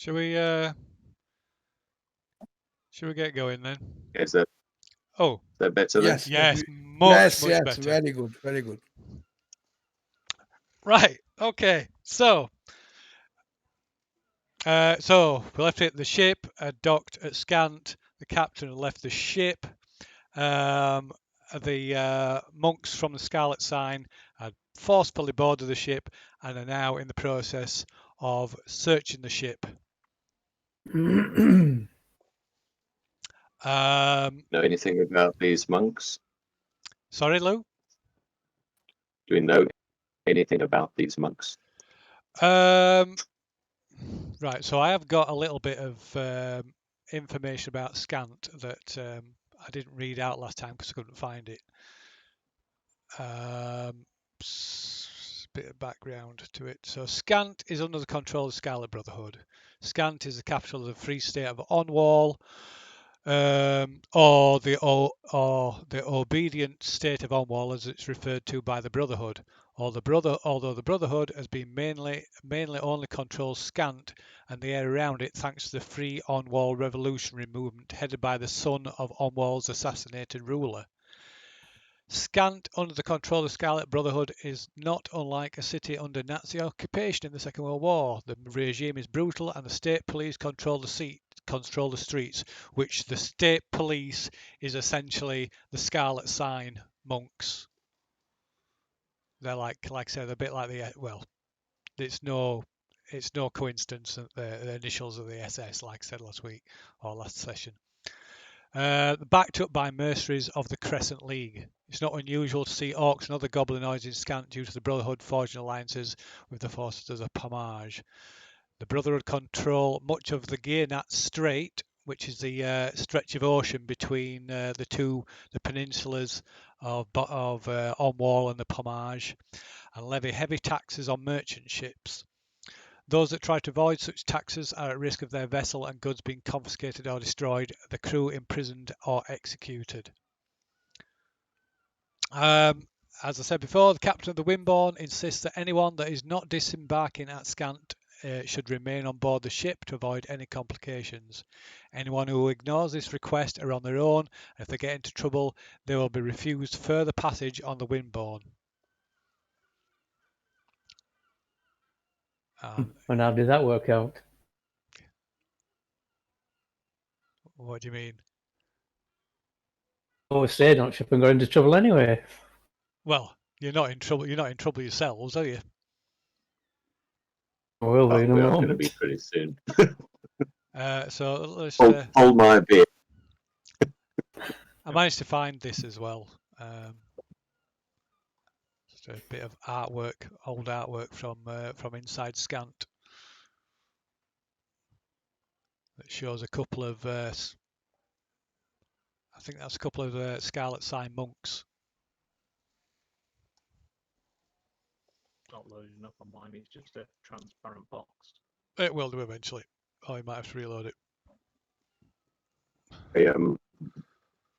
Shall we get going then? Is that Oh, better then? Yes. yes, much better. Very good, very good. Right. Okay. So we left it. The ship docked at Scant. The captain had left the ship. The monks from the Scarlet Sign had forcefully boarded the ship and are now in the process of searching the ship. Know anything about these monks? Sorry, Lou? Do we know anything about these monks? Right, so I have got a little bit of information about Scant that I didn't read out last time because I couldn't find it. Bit of background to it. So Scant is under the control of the Scarlet Brotherhood. Scant is the capital of the Free State of Onwall, or the obedient state of Onwall, as it's referred to by the Brotherhood. Although the Brotherhood has been mainly only controls Scant and the area around it, thanks to the Free Onwall revolutionary movement headed by the son of Onwall's assassinated ruler. Scant, under the control of the Scarlet Brotherhood, is not unlike a city under Nazi occupation in the Second World War. The regime is brutal and the state police control the streets, which the state police is essentially the Scarlet Sign monks. They're like I said, a bit like it's no coincidence that the initials of the SS, like I said last week or last session. Backed up by mercenaries of the Crescent League. It's not unusual to see orcs and other goblinoids in Scant due to the Brotherhood forging alliances with the forces of the Pomage. The Brotherhood control much of the Gearnat Strait, which is the stretch of ocean between the peninsulas of Onwall and the Pomage, and levy heavy taxes on merchant ships. Those that try to avoid such taxes are at risk of their vessel and goods being confiscated or destroyed, the crew imprisoned or executed. As I said before, the captain of the Windbourne insists that anyone that is not disembarking at Scant should remain on board the ship to avoid any complications. Anyone who ignores this request are on their own, and if they get into trouble, they will be refused further passage on the Windbourne. And how did that work out? What do you mean? Oh, stayed on ship and got into trouble anyway. Well, you're not in trouble. You're not in trouble yourselves, are you? We'll be in a We're moment. going to be pretty soon. So let's. Hold my beer. I managed to find this as well. Just a bit of artwork, old artwork from inside Scant that shows a couple of. I think that's a couple of Scarlet Sign monks. Not loading up on mine, it's just a transparent box. It will do eventually. Oh, you might have to reload it. I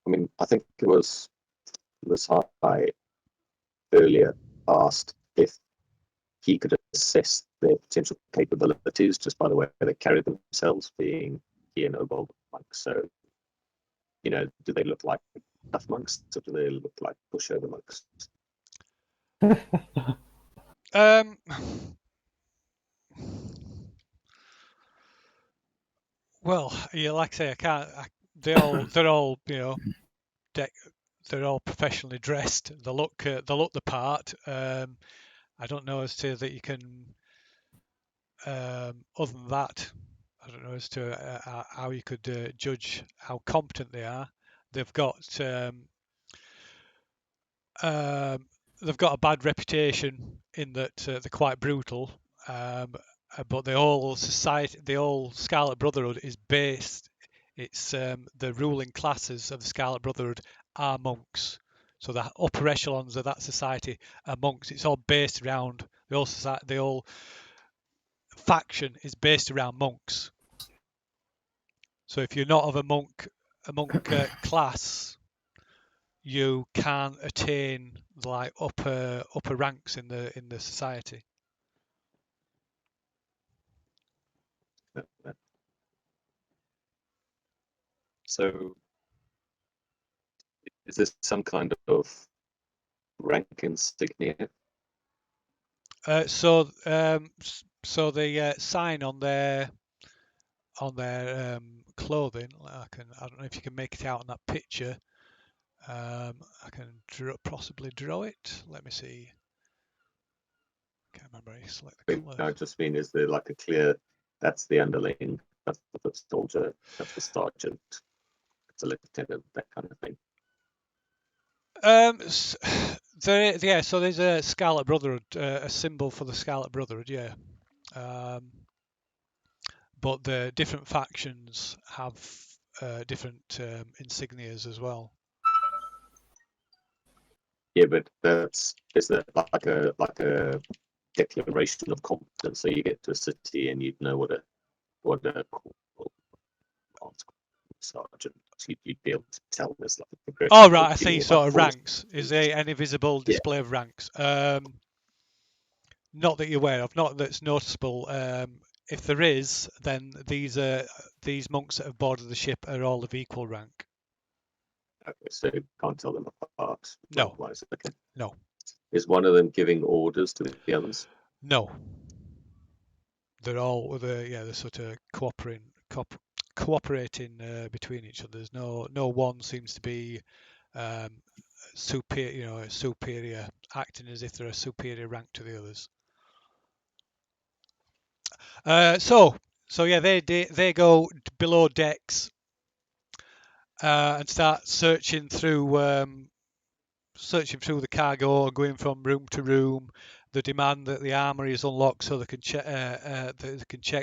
mean, I think it was I earlier asked if he could assess their potential capabilities just by the way they carry themselves, being noble monks. So, do they look like tough monks, or do they look like pushover monks? Well, yeah, like I say, I can't. They're all they're all professionally dressed. They look the part. I don't know as to that you can. Other than that, I don't know as to how you could judge how competent they are. They've got a bad reputation in that they're quite brutal. But the whole Scarlet Brotherhood is based. It's the ruling classes of the Scarlet Brotherhood are monks. So the upper echelons of that society are monks. It's all based around the whole faction is based around monks. So if you're not of a monk class, you can't attain like upper ranks in the society. So, is this some kind of rank insignia? So the sign on their clothing, I don't know if you can make it out on that picture. I can possibly draw it. Let me see. Can't remember. I select the I colours. just mean, is there like a clear? That's the underling. That's the foot soldier. That's the sergeant. It's a lieutenant. That kind of thing. So there's a Scarlet Brotherhood, a symbol for the Scarlet Brotherhood, yeah. But the different factions have different insignias as well. Yeah, but is that like a declaration of competence? So you get to a city and you'd know what a sergeant. You'd be able to tell this like a progression. Oh right, I give me see. about Sort of 4 ranks. Is there any visible Yeah. display of ranks? Not that you're aware of. Not that's noticeable. If there is, then these monks that have boarded the ship are all of equal rank. Okay, so you can't tell them apart. No. Otherwise, okay. No. Is one of them giving orders to the others? No. They're all they're sort of cooperating between each other. There's no one seems to be superior, acting as if they're a superior rank to the others. So yeah, they go below decks and start searching through the cargo, going from room to room. They demand that the armory is unlocked so they can check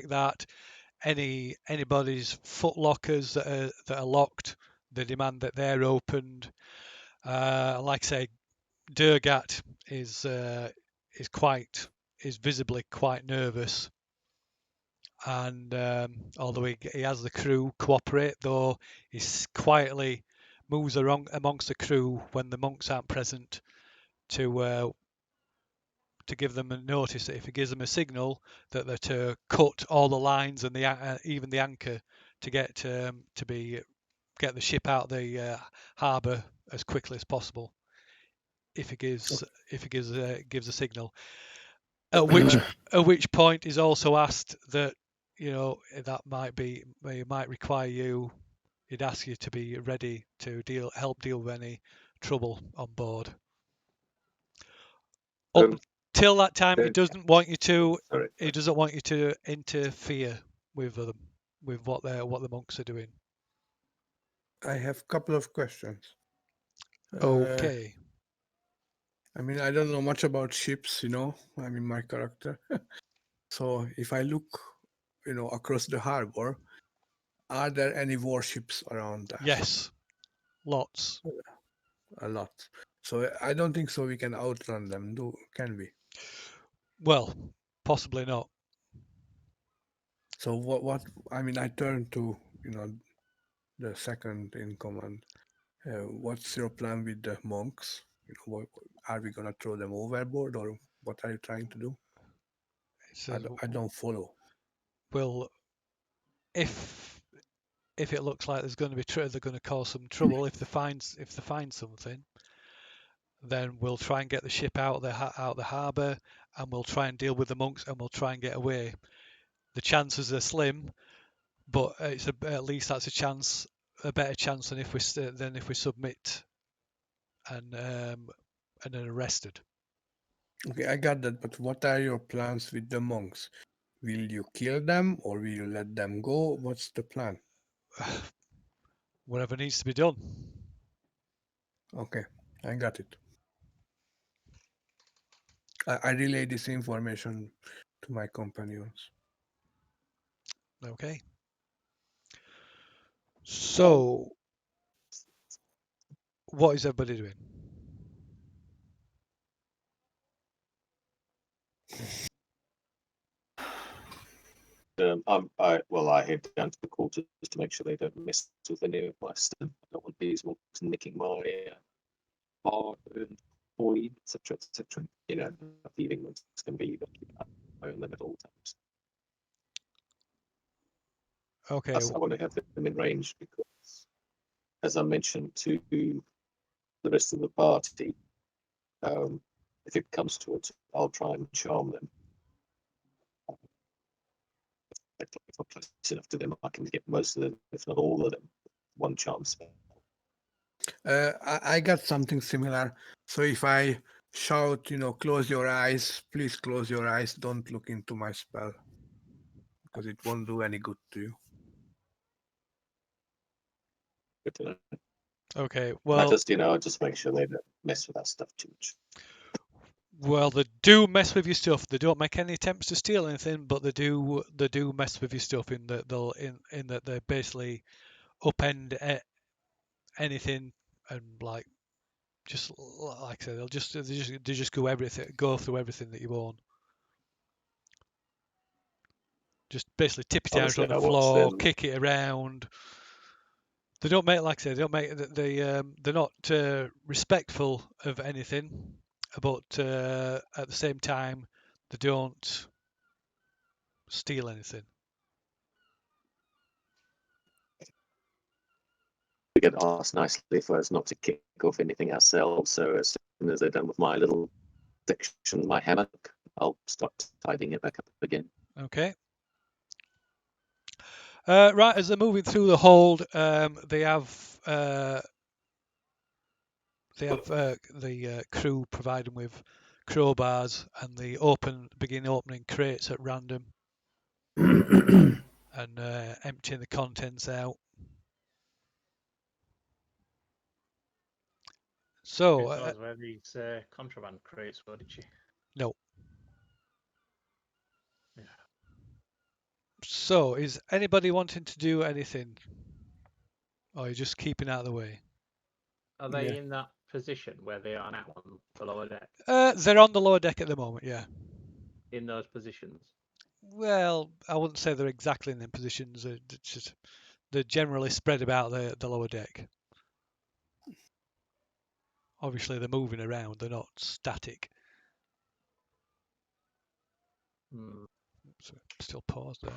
that. Anybody's foot lockers that are locked, they demand that they're opened. Like I say, Durgat is visibly quite nervous, and although he has the crew cooperate, though he quietly moves around amongst the crew when the monks aren't present to give them a notice that if he gives them a signal that they're to cut all the lines and even the anchor to get the ship out of the harbour as quickly as possible. If he gives a signal, at which point he's also asked that that might require you. He'd ask you to be ready to help deal with any trouble on board. Up till that time, he doesn't want you to. Sorry. He doesn't want you to interfere with them, with what the monks are doing. I have a couple of questions. Okay. I mean, I don't know much about ships, I mean, my character. So if I look, across the harbor, are there any warships around that? Yes. Lots. A lot. So I don't think so we can outrun them, can we? Well, possibly not. So what I mean, I turn to, the second in command. What's your plan with the monks? Are we gonna throw them overboard, or what are you trying to do? I don't follow. Well, if it looks like there's going to be they're going to cause some trouble, if they find something, then we'll try and get the ship out of the harbour, and we'll try and deal with the monks, and we'll try and get away. The chances are slim, but at least that's a better chance than if we submit and are arrested. Okay, I got that, but what are your plans with the monks? Will you kill them or will you let them go? What's the plan? Whatever needs to be done. Okay, I got it. I relay this information to my companions. Okay. So, what is everybody doing? I head down to the quarters to make sure they don't mess with any of my stuff. I don't want these ones nicking my bar and oil, etc., etc. Feeling it's going to be in them at all times. Okay. Plus, I want to have them in range because as I mentioned to the rest of the party, if it comes to it, I'll try and charm them. If I'm close enough to them, I can get most of them, if not all of them, one charm spell. I got something similar. So if I shout, close your eyes, please close your eyes, don't look into my spell, because it won't do any good to you. Good to know. Okay, I well, just make sure they don't mess with that stuff too much. well, they do mess with your stuff. They don't make any attempts to steal anything, but they do mess with your stuff in that they'll in that they basically upend anything and like just like I said, they just go through everything that you own. Just basically tip it out Honestly, on the I watch floor, them. kick it around. They don't make, like I said, they're not respectful of anything, but at the same time, they don't steal anything. We get asked nicely for us not to kick off anything ourselves. So as soon as they're done with my little section, my hammock, I'll start tidying it back up again. Okay. Right, as they're moving through the hold, they have the crew provide them with crowbars, and they begin opening crates at random and emptying the contents out. So, Those were these contraband crates, were did you? no. Yeah. So, is anybody wanting to do anything? Or are you just keeping out of the way? Are they Yeah. in that position where they are now on the lower deck? They're on the lower deck at the moment, yeah. In those positions? Well, I wouldn't say they're exactly in them positions. They're generally spread about the lower deck. Obviously, they're moving around. They're not static. Hmm. So still pause there.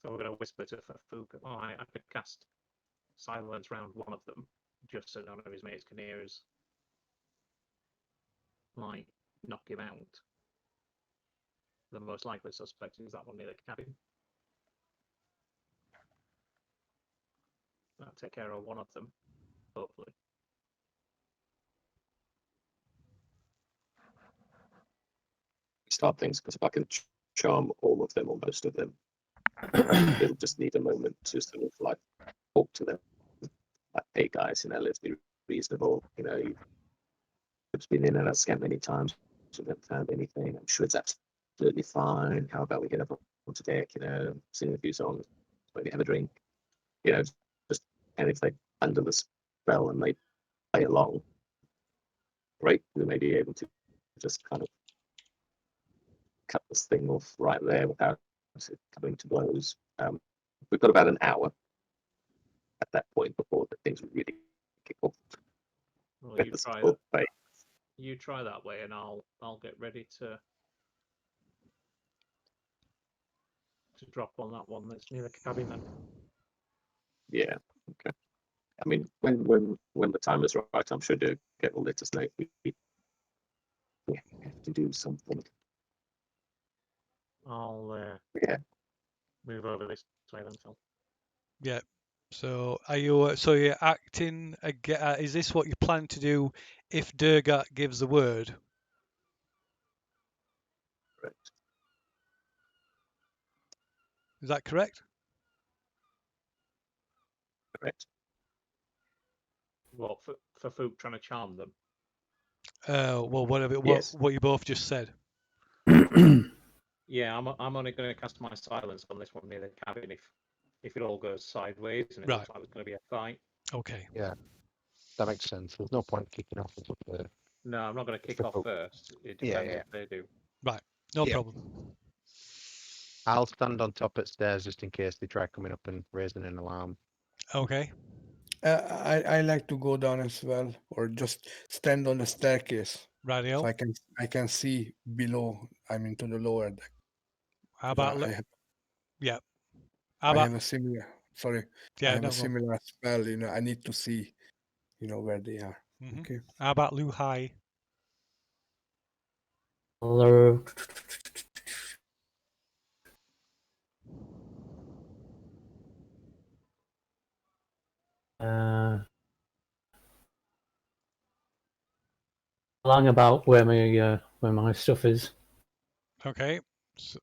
So we're going to whisper to Fafouk. Oh, I could cast silence round one of them, just so none of his mates can hear us. Like, knock him out. The most likely suspect is that one near the cabin. That'll take care of one of them, hopefully. Start things, because if I can charm all of them or most of them, it'll just need a moment to sort of like talk to them. Like, hey guys, let's be reasonable. You've been in and out of Scant many times, so we haven't found anything. I'm sure it's absolutely fine. How about we get up onto deck, sing a few songs, maybe have a drink, just, and if they under the spell and they play along, great, we may be able to just kind of cut this thing off right there without it coming to blows. We've got about an hour at that point before the things really kick off. Well, you try that. You try that way, and I'll get ready to drop on that one that's near the cabin then. Yeah. Okay. I mean, when the time is right, I'm sure Dirk will let us know if we have to do something. I'll Yeah. move over this way then, Phil. Yeah. So are you? So you're acting again? Is this what you plan to do if Durgat gives the word? Correct. Is that correct? Correct. Well, for Fook trying to charm them. Well, whatever. Yes. What you both just said. Yeah, I'm only going to cast my silence on this one near the cabin if it all goes sideways and it Right. looks like there's going to be a fight. Okay. Yeah, that makes sense. There's no point kicking off until the No, I'm not going to kick off first. It Yeah, depends yeah. if they do. No Yeah. problem. I'll stand on top of stairs just in case they try coming up and raising an alarm. Okay. I like to go down as well, or just stand on the staircase, Radio. so I can see below. I'm into the lower deck. How 'Cause about I have how about a sorry, I Yeah, have no a go. similar spell. I need to see, where they are. Mhm. Okay. How about Luhai? Well, along about where my stuff is. Okay. So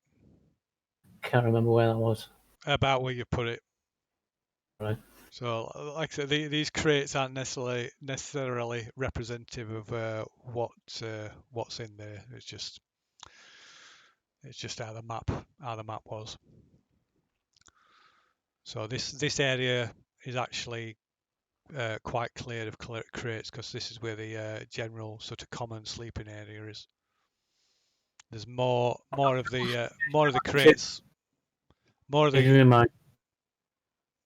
Can't remember where that was. about where you put it. Right. So, like I said, these crates aren't necessarily representative of what's in there. It's just how the map was. So this area is actually quite clear of crates because this is where the general sort of common sleeping area is. There's more of the crates. More of Change the my mind.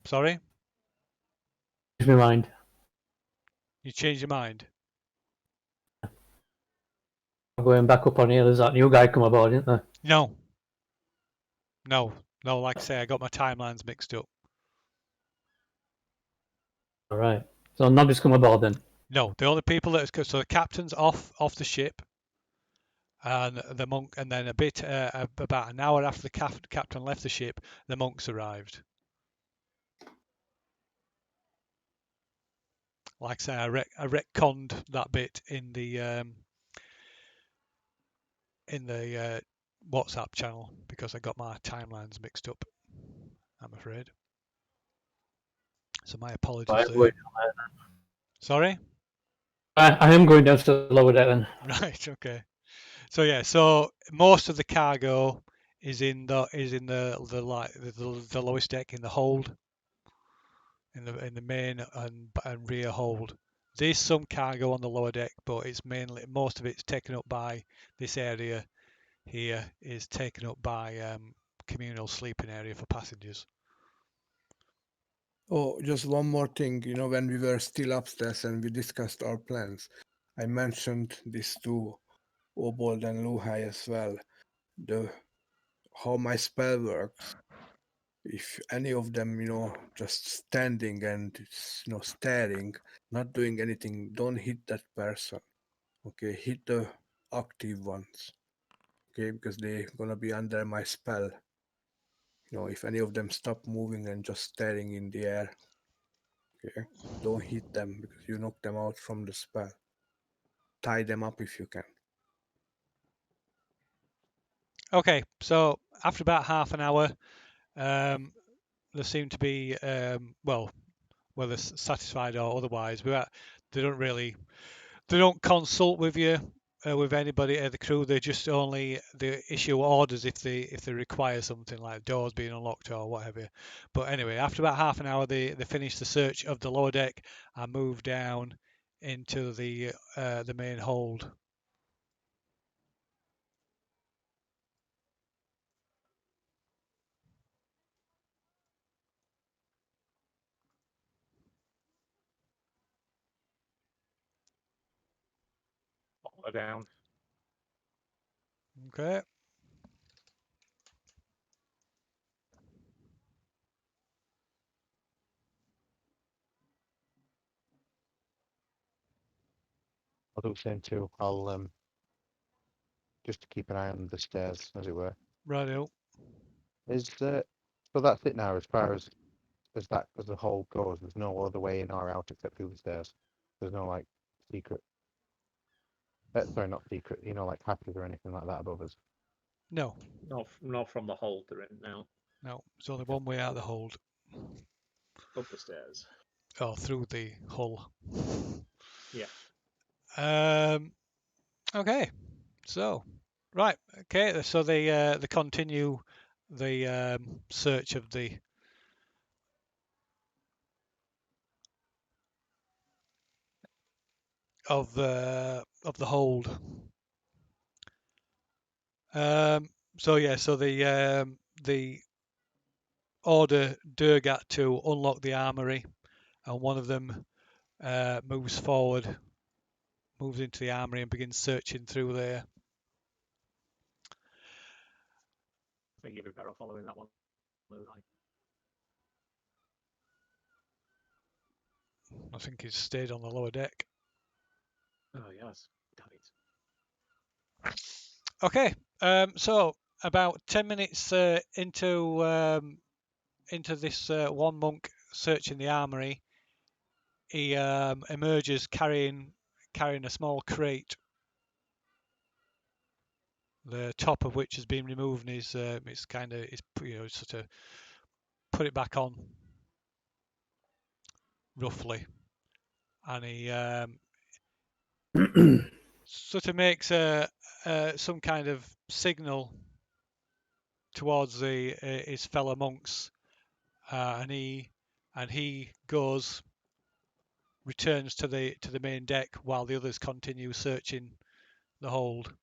sorry, Change my mind. you changed your mind. I'm going back up on here. There's that new guy come aboard, isn't there? No, no, no. Like I say, I got my timelines mixed up. All right. So nobody's come aboard then. No, the only people so the captain's off the ship, and the monk, and then about an hour after the captain left the ship, the monks arrived. Like I say, I retconned that bit in the WhatsApp channel because I got my timelines mixed up. I'm afraid. So my apologies Right, there. Sorry. I am going down to the lower deck then. Right. Okay. So yeah. So most of the cargo is in the lowest deck in the hold, in the main and rear hold. There's some cargo on the lower deck, but it's mainly most of it's taken up by this area here is taken up by communal sleeping area for passengers. Oh, just one more thing. When we were still upstairs and we discussed our plans, I mentioned this to Obold and Luhai as well. How my spell works. If any of them, just standing and staring, not doing anything, don't hit that person. Okay, hit the active ones. Okay, because they're gonna be under my spell. If any of them stop moving and just staring in the air, okay, don't hit them because you knock them out from the spell. Tie them up if you can. Okay, so after about half an hour, they seem to be whether satisfied or otherwise. They don't consult with you with anybody at the crew. They issue orders if they require something like doors being unlocked or whatever. But anyway, after about half an hour, they finish the search of the lower deck and move down into the main hold. Follow down. Okay. I'll do the same too. I'll just to keep an eye on the stairs, as it were. Righto. So that's it now, as far as the hole goes. There's no other way in or out except through the stairs. There's no like secret. Sorry, not secret. Like hatches or anything like that above us. No, Not from the hold they're in now. no. There's only one way out of the hold. Up the stairs. Or through the hull. Yeah. Okay. So, right. Okay. So they continue the search of the hold. So yeah. So the order Durgat to unlock the armory, and one of them moves forward, moves into the armory and begins searching through there. I think you'd be better off following that one. I think he's stayed on the lower deck. Oh yes, damn it. Okay, so about 10 minutes into this one monk searching the armory, he emerges carrying a small crate, the top of which has been removed, and it's kind of sort of put it back on roughly, and he sort of makes some kind of signal towards his fellow monks, and he returns to the main deck while the others continue searching the hold.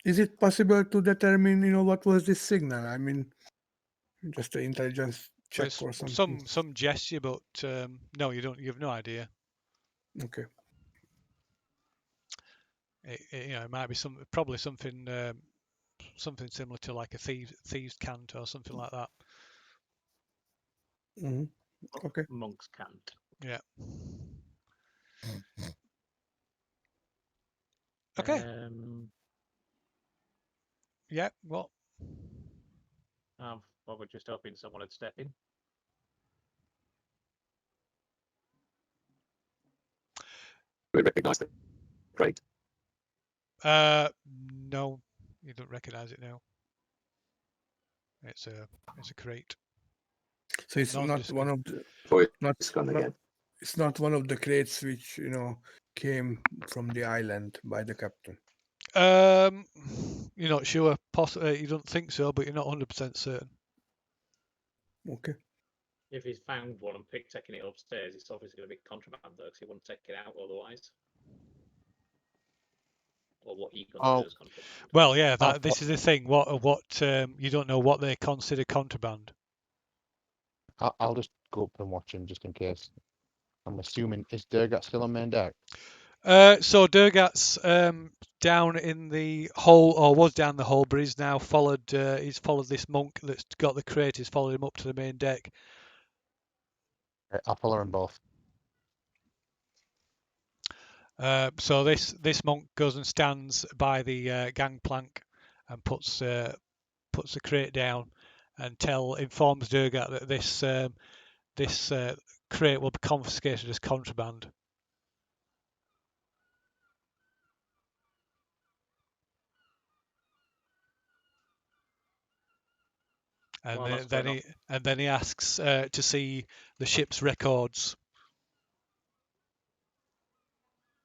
Is it possible to determine, what was this signal? I mean, just an intelligence check It's or something. some gesture, but no, you don't. You have no idea. Okay. It might be probably something similar to like a thieves cant or something like that. Hmm. Okay. Monks can't. Yeah. Okay. Yeah. Well. Well, we're just hoping someone would step in. We recognise the crate. No, you don't recognise it now. It's a crate. So it's not Nondescript. one of the Voice not, gone not again. it's not one of the crates which came from the island by the captain. You're not sure. Possibly, you don't think so, but you're not 100% certain. Okay. If he's found one and taking it upstairs, it's obviously going to be contraband though, because he wouldn't take it out otherwise. Or what he considers contraband. Well, yeah, this is the thing. What you don't know what they consider contraband. I'll just go up and watch him just in case. I'm assuming, is Durgat still on main deck? So Durgat's down in the hole, or was down the hole, but he's now followed. He's followed this monk that's got the crate. He's followed him up to the main deck. Right, I'll follow them both. So this monk goes and stands by the gangplank and puts the crate down, and informs Durgat that this crate will be confiscated as contraband. And then he asks to see the ship's records,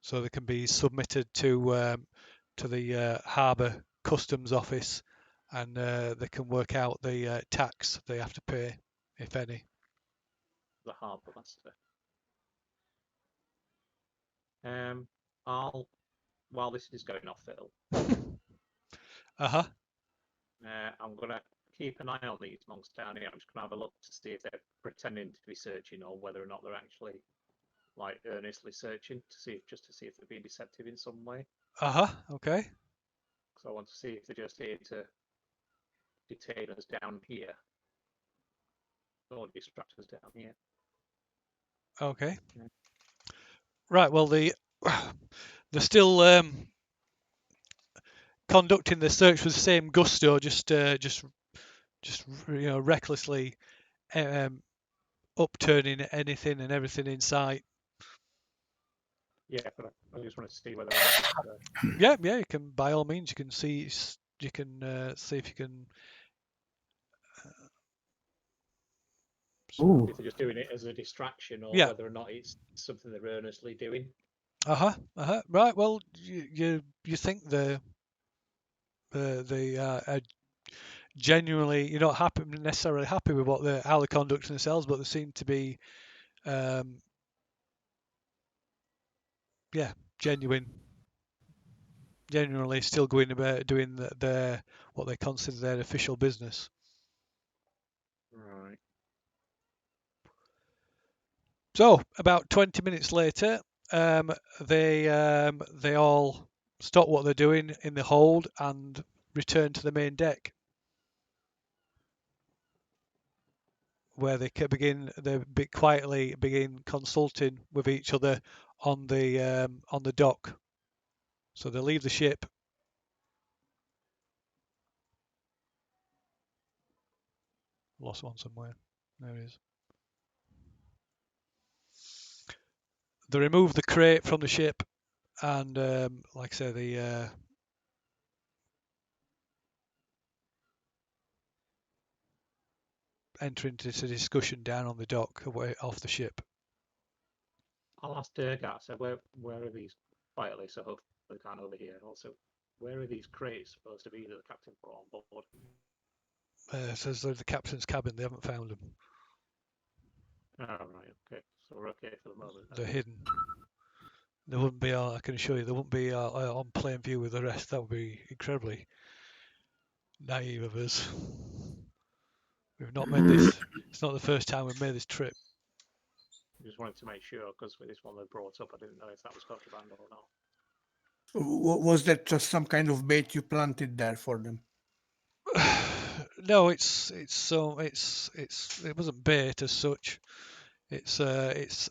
so they can be submitted to the harbour customs office, and they can work out the tax they have to pay, if any. The harbour master. While this is going off, Phil. I'm gonna keep an eye on these monks down here. I'm just gonna have a look to see if they're pretending to be searching or whether or not they're actually like earnestly searching to see if they're being deceptive in some way. Okay. So I want to see if they're just here to detain us down here or distract us down here. Okay. Right. Well, they're still conducting the search with the same gusto, just recklessly upturning anything and everything in sight. Yeah, but I just want to see whether. Yeah, you can, by all means, you can see if you can. If they're just doing it as a distraction, or whether or not it's something they're earnestly doing. Right. Well, you think they genuinely, you're not necessarily happy with how they're conducting themselves, but they seem to be, genuinely still going about doing their what they consider their official business. Right. So about 20 minutes later, they all stop what they're doing in the hold and return to the main deck. where they quietly begin consulting with each other on the dock. So they leave the ship. Lost one somewhere. There it is. They remove the crate from the ship, and like I say, they enter into a discussion down on the dock away off the ship. I'll ask Durgat, so where are these quietly, so hopefully they can't overhear. Also, where are these crates supposed to be that the captain put on board? Says they're the captain's cabin. They haven't found them. Oh, right, okay. So we're okay for the moment. They're hidden. They wouldn't be. I can assure you, they wouldn't be on plain view with the rest. That would be incredibly naive of us. We've not made this. It's not the first time we've made this trip. Just wanted to make sure, because with this one they brought up, I didn't know if that was contraband or not. Was that just some kind of bait you planted there for them? No, it wasn't bait as such. It's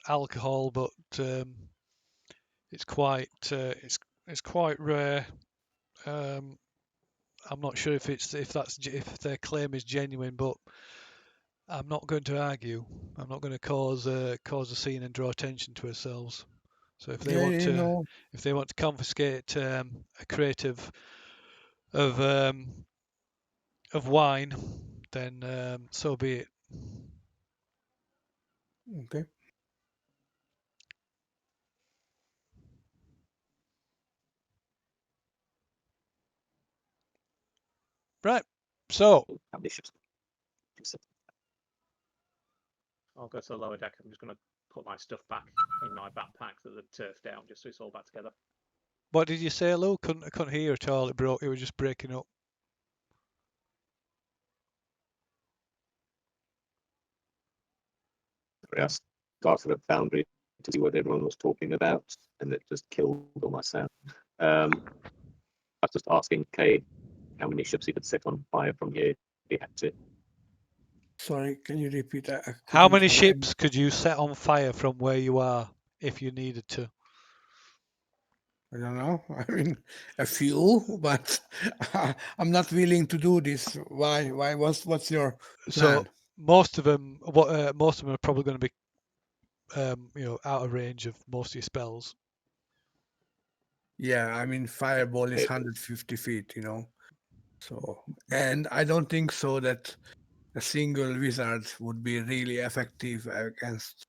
alcohol, but it's quite rare. I'm not sure if their claim is genuine, but I'm not going to argue. I'm not going to cause a scene and draw attention to ourselves. So if they want to confiscate a crate of wine, then so be it. Okay. Right. So How many ships? I'll go to the lower deck. I'm just going to put my stuff back in my backpack that they've turfed down, just so it's all back together. what did you say, Lou? I couldn't hear at all. It was just breaking up. I started a foundry to see what everyone was talking about, and it just killed all my sound. I was just asking Kay how many ships he could set on fire from here if he had to. Sorry, can you repeat that? How many ships could you set on fire from where you are if you needed to? I don't know. I mean, a few, but I'm not willing to do this. Why? What's your plan? So most of them are probably going to be, out of range of most of your spells. Yeah, I mean, fireball is 150 feet, So, and I don't think so that a single wizard would be really effective against,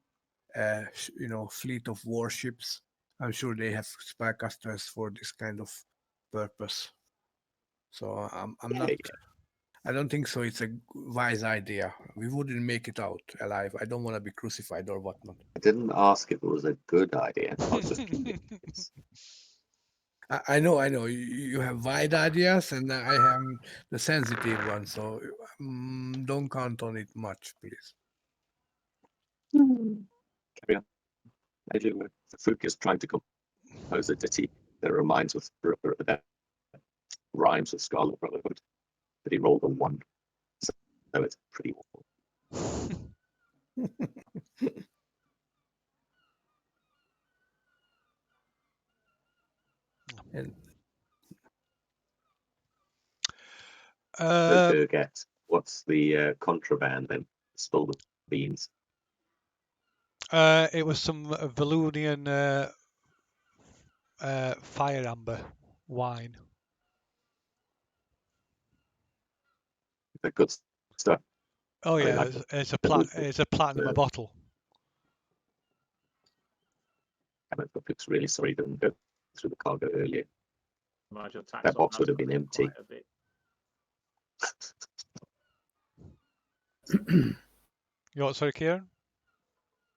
fleet of warships. I'm sure they have spellcasters for this kind of purpose. So I'm not. I don't think so. It's a wise idea. We wouldn't make it out alive. I don't want to be crucified or whatnot. I didn't ask if it was a good idea. I was just curious. I know. You have wide ideas, and I have the sensitive one. So don't count on it much, please. Carry on. Maybe Fook is trying to compose a ditty that rhymes with Scarlet Brotherhood, but he rolled a 1, so it's pretty awful. And Durgat, what's the contraband then? Spill the beans. It was some Valunian fire amber wine. The good stuff. Oh I mean, yeah, it's a platinum a bottle. Fook's really sorry he didn't go through the cargo earlier. Imagine tax That on box would have that's been gonna be empty. quite a bit. You what, sorry, Kieran?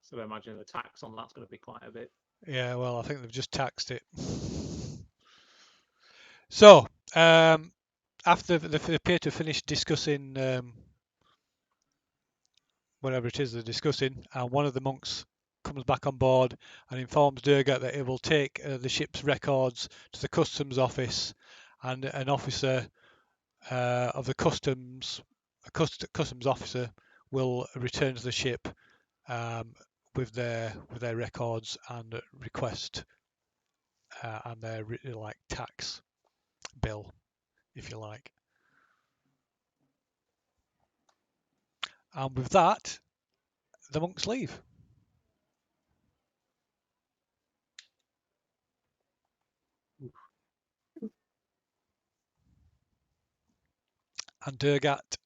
So I imagine the tax on that's going to be quite a bit. Yeah, well, I think they've just taxed it. So, after they appear to finish discussing whatever it is they're discussing, and one of the monks comes back on board and informs Durgat that it will take the ship's records to the customs office, and an officer of the customs officer will return to the ship with their records and request and their like tax bill, if you like. And with that, the monks leave. And Durgat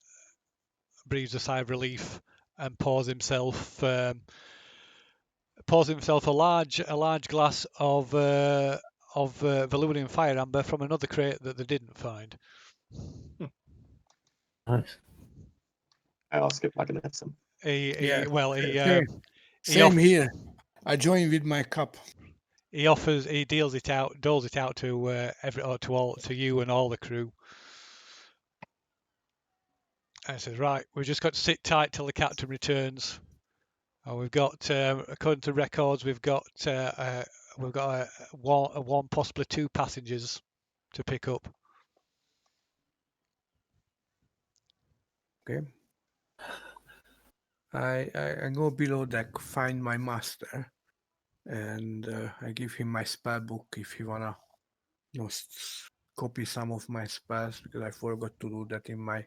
breathes a sigh of relief and pours himself a large glass of Valulian fire amber from another crate that they didn't find. Nice. I ask if I can have some. Yeah, He same here. I join with my cup. he doles it out to to you and all the crew. And says, right, we've just got to sit tight till the captain returns. And we've got, according to records, we've got one, possibly two passengers to pick up. Okay. I go below deck, find my master, and I give him my spell book if he wanna, copy some of my spells, because I forgot to do that in my,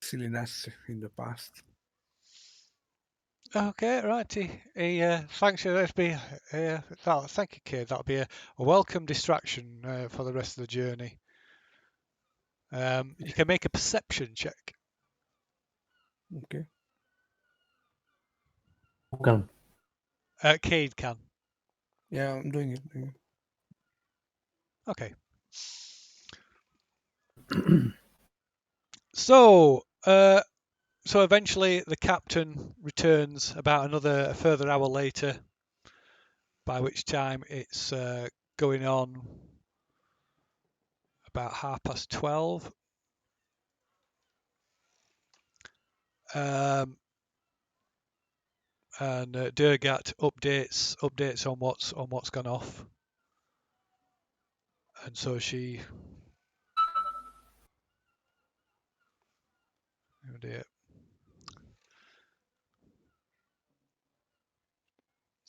silliness in the past. Okay, right. Thanks. Thank you, kid. That'll be a welcome distraction for the rest of the journey. You can make a perception check. Okay. Okay. Cade can. Yeah, I'm doing it. Okay. So eventually the captain returns about a further hour later, by which time it's going on about 12:30. And Durgat updates on what's gone off, and so she. Oh dear.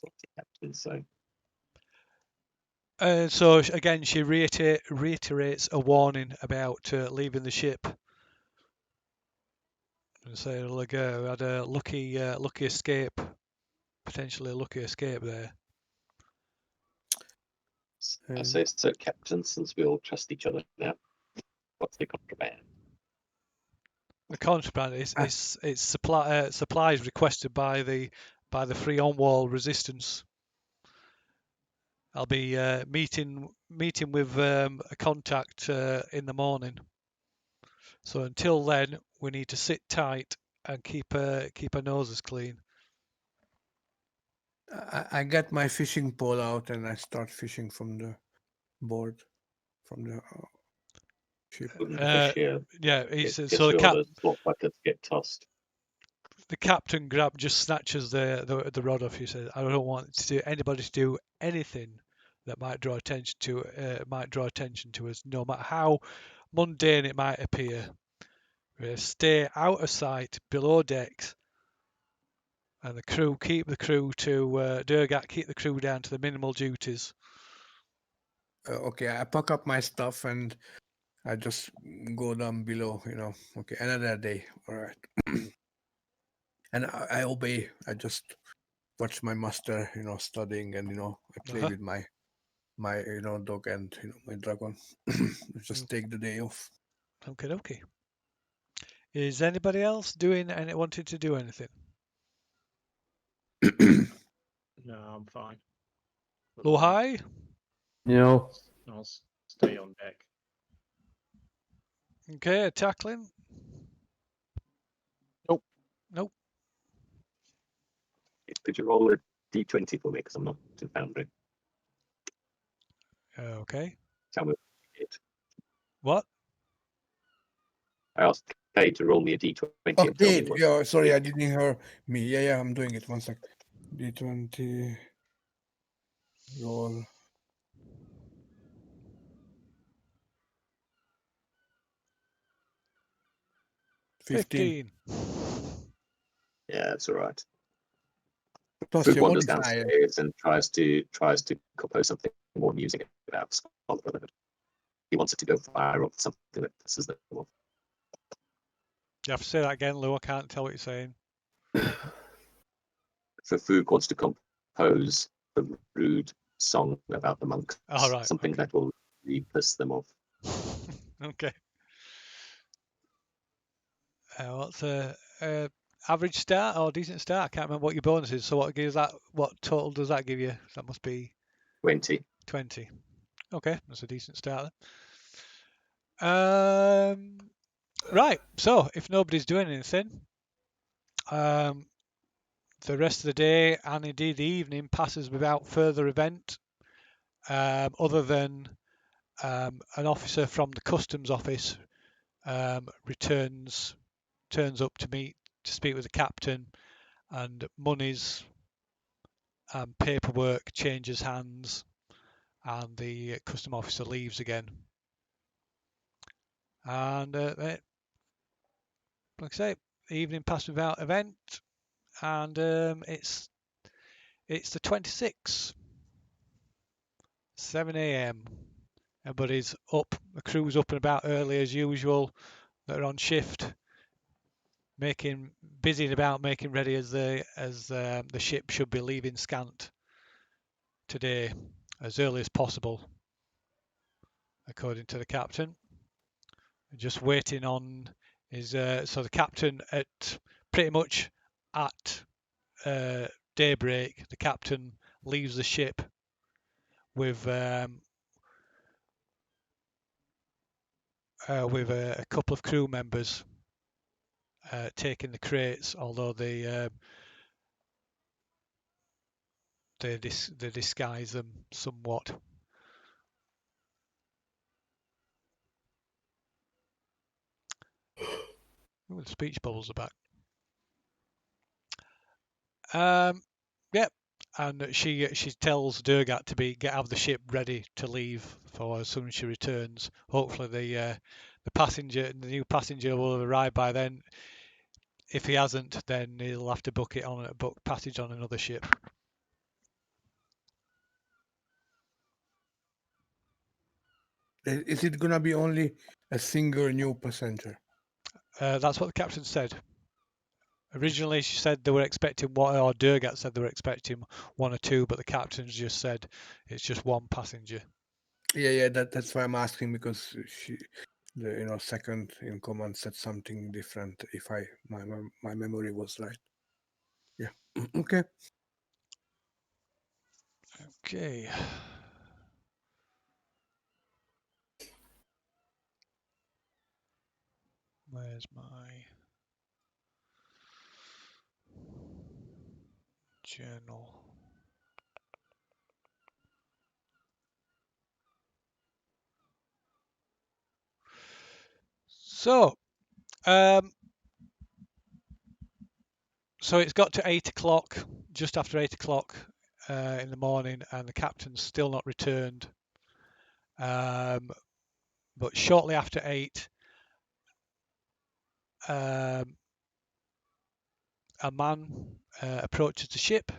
What's the captain say? So again, she reiterates a warning about leaving the ship, and say, "Look, we had a lucky escape, potentially a lucky escape there." I say, so Captain, since we all trust each other now, what's the contraband? The contraband is supplies requested by the free on-wall resistance. I'll be meeting with a contact in the morning. So until then, we need to sit tight and keep our noses clean. I get my fishing pole out and I start fishing from the board, from the ship. Wouldn't fish here. Yeah, Guess so the slot buckets get tossed. the captain just snatches the rod off. He says, "I don't want anybody to do anything that might draw attention to us, no matter how mundane it might appear. Stay out of sight, below decks, and keep the crew to Durgat. Keep the crew down to the minimal duties." Okay, I pack up my stuff and I just go down below. Okay, another day. All right. And I obey. I just watch my master, studying, and I play with my dog and my dragon. Just take the day off. Okay. Is anybody else wanting to do anything? No, I'm fine. Low high? No. I'll stay on deck. Okay, Takklin? Nope. Could you roll a d20 for me, because I'm not too foundry. Okay. Tell me it. What? I asked Kay to roll me a d20. Oh, and tell me did. what- Yeah, sorry, I didn't hear me. Yeah, I'm doing it. 1 sec. D20 roll. 15. 15. Yeah, that's all right. Plus Food your wanders modifier. downstairs and tries to compose something more amusing about the Scarlet Brotherhood. He wants it to go viral, something that pisses them off. You have to say that again, Lou. I can't tell what you're saying. So Food wants to compose a rude song about the monks, All right, something okay. that will really piss them off. Okay. What's average start or decent start? I can't remember what your bonus is. So what gives that? What total does that give you? That must be 20. 20. Okay, that's a decent start. Right. So if nobody's doing anything, the rest of the day and indeed the evening passes without further event, other than an officer from the customs office turns up to speak with the captain, and monies and paperwork changes hands, and the custom officer leaves again. And like I say, the evening passed without event, and it's the 26th, 7 a.m. Everybody's up, the crew's up and about early as usual. They're on shift, busying about making ready as the ship should be leaving Scant today as early as possible, according to the captain. Just waiting on so the captain at pretty much at daybreak, the captain leaves the ship with a couple of crew members taking the crates, although they disguise them somewhat. Ooh, the speech bubbles are back. Yep. And she tells Durgat to have the ship ready to leave for as soon as she returns. Hopefully the new passenger will have arrived by then. If he hasn't, then he'll have to book passage on another ship. Is it gonna be only a single new passenger? That's what the captain said. Originally, she said they were expecting one, or Durgat said they were expecting one or two, but the captain's just said it's just one passenger. Yeah. That's why I'm asking, because the second in command said something different. If my memory was right. Yeah. Okay. Okay. Where's my journal? So, so it's got to 8 o'clock, just after 8 o'clock in the morning, and the captain's still not returned. But shortly after 8, a man approaches the ship.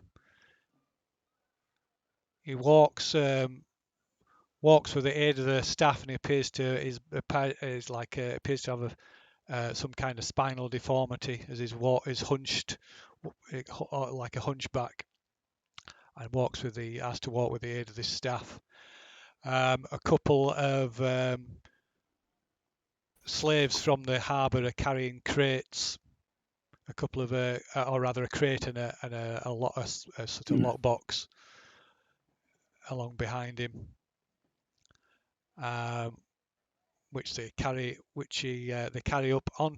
He walks with the aid of the staff, and he appears to have some kind of spinal deformity, as his walk is hunched like a hunchback, and has to walk with the aid of this staff. A couple of slaves from the harbour are carrying crates. A couple of or rather a crate and a sort of lockbox along behind him, which they carry up on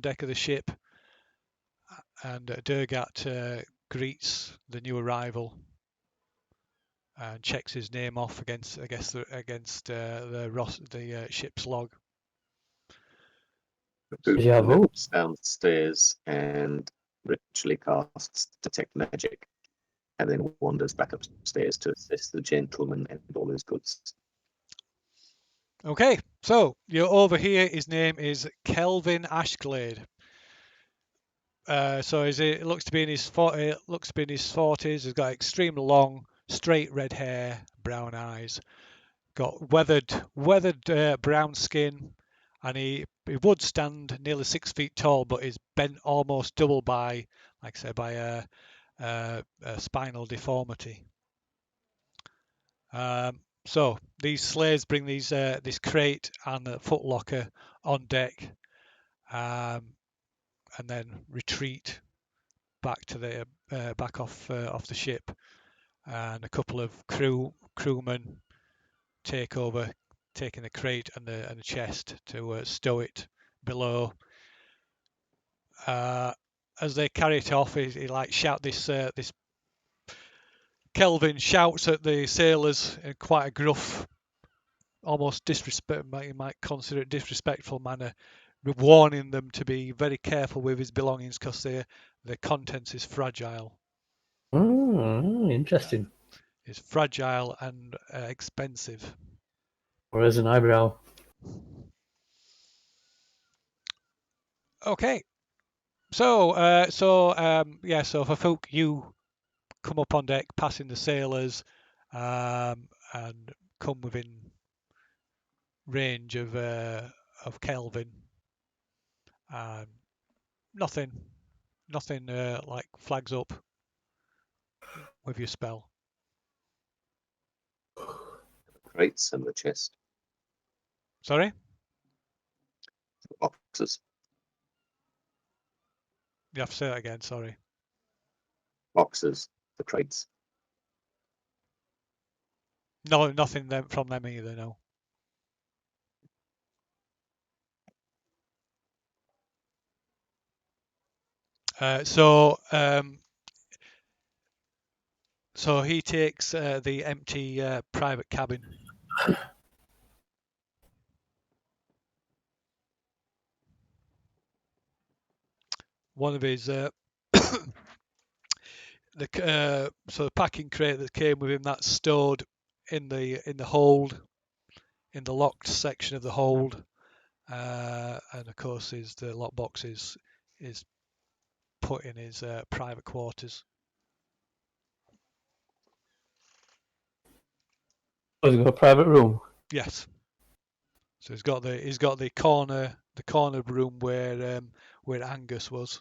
deck of the ship. And Durgat greets the new arrival and checks his name off against the ship's log. Food Yeah, who? looks downstairs and ritually casts Detect Magic, and then wanders back upstairs to assist the gentleman and all his goods. Okay, so you're over here. His name is Kelvin Ashglade. So it looks to be in his 40s. He's got extremely long, straight red hair, brown eyes. Got weathered brown skin, and he would stand nearly 6 feet tall, but is bent almost double by, like I say, by a spinal deformity. So these slaves bring this crate and a footlocker on deck, and then retreat back to the back off the ship, and a couple of crewmen take over, taking the crate and the chest to stow it below. As they carry it off, he like shout this Kelvin shouts at the sailors in quite a gruff, almost disrespect, you might consider it disrespectful manner, warning them to be very careful with his belongings because the contents is fragile. Interesting. It's fragile and expensive. Whereas an eyebrow. Okay. So for Fook, you come up on deck, passing the sailors, and come within range of Kelvin. Nothing like flags up with your spell. Crates and the chest. Sorry? Boxes. You have to say that again, sorry. Boxes. The crates. No, nothing from them either, no. So he takes the empty private cabin. One of his the packing crate that came with him, that's stored in the hold, in the locked section of the hold, and of course the lockbox is put in his private quarters. Oh, he's got a private room. Yes. So he's got the corner room where Angus was.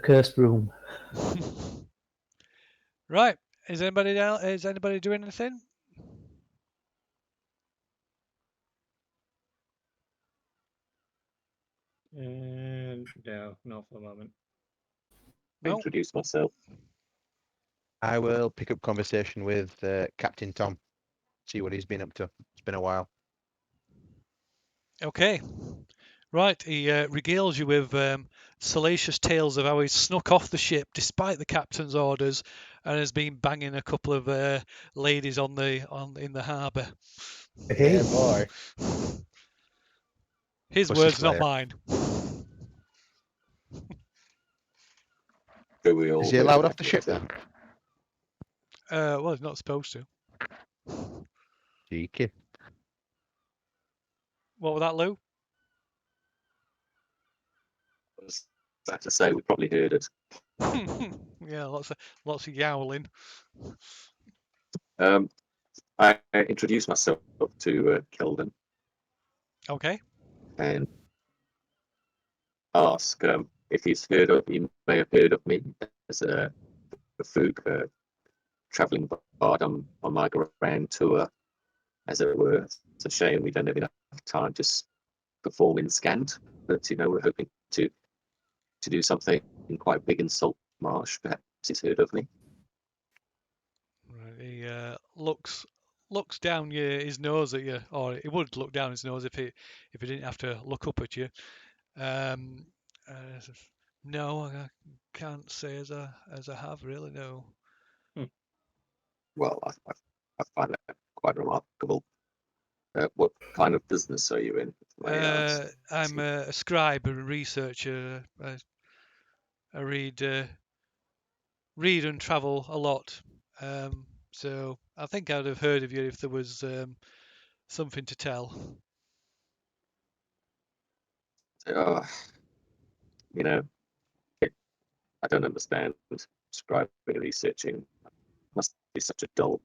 Cursed room. Right. Is anybody doing anything? No, not for the moment. No. Introduce myself. I will pick up conversation with Captain Tom, see what he's been up to. It's been a while. Okay. Right. He regales you with salacious tales of how he snuck off the ship despite the captain's orders and has been banging a couple of ladies in the harbour. Hey, boy. His Pussy words, not slayer. mine. Do we all Is he heard allowed about off the it? ship then? Well, he's not supposed to. Cheeky. What was that, Lou? I was about to say we probably heard it. Yeah, lots of yowling. I introduced myself to Kelvin Okay. and ask if he may have heard of me as a Fook travelling bard on my grand tour, as it were. It's a shame we don't have enough time to perform in Scant, but we're hoping to do something quite big in Saltmarsh. Perhaps he's heard of me. Right. He looks down his nose at you, or he would look down his nose if he didn't have to look up at you. No, I can't say as I have really. No. Well, I find that quite remarkable. What kind of business are you in? may I ask? I'm a scribe, a researcher. I read and travel a lot. So I think I'd have heard of you if there was something to tell. You know, I don't understand scribing and researching. Must be such a dull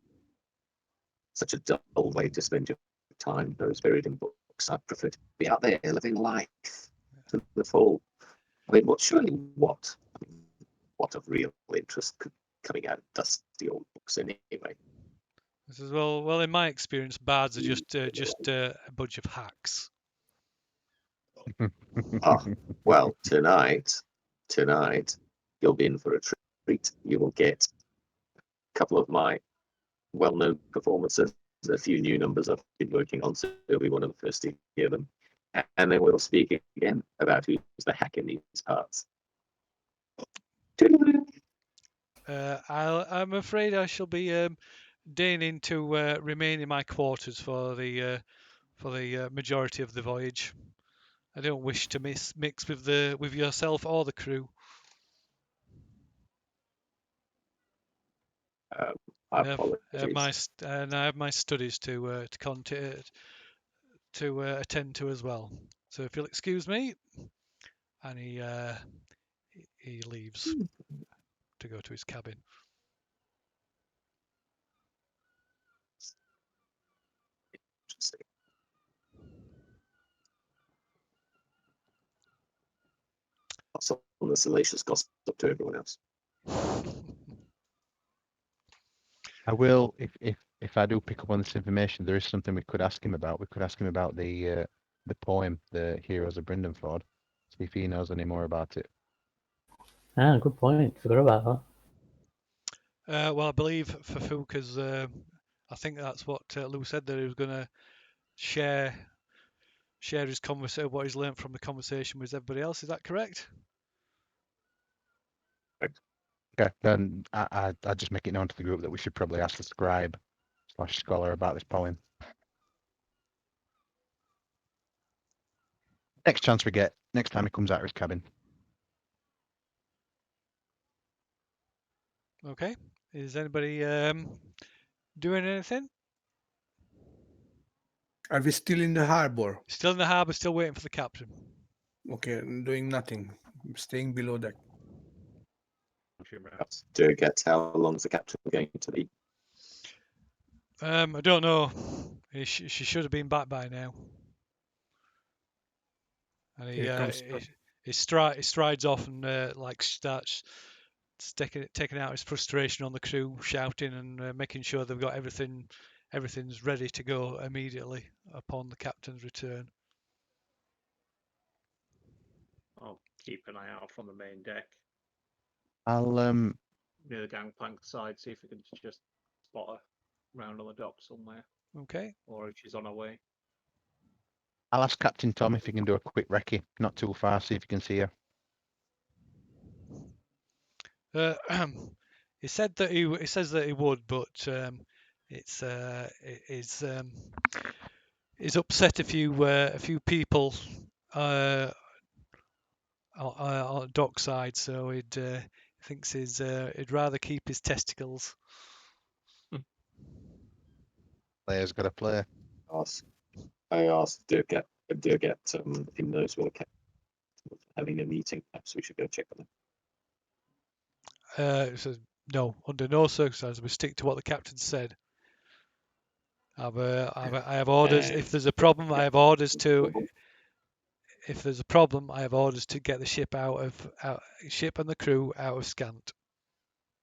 way to spend your time. Those buried in books. I prefer to be out there living life to the full. I mean, what of real interest coming out of dusty old books anyway? This is well. In my experience, bards are just a bunch of hacks. Well, tonight you'll be in for a treat. You will get a couple of my well-known performances, a few new numbers I've been working on, so you'll be one of the first to hear them. And then we'll speak again about who's the hack in these parts. I'm afraid I shall be deigning to remain in my quarters for the majority of the voyage. I don't wish to mix with yourself or the crew. I I apologize. have my studies to attend to as well. So if you'll excuse me, and he leaves to go to his cabin. Interesting. Pass on the salacious gossip to everyone else. I will, if I do pick up on this information, there is something we could ask him about. We could ask him about the poem, The Heroes of Brindenford, see if he knows any more about it. Ah, good point. Forgot about that. Well, I believe Fafuk has. I think that's what Lou said, that he was going to share his conversation, what he's learned from the conversation with everybody else. Is that correct? Okay, then I just make it known to the group that we should probably ask the scribe / scholar about this poem. Next chance we get, next time he comes out of his cabin. Okay. Is anybody doing anything? Are we still in the harbor? Still in the harbour, still waiting for the captain. Okay, doing nothing. Staying below deck. To get how long's the captain going to be? I don't know. She should have been back by now. And he strides off and starts taking out his frustration on the crew, shouting and making sure they've got everything's ready to go immediately upon the captain's return. I'll keep an eye out from the main deck I'll near the gangplank side, see if we can just spot her round on the dock somewhere, Okay. or if she's on her way. I'll ask Captain Tom if he can do a quick recce, not too far, see if you can see her. He said that he says that he would, but he's upset a few people on dockside, so he thinks he'd rather keep his testicles. Player's got to play. I asked Dirk if he knows where the captain was having a meeting. Perhaps we should go check on them. He says, no, under no circumstances we stick to what the captain said. I have orders. If there's a problem, I have orders to. If there's a problem, I have orders to get the ship ship and the crew out of Scant,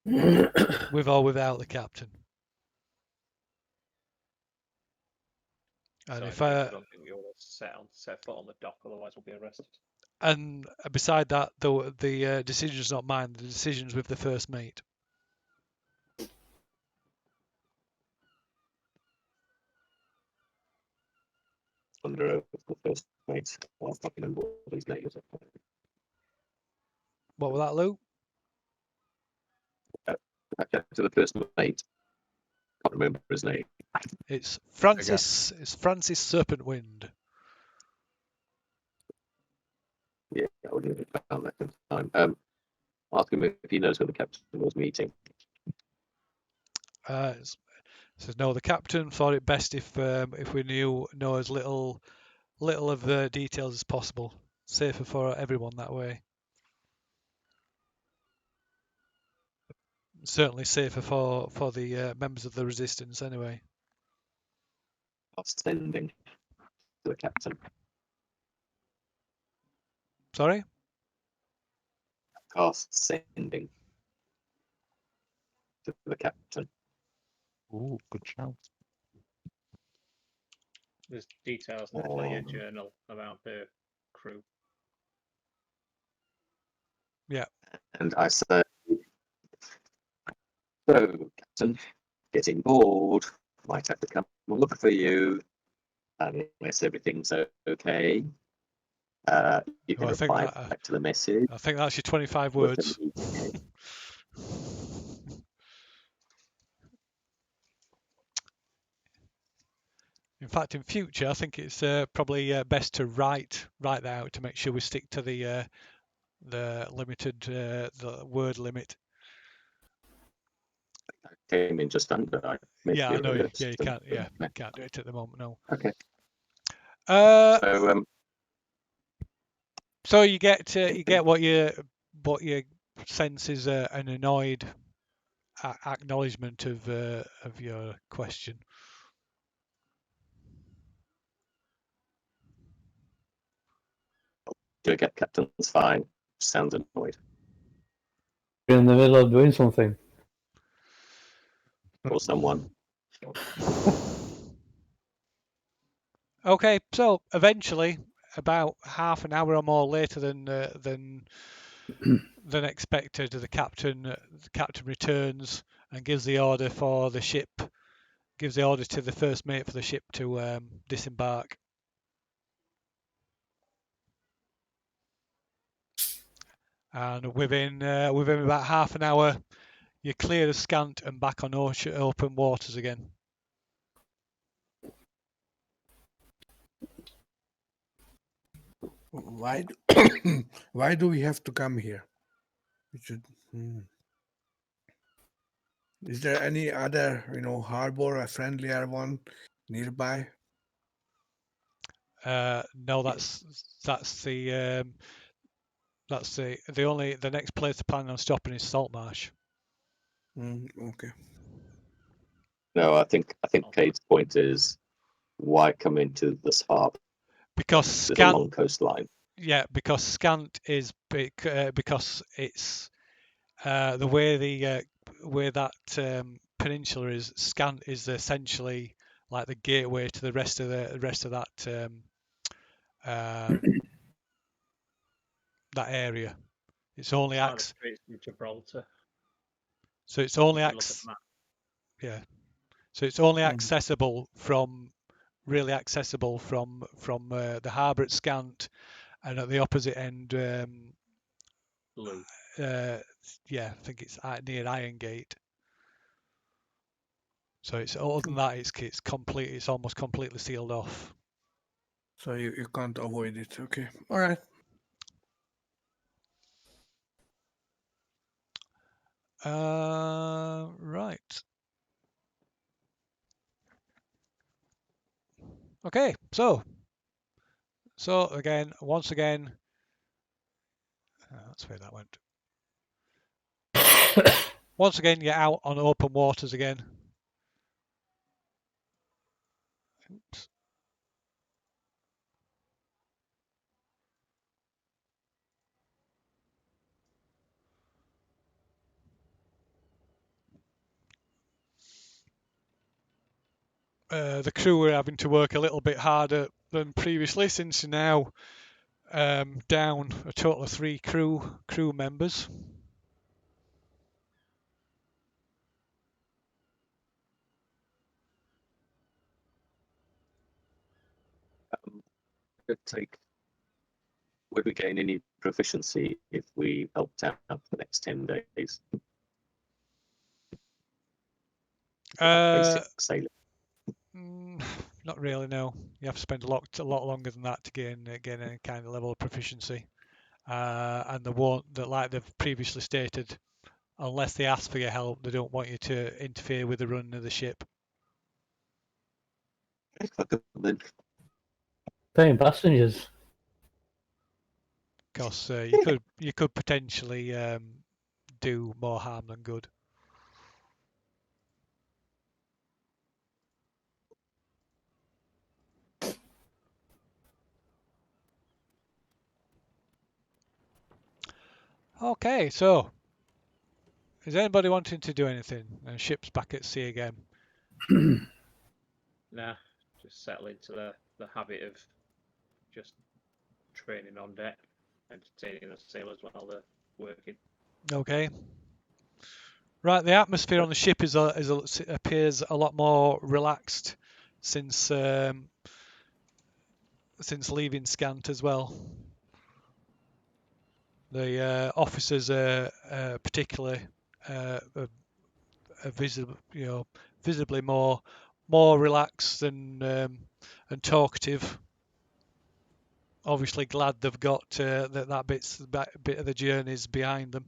with or without the captain. And So I don't think we ought to set foot on the dock, otherwise we'll be arrested. and beside that, the decision's not mine. The decision's with the first mate. Under the first mate. Well, I fucking remember what his name is. What was that, Lou? To the first mate. Can't remember his name. It's Francis. It's Francis Serpentwind. Yeah, I would have found that in time. Ask him if he knows where the captain was meeting. Says no. The captain thought it best if we know as little of the details as possible. Safer for everyone that way. Certainly safer for the members of the resistance anyway. Sending to the captain. Sorry? Cast sending to the captain. Ooh, good shout. There's details in the player journal about the crew. Yeah. And I say, so, Captain, getting bored. Might have to come and look for you, unless everything's okay. You can I think reply that, back to the message. I think that's your 25 with words. the- In fact, in future, I think it's probably best to write that out to make sure we stick to the limited the word limit. Came in just under. Yeah, I know. Yeah, you you can't. Yeah, can't do it at the moment. No. Okay. So you get what your sense is an annoyed acknowledgement of your question. Do you get Captain's fine? Sounds annoyed. You're in the middle of doing something. Or someone. Okay, so eventually, about half an hour or more later than expected, the captain returns and gives the order for the ship, gives the order to the first mate for the ship to disembark. And within about half an hour, you're clear of Scant and back on open waters again. Why why do we have to come here? We should. Is there any other, harbor, a friendlier one nearby? No, that's the next place they're planning on stopping is Saltmarsh. Okay. No, I think Kate's point is, why come into this harbour? Because There's a long coastline. Yeah, because Scant is because it's the way where that peninsula is. Scant is essentially like the gateway to the rest of that that area. It's only Straits from Gibraltar. So it's only If you look at the map. yeah. So it's only accessible from the harbour at Scant, and at the opposite end. Blue. Yeah, I think it's near Iron Gate. So it's other than that, it's complete. It's almost completely sealed off. So you can't avoid it. Okay. All right. Right. Okay. So again, once again, that's where that went. Once again, you're out on open waters again. Oops. The crew are having to work a little bit harder than previously, since you're now down a total of 3 crew members. Would we gain any proficiency if we helped out for the next 10 days? Basic sailing. Not really, no. You have to spend a lot longer than that to gain any kind of level of proficiency. And like they've previously stated, unless they ask for your help. They don't want you to interfere with the running of the ship. Paying passengers. Because you could potentially do more harm than good. Okay, so is anybody wanting to do anything? And ship's back at sea again. Nah, just settle into the habit of just training on deck, entertaining the sailors while they're working. Okay. Right, the atmosphere on the ship appears a lot more relaxed since leaving Scant as well. The officers are particularly visibly more relaxed and talkative. Obviously, glad they've got that bit of the journeys behind them.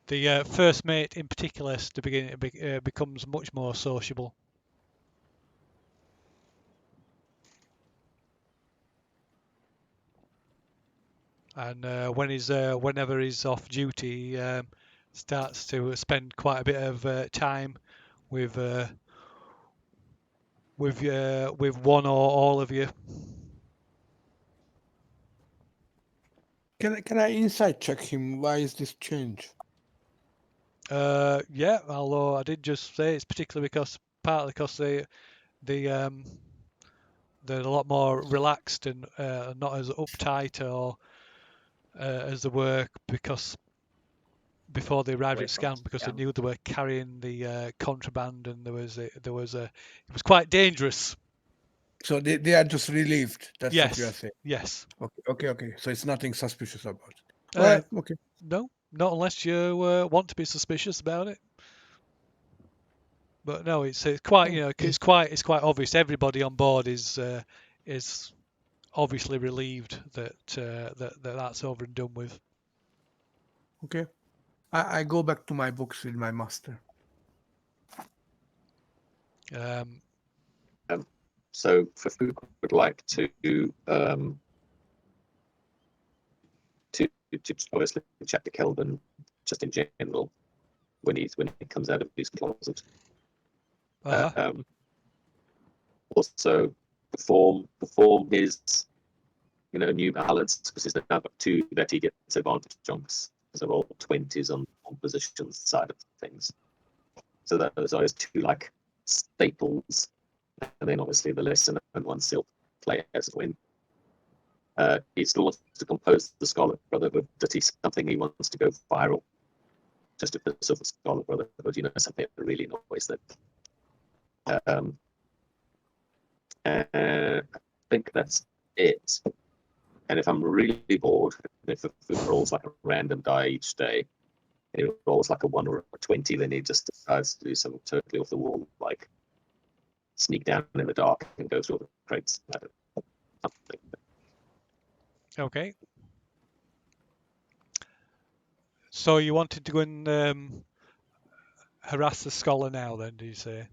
The first mate, in particular, to begin becomes much more sociable. And whenever he's off duty, he starts to spend quite a bit of time with one or all of you. Can I insight check him? Why is this change? Yeah, although I did just say it's particularly partly because they're a lot more relaxed and not as uptight or as they were because before they arrived Away at from Scant, because they Scant. knew they were carrying the contraband and it was quite dangerous. So they are just relieved. That's what you are Yes, saying. yes. Okay. So it's nothing suspicious about it. Uh, All right. Okay. No, not unless you want to be suspicious about it. But no, it's quite it's quite obvious. Everybody on board is obviously relieved that that's over and done with. Okay. I go back to my books with my master. So Fafouk would like to obviously chat to Kelvin just in general when he comes out of his closet. Also perform his new ballads, because he's now got two that he gets advantage on because they're all 20s on positions side of things. So those are his two like staples, and then obviously the lesser known ones he'll play as when. He still wants to compose the Scarlet Brotherhood. That he's something he wants to go viral, just to piss off the Scarlet Brotherhood. Something that really annoys them. I think that's it. And if I'm really bored, if it rolls like a random die each day, and it rolls like a 1 or a 20, then he just decides to do something totally off the wall, like sneak down in the dark and go through the crates. Something. Okay. So you wanted to go and harass the scholar now, then? Do you say?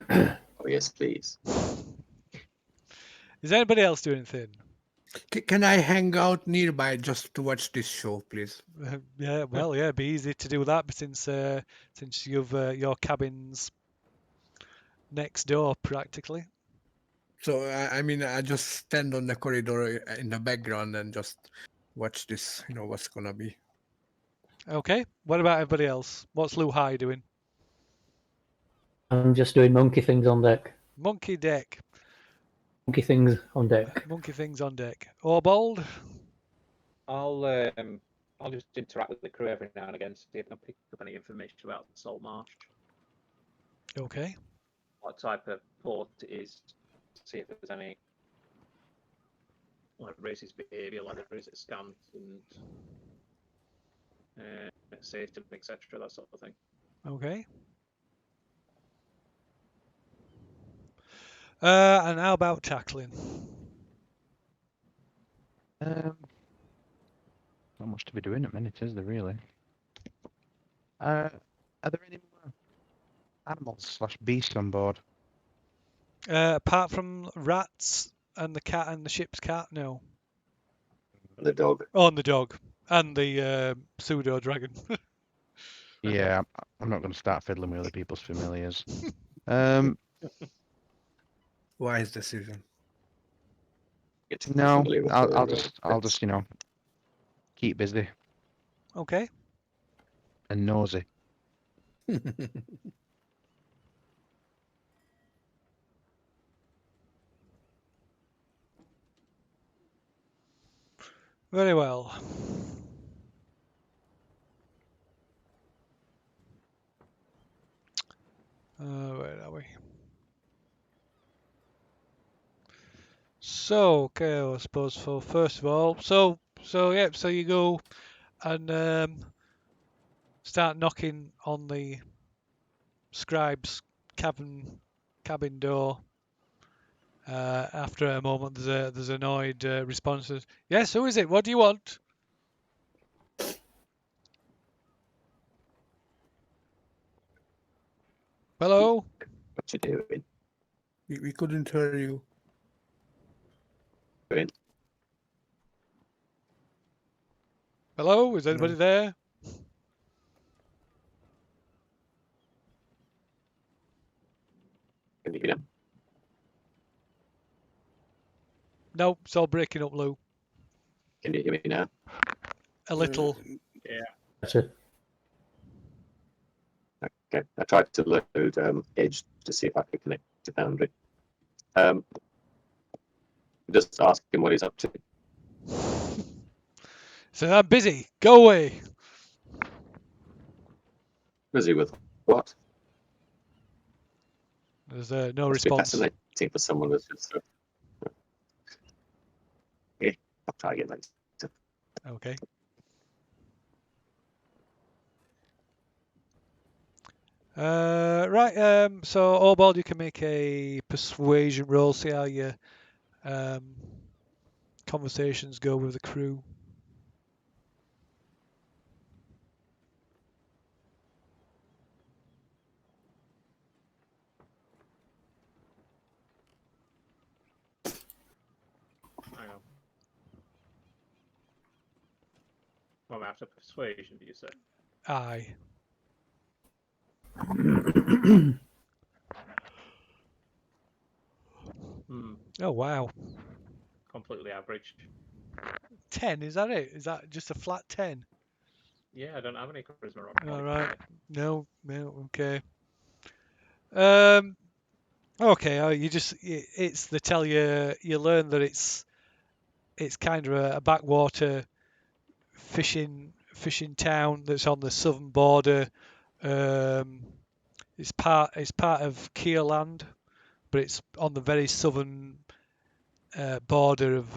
Oh yes, please. Is anybody else doing anything? Can I hang out nearby just to watch this show, please? Yeah, well, yeah, it'd be easy to do that, but since you've your cabin's next door practically. So I just stand on the corridor in the background and just watch this. What's gonna be. Okay. What about everybody else? What's Lou High doing? I'm just doing monkey things on deck. Monkey deck. Monkey things on deck. Monkey things on deck. Orbold? I'll just interact with the crew every now and again to see if I can pick up any information about the Saltmarsh. Okay. What type of port it is, to see if there's any like racist behaviour like there is at Scant and safety, etc., that sort of thing. Okay. And how about Takklin? Not much to be doing at minute, is there really? Are there any more animals / beasts on board? Apart from rats and the cat and the ship's cat, no. The dog. Oh, and the dog and the pseudo dragon. Yeah, I'm not going to start fiddling with other people's familiars. Wise decision. Get too No, familiar with I'll their, I'll pets. just keep busy Okay. and nosy. Very well. Where are we? So, okay, I suppose for first of all, so yeah, so you go and start knocking on the scribe's cabin door. After a moment, there's annoyed responses. Yes, who is it? What do you want? Hello? What you doing? We couldn't hear you. Hello? Is anybody No. there? Can you hear? No, it's all breaking up, Lou. Can you hear me now? A little. Yeah. That's it. Okay. I tried to load Edge to see if I could connect to Foundry. Just ask him what he's up to. So I'm busy. Go away. Busy with what? There's no Must be response. fascinating for someone who's just. Okay, I'll try again later. Okay. Right. So, Orbald, you can make a persuasion roll. See how your conversations go with the crew. Hang on. Well, after persuasion, do you say? Aye. Oh wow. Completely average. 10, is that it? Is that just a flat 10? Yeah, I don't have any charisma on. All right. No, okay. Okay. It's they tell you learn that it's kind of a backwater fishing town that's on the southern border. It's part of Keerland, but it's on the very southern border of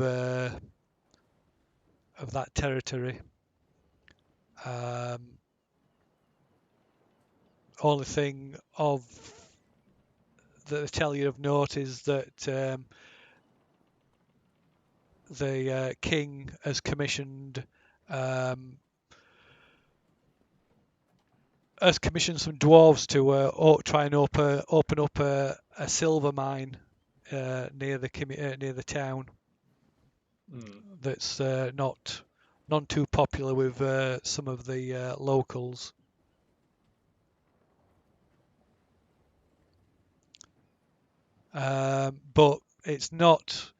that territory. Only thing of that I tell you of note is that the king has commissioned some dwarves to try and open up a silver mine near the town. That's none too popular with some of the locals. But it's not.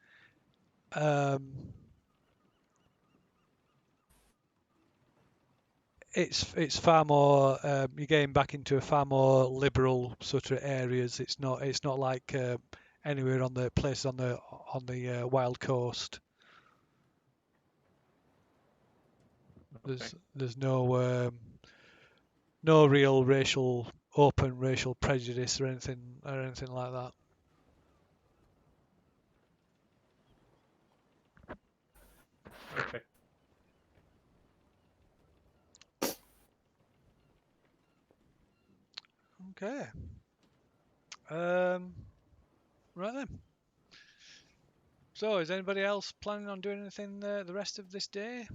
It's far more. You're getting back into a far more liberal sort of areas. It's not like anywhere on the places on the wild coast. There's no real open racial prejudice or anything like that. Okay. Okay. Right then. So, is anybody else planning on doing anything the rest of this day?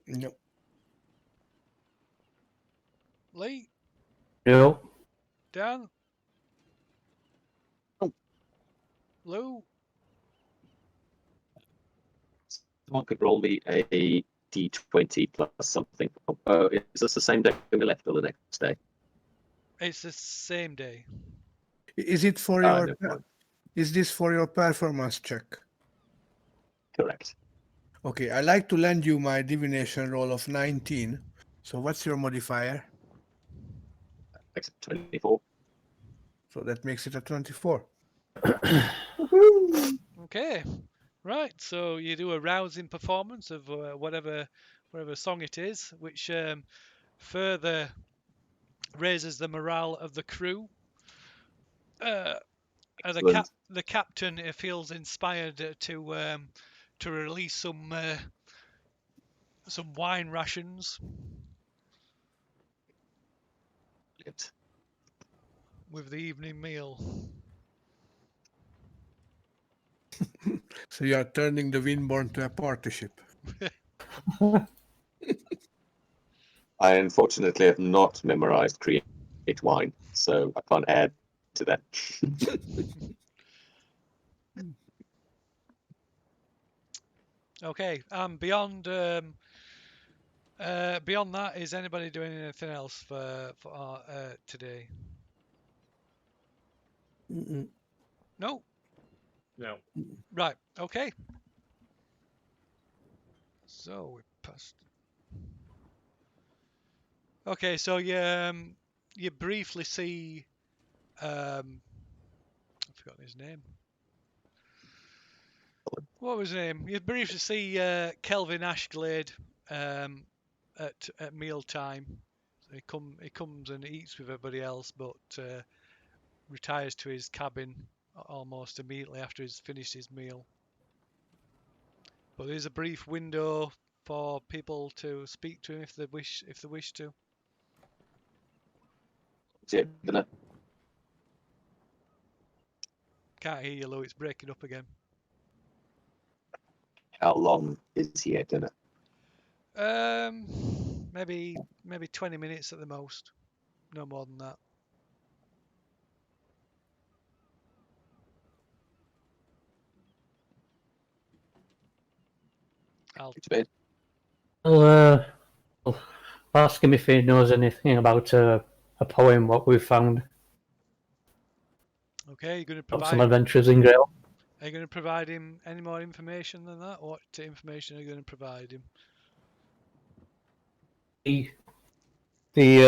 No. Lee, No. Dan, Oh. Lou. Someone could roll me a d20 plus something. Oh, is this the same day we left or the next day? It's the same day. Is it for Ah, your? no, fine. Is this for your performance check? Correct. Okay, I like to lend you my divination roll of 19. So what's your modifier? Makes it 24. So that makes it a 24. Okay, right. So you do a rousing performance of whatever song it is, which further raises the morale of the crew. Excellent. The captain feels inspired to release some wine rations Brilliant. with the evening meal. So you are turning the Windbourne to a party ship. I unfortunately have not memorized create wine, so I can't add to that. Okay. Beyond that, is anybody doing anything else for today? Mm-mm. No. No. Right. Okay. So we passed. Okay. So you briefly see I've forgotten his name. What was his name? You briefly see Kelvin Ashglade at mealtime. So he comes and eats with everybody else, but retires to his cabin almost immediately after he's finished his meal. But there's a brief window for people to speak to him if they wish to. Yeah, dinner. Can't hear you, Lou. It's breaking up again. How long is he at dinner? Maybe 20 minutes at the most. No more than that. I'll To bed. I'll ask him if he knows anything about a poem what we've found Okay, you're going to about some provide. adventures in Grail. Are you going to provide him any more information than that? What information are you going to provide him? The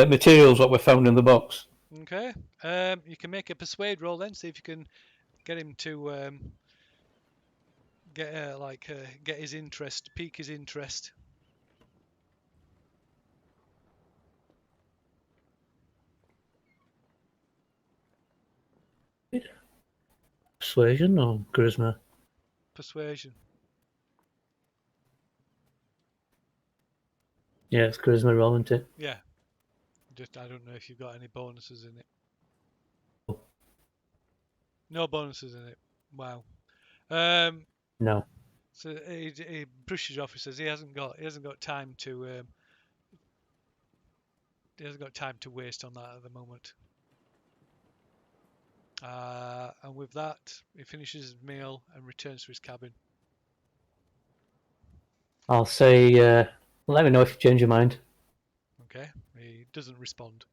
materials what we found in the box. Okay. You can make a persuade roll then. See if you can get him to get his interest, pique his interest. Persuasion or charisma? Persuasion. Yeah, it's charisma roll, isn't it? Yeah. Just I don't know if you've got any bonuses in it. Oh. No bonuses in it. Wow. No. So he brushes off. He says he hasn't got time to waste on that at the moment. And with that, he finishes his meal and returns to his cabin. I'll say, let me know if you change your mind. Okay, he doesn't respond.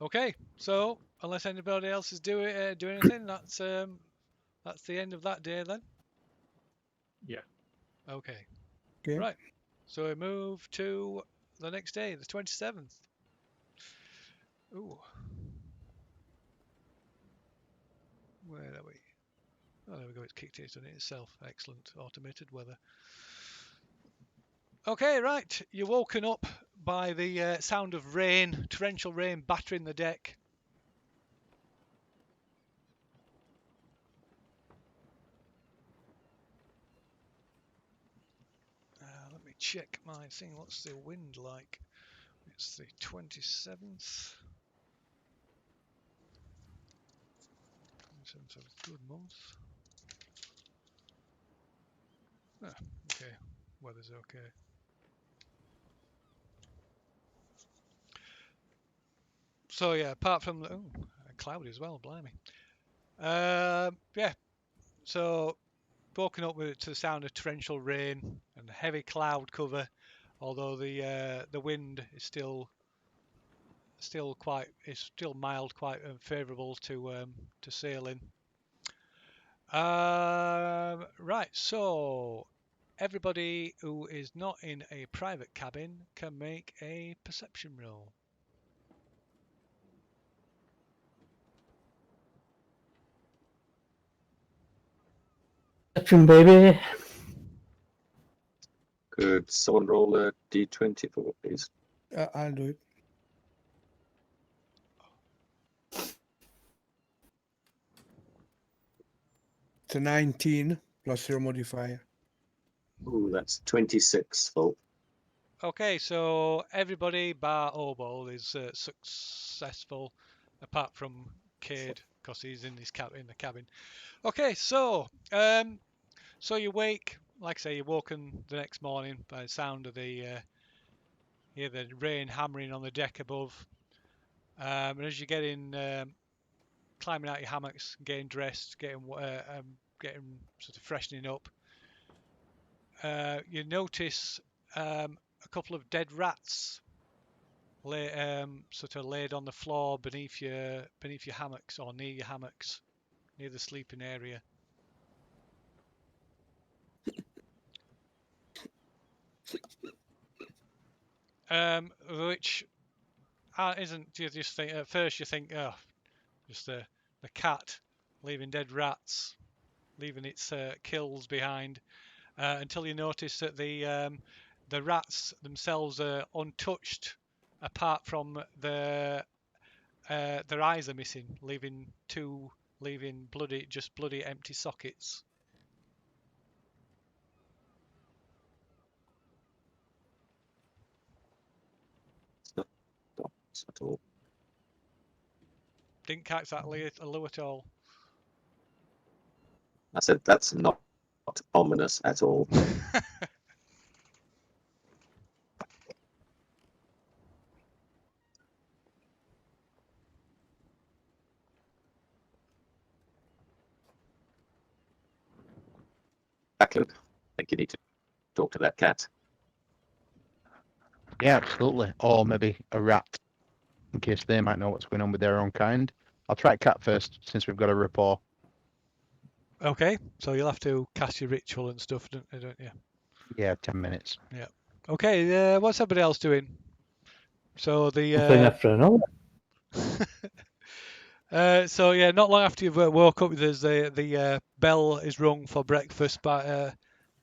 Okay, so unless anybody else is doing anything, that's the end of that day then. Yeah. Okay. Okay. Right. So we move to the next day, the 27th. Ooh. Where are we? Oh, there we go. It's kicked it on it itself. Excellent. Automated weather. Okay, right. You're woken up by the sound of rain, torrential rain battering the deck. Let me check my thing. What's the wind like? It's the 27th. 27th of a good month. Okay, weather's okay. So yeah, apart from cloudy as well, blimey. Yeah. So woken up to the sound of torrential rain and heavy cloud cover, although the wind is still mild, quite favourable to sailing. Right, so everybody who is not in a private cabin can make a perception roll. Perception, baby. Could someone roll a d20 for me, please? I'll do it. It's a 19 plus your modifier. Ooh, that's 26 full. Okay, so everybody bar Obo is successful, apart from Cade, because he's in his in the cabin. Okay, so so you wake, like I say, you're woken the next morning by the sound of the hear the rain hammering on the deck above. And as you're getting climbing out your hammocks, getting dressed, getting sort of freshening up, you notice a couple of dead rats sort of laid on the floor beneath your hammocks, or near your hammocks, near the sleeping area. Which isn't, you just think at first, you think, oh, just the cat leaving dead rats, leaving its kills behind, until you notice that the rats themselves are untouched, apart from their eyes are missing, leaving bloody empty sockets. It's not at all. Didn't catch that, Lou, at all. I said that's not ominous at all. Takklin, I think you need to talk to that cat. Yeah, absolutely. Or maybe a rat, in case they might know what's going on with their own kind. I'll try cat first, since we've got a rapport. Okay, so you'll have to cast your ritual and stuff, don't you? Yeah, 10 minutes. Yeah. Okay, what's everybody else doing? So One thing the after another. so yeah, not long after you've woke up, there's the bell is rung for breakfast. But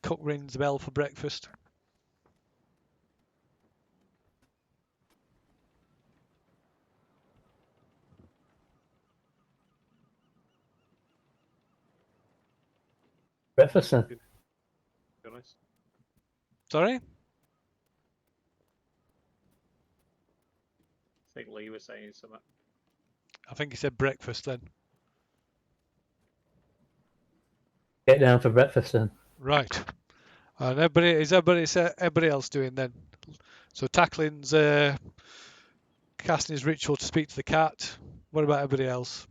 cook rings the bell for breakfast. Breakfast then. To be honest. Sorry. I think Lee was saying something. I think he said breakfast then. Get down for breakfast then. Right. And everybody else doing then? So Tacklin's casting his ritual to speak to the cat. What about everybody else?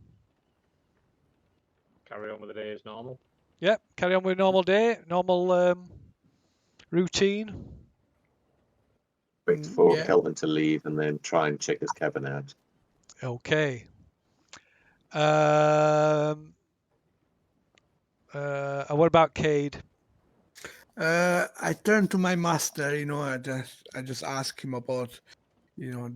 Carry on with the day as normal. Yep. Carry on with a normal day, normal routine. Wait for Yeah. Kelvin to leave and then try and check his cabin out. Okay. What about Cade? I turned to my master. I just asked him about,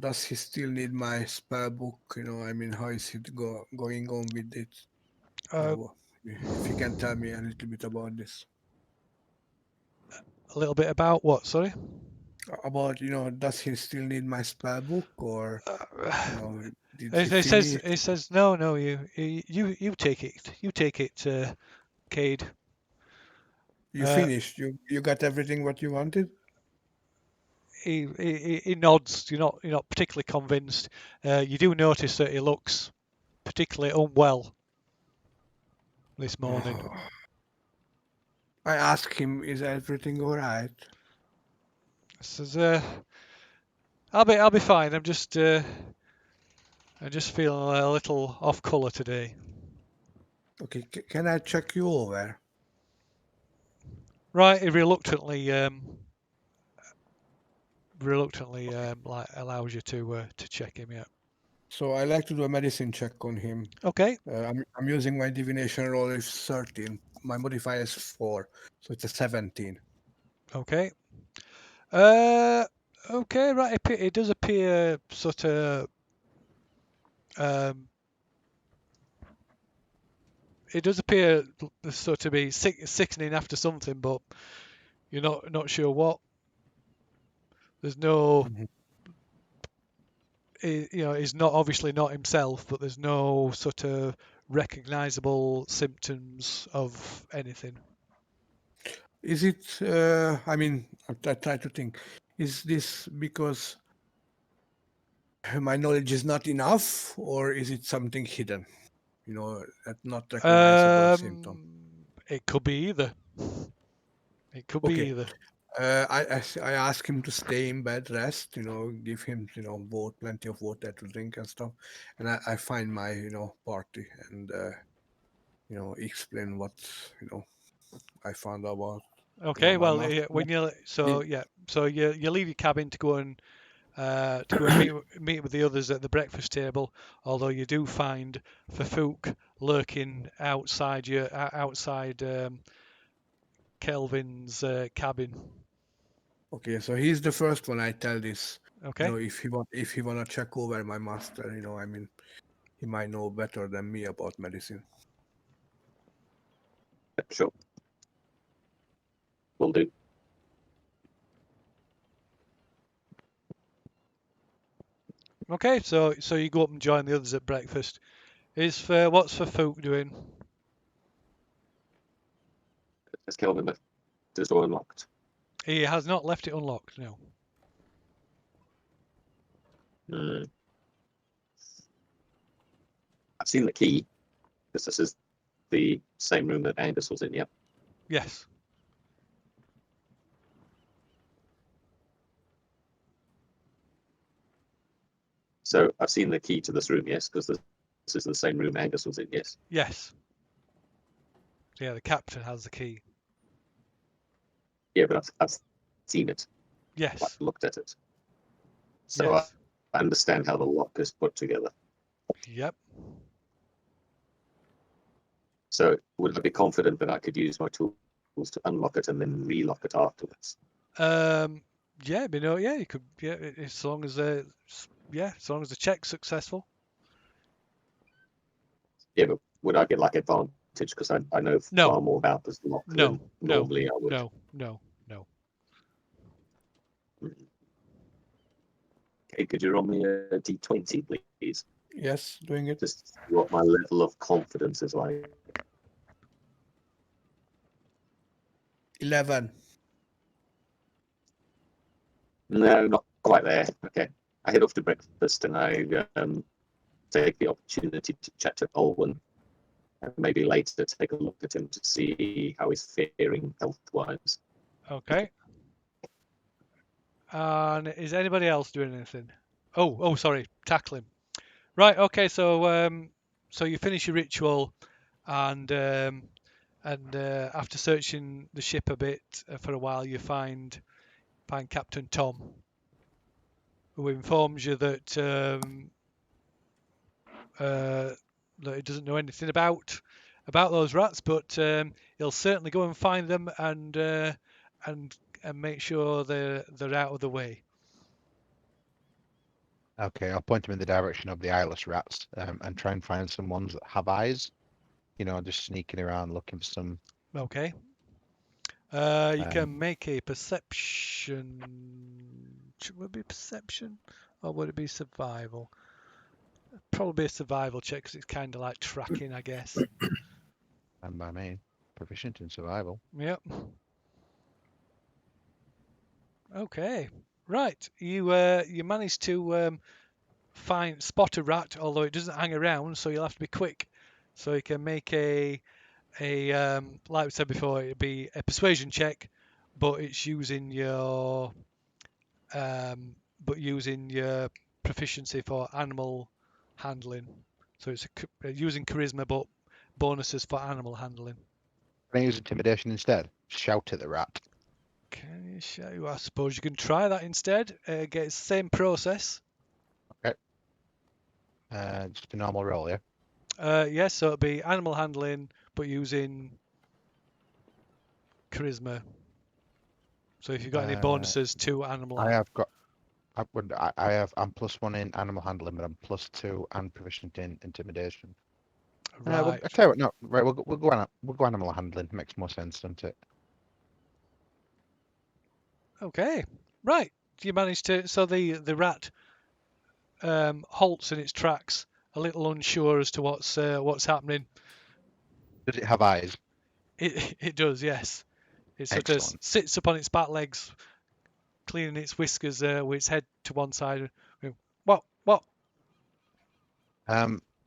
does he still need my spell book? How is it going on with it? If you can tell me a little bit about this. A little bit about what? Sorry. About, does he still need my spell book, or did he It says finish? no. You take it. You take it, Cade. You finished. You got everything what you wanted. He nods. You're not particularly convinced. You do notice that he looks particularly unwell this morning. I ask him, is everything all right? Says, I'll be fine. I'm just feeling a little off colour today. Okay, can I check you over? Right, he reluctantly like allows you to check him. Yeah. So I like to do a medicine check on him. Okay. I'm using my divination roll is 13. My modifier is 4, so it's a 17. Okay. Okay. Right. It does appear sort of. It does appear sort of be sickening after something, but you're not sure what. There's no. Mhm. He's not obviously not himself, but there's no sort of recognizable symptoms of anything. Is it, I mean, I try to think, is this because my knowledge is not enough, or is it something hidden? That's not recognizable symptom. It could be either. It could be Okay. either. I ask him to stay in bed, rest, give him, plenty of water to drink and stuff. And I find my, party and, explain what, I found about, Okay. my Well, master. when you so you leave your cabin to go and meet with the others at the breakfast table. Although you do find Fafouk lurking outside Kelvin's cabin. Okay, so he's the first one I tell this. Okay. If he wanna check over my master, I mean, he might know better than me about medicine. Sure. Will do. Okay. So you go up and join the others at breakfast. What's Fafouk doing? Has Kelvin left his door unlocked? He has not left it unlocked. No. I've seen the key, because this is the same room that Angus was in, yeah. Yes. So I've seen the key to this room, yes, because this is the same room Angus was in, yes. Yes. Yeah, the captain has the key. Yeah, but I've seen it. Yes. I've looked at it. So Yes. I understand how the lock is put together. Yep. So would I be confident that I could use my tools to unlock it and then relock it afterwards? Yeah, you could. Yeah, as long as as long as the check's successful. Yeah, but would I get like advantage because I know No. far more about this lock No. than normally I would? No. Okay, could you roll me a d20, please? Yes, doing it. Just what my level of confidence is like. 11. No, not quite there. Okay. I head off to breakfast and I take the opportunity to chat to Olwen and maybe later take a look at him to see how he's faring health-wise. Okay. And is anybody else doing anything? Oh, sorry, Takklin. Right. Okay. So so you finish your ritual, and after searching the ship a bit for a while, you find Captain Tom, who informs you that that he doesn't know anything about those rats, but he'll certainly go and find them and make sure they're out of the way. Okay, I'll point him in the direction of the eyeless rats and try and find some ones that have eyes. Just sneaking around looking for some. Okay. You can make a perception. Would it be perception, or would it be survival? Probably a survival check because it's kind of like tracking, I guess. And by me, proficient in survival. Yep. Okay. Right. You managed to spot a rat, although it doesn't hang around, so you'll have to be quick. So you can make a like we said before, it'd be a persuasion check, but it's using your proficiency for animal handling. So it's using charisma, but bonuses for animal handling. Can I use intimidation instead? Shout at the rat. Can you show you? I suppose you can try that instead. Get the same process. Just a normal roll, yeah? Yes, so it'll be animal handling, but using charisma. So if you've got any bonuses to animal, I have got. I'm +1 in animal handling, but I'm +2 and proficient in intimidation. right? I tell you what, no, right, we'll go animal handling. Makes more sense, doesn't it? Okay, right. You managed to. So the rat halts in its tracks, a little unsure as to what's happening. Does it have eyes? It does, yes. It sort of Excellent. sits up on its back legs, cleaning its whiskers with its head to one side. What?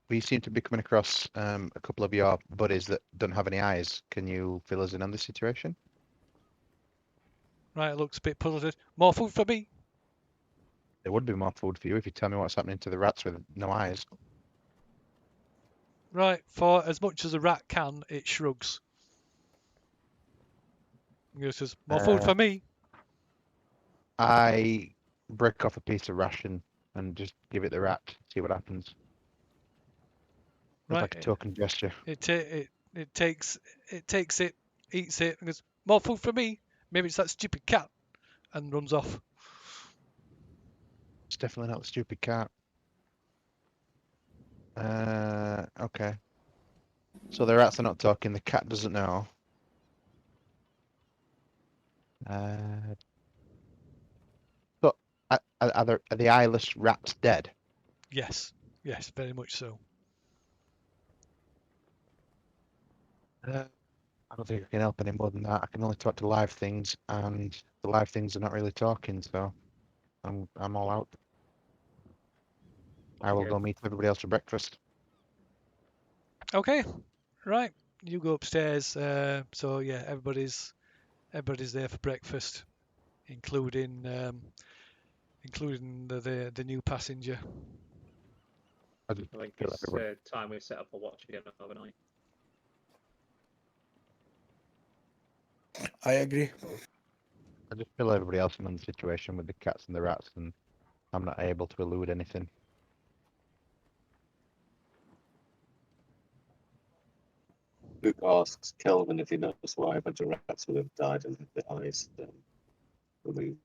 We seem to be coming across a couple of your buddies that don't have any eyes. Can you fill us in on the situation? Right, it looks a bit puzzled. More food for me. There would be more food for you if you tell me what's happening to the rats with no eyes. Right, for as much as a rat can, it shrugs. It says, more food for me. I break off a piece of ration and just give it the rat, see what happens. It's Right, like a token gesture. it takes it, eats it, and goes, more food for me. Maybe it's that stupid cat, and runs off. It's definitely not the stupid cat. Okay. So the rats are not talking, the cat doesn't know. But are the eyeless rats dead? Yes, very much so. I don't think I can help any more than that. I can only talk to live things, and the live things are not really talking, so I'm all out. I will Okay. go meet everybody else for breakfast. Okay, right. You go upstairs. So yeah, everybody's there for breakfast, including the new passenger. I just I think feel it's everybody. time we set up a watch again overnight. I agree. I just feel everybody else in on the situation with the cats and the rats, and I'm not able to elude anything. Luke asks Kelvin if he knows why a bunch of rats would have died and had their eyes removed.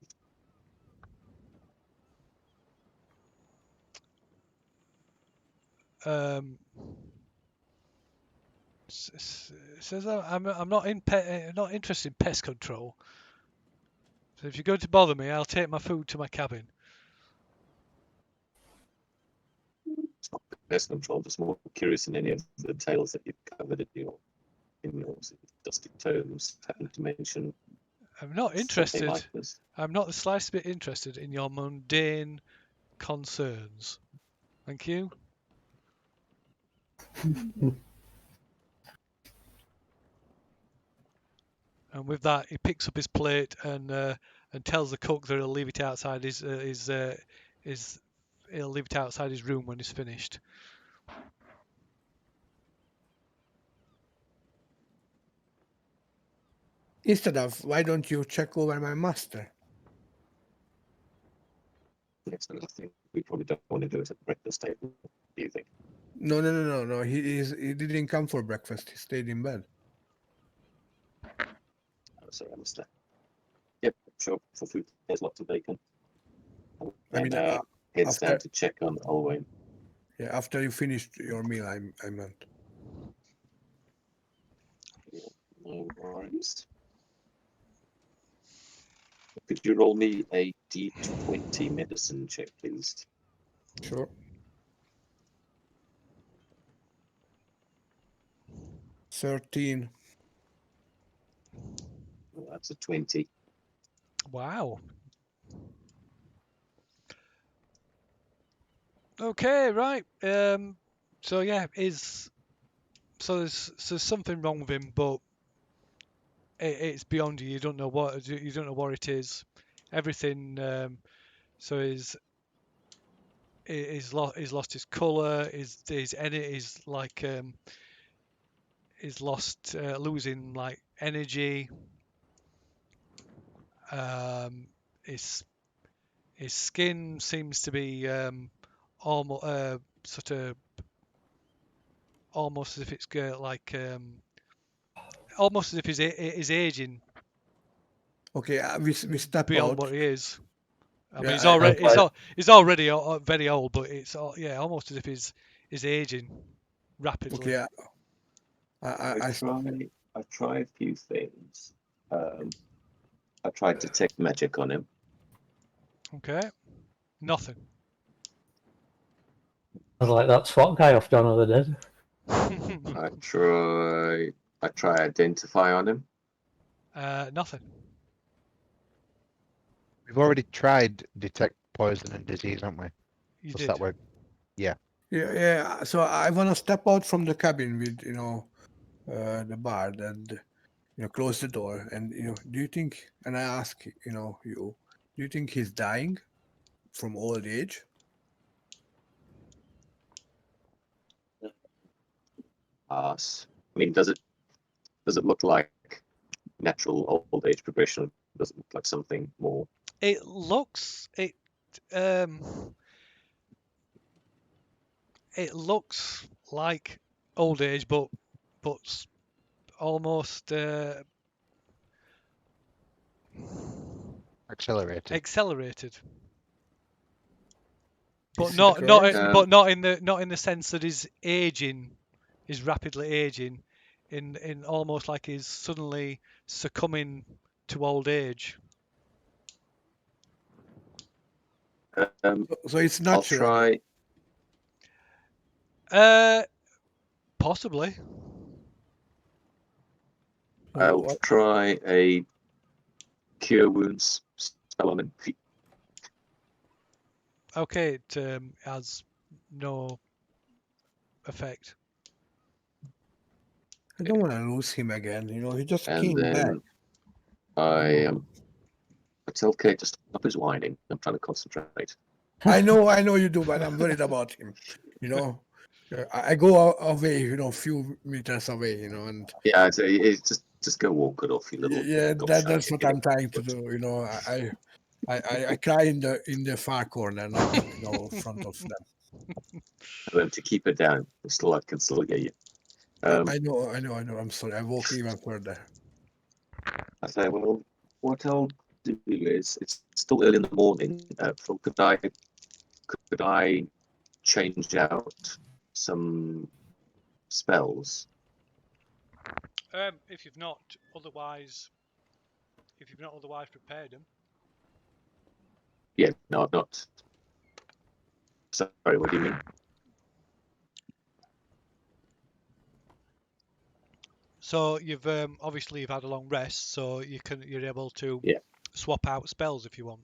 Says I'm not not interested in pest control. So if you're going to bother me, I'll take my food to my cabin. It's not pest control, just more curious in any of the tales that you've covered in your dusty tomes, happen to mention I'm not something interested. like this. I'm not the slightest bit interested in your mundane concerns. Thank you. And with that, he picks up his plate and tells the cook that he'll leave it outside he'll leave it outside his room when he's finished. Instead of, why don't you check over my master? Yes, and I think we probably don't want to do it at the breakfast table. Do you think? No. He didn't come for breakfast. He stayed in bed. Oh, sorry, I missed that. Yep, sure. For food, there's lots of bacon. I mean, Heads after- down to check on Olwain. Yeah, after you finished your meal, I meant. No worries. Could you roll me a D20 medicine check, please? Sure. 13. Well, that's a 20. Wow. Okay, right. So yeah, is So there's something wrong with him, but it's beyond you. You don't know what it is. Everything. So he's lost his colour. He's like he's lost losing like energy. His skin seems to be almost sort of almost as if it's like almost as if he's aging Okay, we step beyond out. what he is. I mean, Yeah, he's already very old, but it's almost as if he's aging rapidly. okay. I I try a few things. I tried detect magic on him. Okay, nothing. I was like that SWAT guy off Dawn of the Dead. I try identify on him. Nothing. We've already tried detect poison and disease, haven't we? You What's did. that word? yeah. So I want to step out from the cabin with the bar and close the door. And do you think? And I ask you, do you think he's dying from old age? Pass. I mean, does it look like natural old age progression? Or does it look like something more? It looks it looks like old age, but almost Accelerated. accelerated. But Is not it not correct? in- but not in the sense that he's aging, he's rapidly aging, in almost like he's suddenly succumbing to old age. So it's I'll natural. try. Possibly. So I'll what- try a cure wounds spell on him. Okay, it has no effect. I don't want to lose him again. He just And came back. then I tell Kate to stop his whining. I'm trying to concentrate. I know you do, but I'm worried about him. I go away, a few meters away, and Yeah, it's just go walk it off, you little. yeah, gobshite. that's what I'm trying to do. I cry in the far corner, not in front of them. Tell them to keep it down. I can still get you. I know. I'm sorry. I walk even further. I say, well, what I'll do is it's still early in the morning. Phil, could I change out some spells? If you've not otherwise prepared them. Yeah, no, I've not. Sorry, what do you mean? So you've obviously you've had a long rest, so you're able to swap out spells if you want.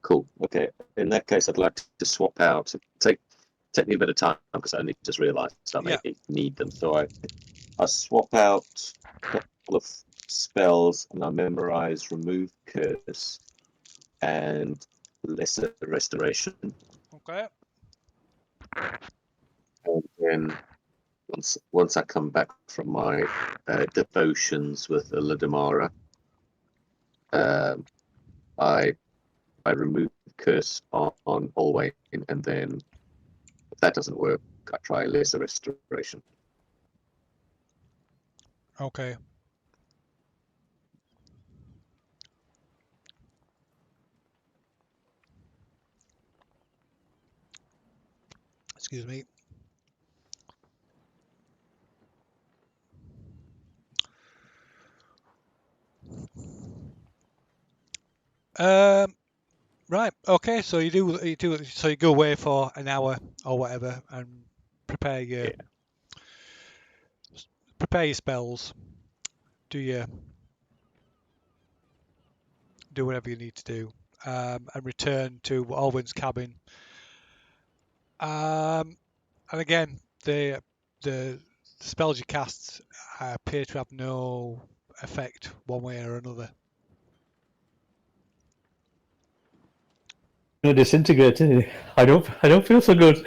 Cool. Okay. In that case, I'd like to swap out. Take me a bit of time because I only just realised I may need them. So I swap out a couple of spells and I memorize Remove Curse and Lesser Restoration. Okay. And then once I come back from my devotions with Ladamara, I remove Curse on Alwyn, and then if that doesn't work, I try Lesser Restoration. Okay. Excuse me. Right. Okay. So you do. So you go away for an hour or whatever and prepare your spells. Do whatever you need to do, and return to Alwyn's cabin. And again, the spells you cast appear to have no effect one way or another. No, disintegrated. I don't feel so good.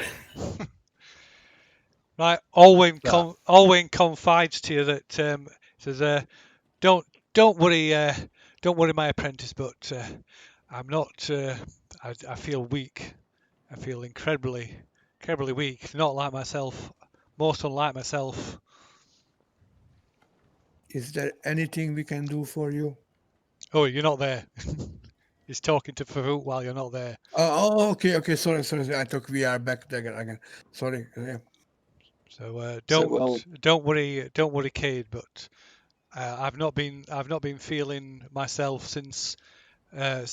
Right, Alwyn, So- Alwyn confides to you that says, "Don't worry, my apprentice, but I'm not. I feel weak. I feel incredibly weak. Not like myself. Most unlike myself. Is there anything we can do for you? Oh, you're not there." He's talking to Farouk while you're not there. Oh, okay. Sorry. I thought we are back there again. Sorry. Yeah. So well- don't worry, Cade. But I've not been feeling myself since a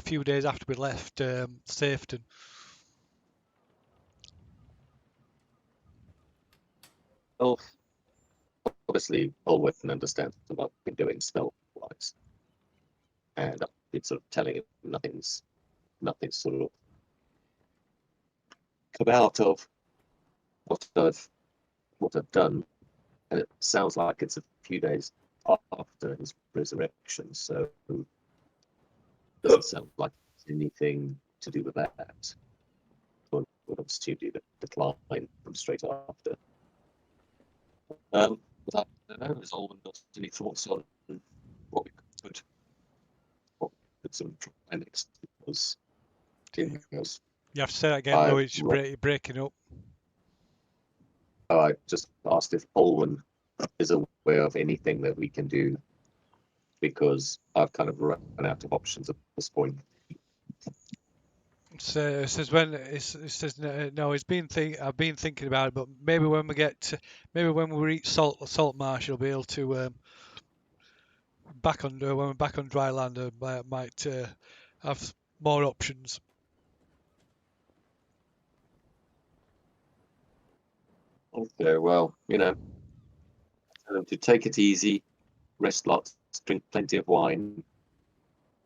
few days after we left Safeton. Well, obviously, Alwyn understands what we're doing spell-wise, and it's sort of telling him nothing's sort of come out of what I've done, and it sounds like it's a few days after his resurrection, so it doesn't sound like anything to do with that. Would obviously do the decline from straight after. But I don't know, has Alwyn got any thoughts on what we could sort of try next? Because You have to say that again, though. It's breaking up. I just asked if Alwyn is aware of anything that we can do, because I've kind of run out of options at this point. So it says no. I've been thinking about it, but maybe when we reach Saltmarsh, you'll be able to when we're back on dry land, might have more options. Okay, well, tell them to take it easy, rest lots, drink plenty of wine,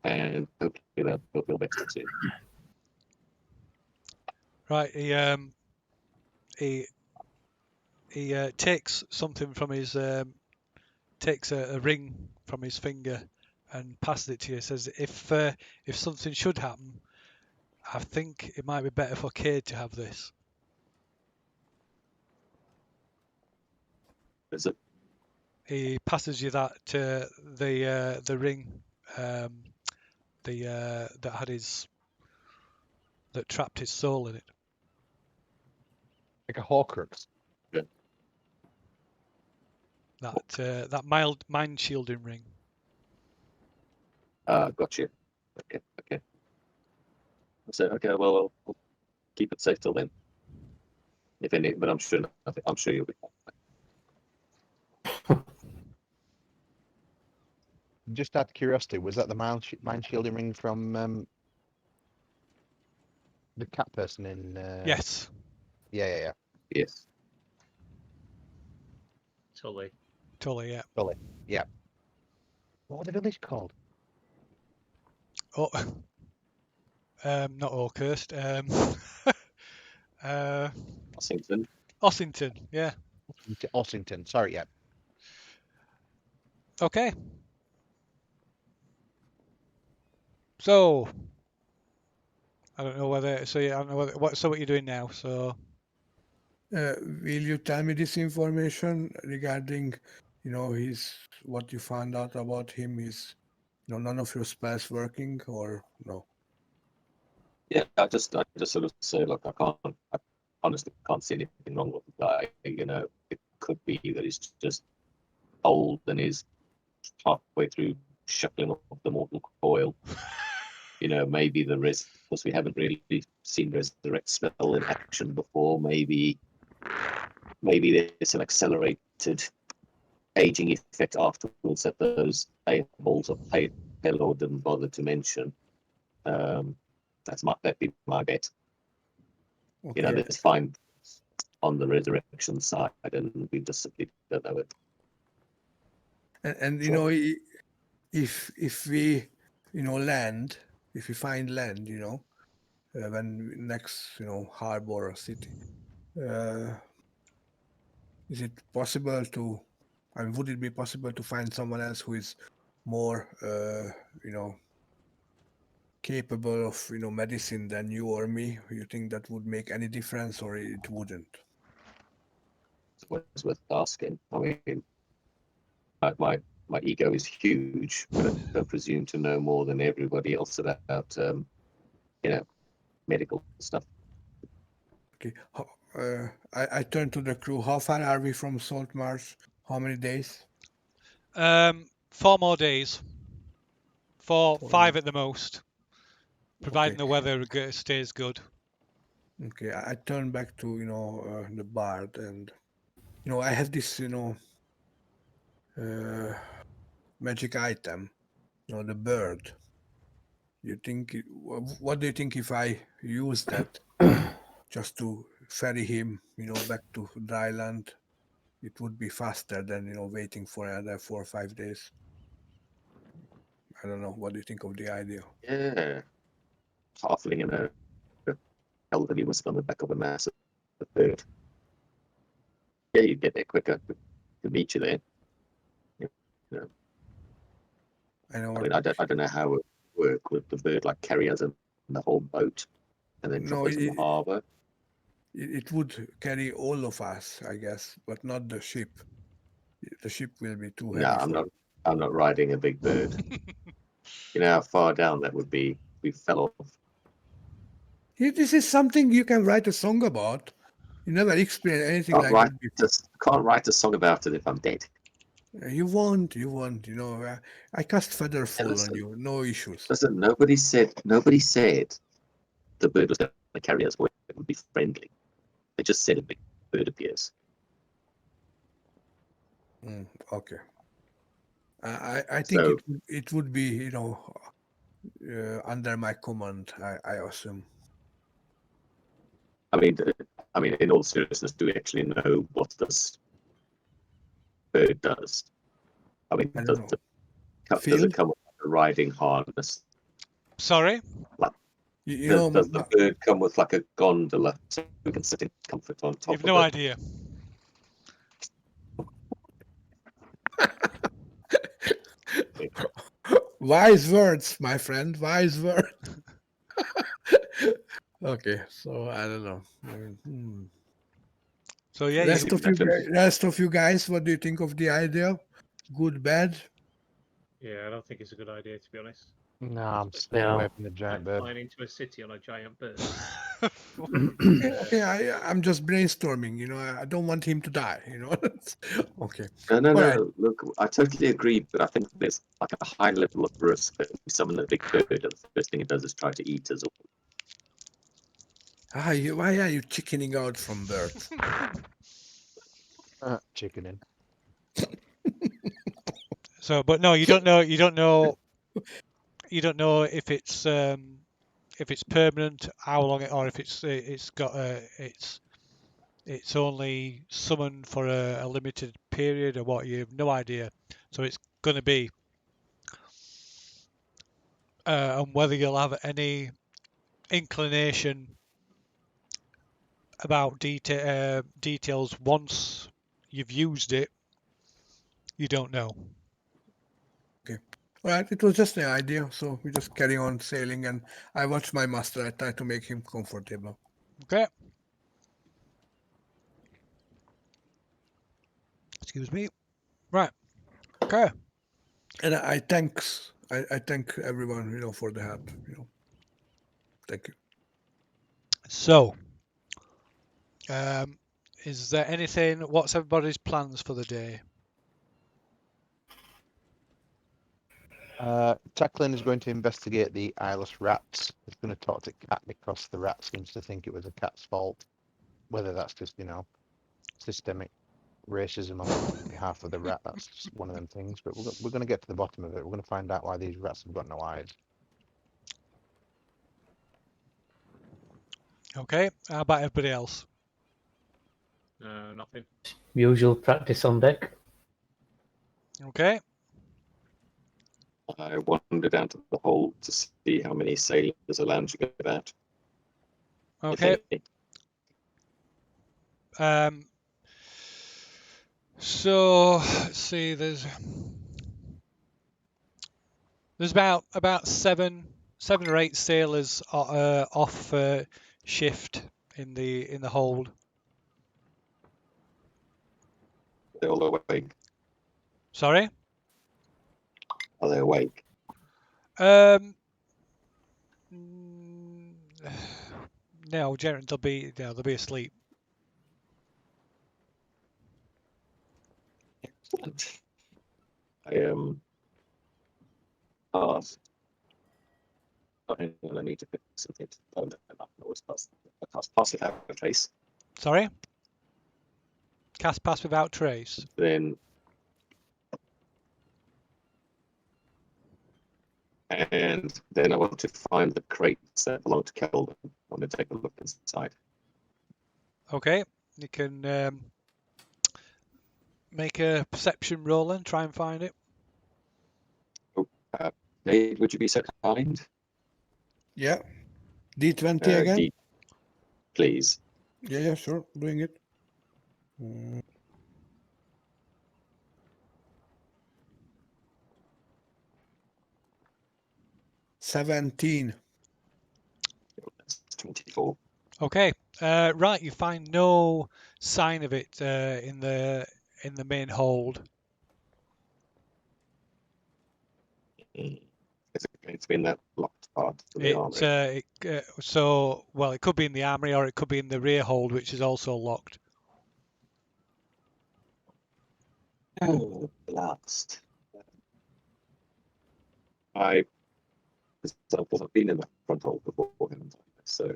and hopefully they'll feel better too. Right. He takes something from his takes a ring from his finger and passes it to you. Says if something should happen, I think it might be better for Cade to have this. Is it? He passes you that the ring that trapped his soul in it. Like a Horcrux. That mind shielding ring. Got you. Okay. So okay, well, we'll keep it safe till then. If any, but I'm sure you'll be fine. Just out of curiosity, was that the mind shielding ring from the cat person in? Yes. Yeah. Yes. Tully. Totally. Yeah. What was the village called? Oh. Not Oakhurst. Ossington. Ossington. Yeah. Ossington. Sorry, yeah. Okay. So I don't know whether. So yeah, I don't know whether. So what you're doing now? So Will you tell me this information regarding, what you found out about him is, none of your spells working, or no? Yeah, I just sort of say, look, I honestly can't see anything wrong with the guy. It could be that he's just old and is halfway through shuffling off the mortal coil. Maybe because we haven't really seen resurrect spell in action before. Maybe there's an accelerated aging effect afterwards that those balls of Payload didn't bother to mention. That'd be my bet. Okay. There's fine on the resurrection side, and we just simply don't know it. And if we land, if we find land, when next harbor or city, Is it possible to? I mean, would it be possible to find someone else who is more, capable of medicine than you or me? You think that would make any difference, or it wouldn't? It's worth asking. I mean, my ego is huge, but I presume to know more than everybody else about medical stuff. Okay. I turn to the crew. How far are we from Saltmarsh? How many days? 4 more days. 4 5 at the most, providing Okay. the weather stays good. Okay. I turn back to the bard, and I have this magic item. The bird. You think? What do you think if I use that just to ferry him, back to dry land? It would be faster than waiting for another 4 or 5 days. I don't know. What do you think of the idea? Yeah, halfling and a elderly was on the back of a massive bird. Yeah, you'd get there quicker to meet you there. I know I what. mean, I don't know how it would work with the bird, like carry us in the whole boat and then drop No, us in the harbour. it would carry all of us, I guess, but not the ship. The ship will be too No, heavy. I'm not riding a big bird. You know how far down that would be? We fell off. This is something you can write a song about. You never experienced anything Can't like write that before. can't write a song about it if I'm dead. You won't. I cast Featherfall listen. on you. No issues. Listen, nobody said the bird was going to carry us away. It would be friendly. They just said a big bird appears. Okay. I think So, it would be under my command. I assume. I mean, in all seriousness, do we actually know what this bird does? I mean, I does don't know. it come with like a riding harness? Sorry? Does the bird come with like a gondola so we can sit in comfort on top You've of no it? idea. Wise words, my friend. Wise words. Okay, so I don't know. So yeah, Rest of you guys, what do you think of the idea? Good, bad? Yeah, I don't think it's a good idea, to be honest. No, I'm Especially staying away from the giant bird. flying into a city on a giant bird. Okay, I'm just brainstorming. I don't want him to die. Okay. No. Right. Look, I totally agree, but I think there's like a high level of risk that we summon the big bird, and the first thing it does is try to eat us all. Why are you chickening out from birds? Chickening. So, but no, you don't know. You don't know if it's permanent, how long it, or if it's only summoned for a limited period or what. You have no idea. So it's going to be, and whether you'll have any inclination about details once you've used it, you don't know. Okay. All right. It was just an idea, so we just carry on sailing, and I watch my master. I try to make him comfortable. Okay. Excuse me. Right. Okay. And I thank everyone, for the help. Thank you. So, is there anything? What's everybody's plans for the day? Takklin is going to investigate the eyeless rats. He's going to talk to Cat because the rat seems to think it was a cat's fault. Whether that's just, systemic racism on behalf of the rat, that's just one of them things. But we're going to get to the bottom of it. We're going to find out why these rats have got no eyes. Okay. How about everybody else? Nothing. Usual practice on deck. Okay. I wander down to the hold to see how many sailors are lounging about. Okay. So let's see. There's about seven or eight sailors off shift in the hold. They're all awake. Sorry. Are they awake? Mm, no, generally they'll be asleep. I asked. I need to pick something. Oh, no, I can always pass it out a trace. Sorry. Cast pass without trace. Then and then I want to find the crates that belong to Kelvin. I want to take a look inside. Okay. You can make a perception roll and try and find it. Nate, would you be so kind? Yeah. D20 again? Please. Yeah, sure. Doing it. 17. That's 24. Okay. Right. You find no sign of it in the main hold. It's been that locked part of the armory. Well, it could be in the armory or it could be in the rear hold, which is also locked. Oh, blast. I've been in the front hold before, so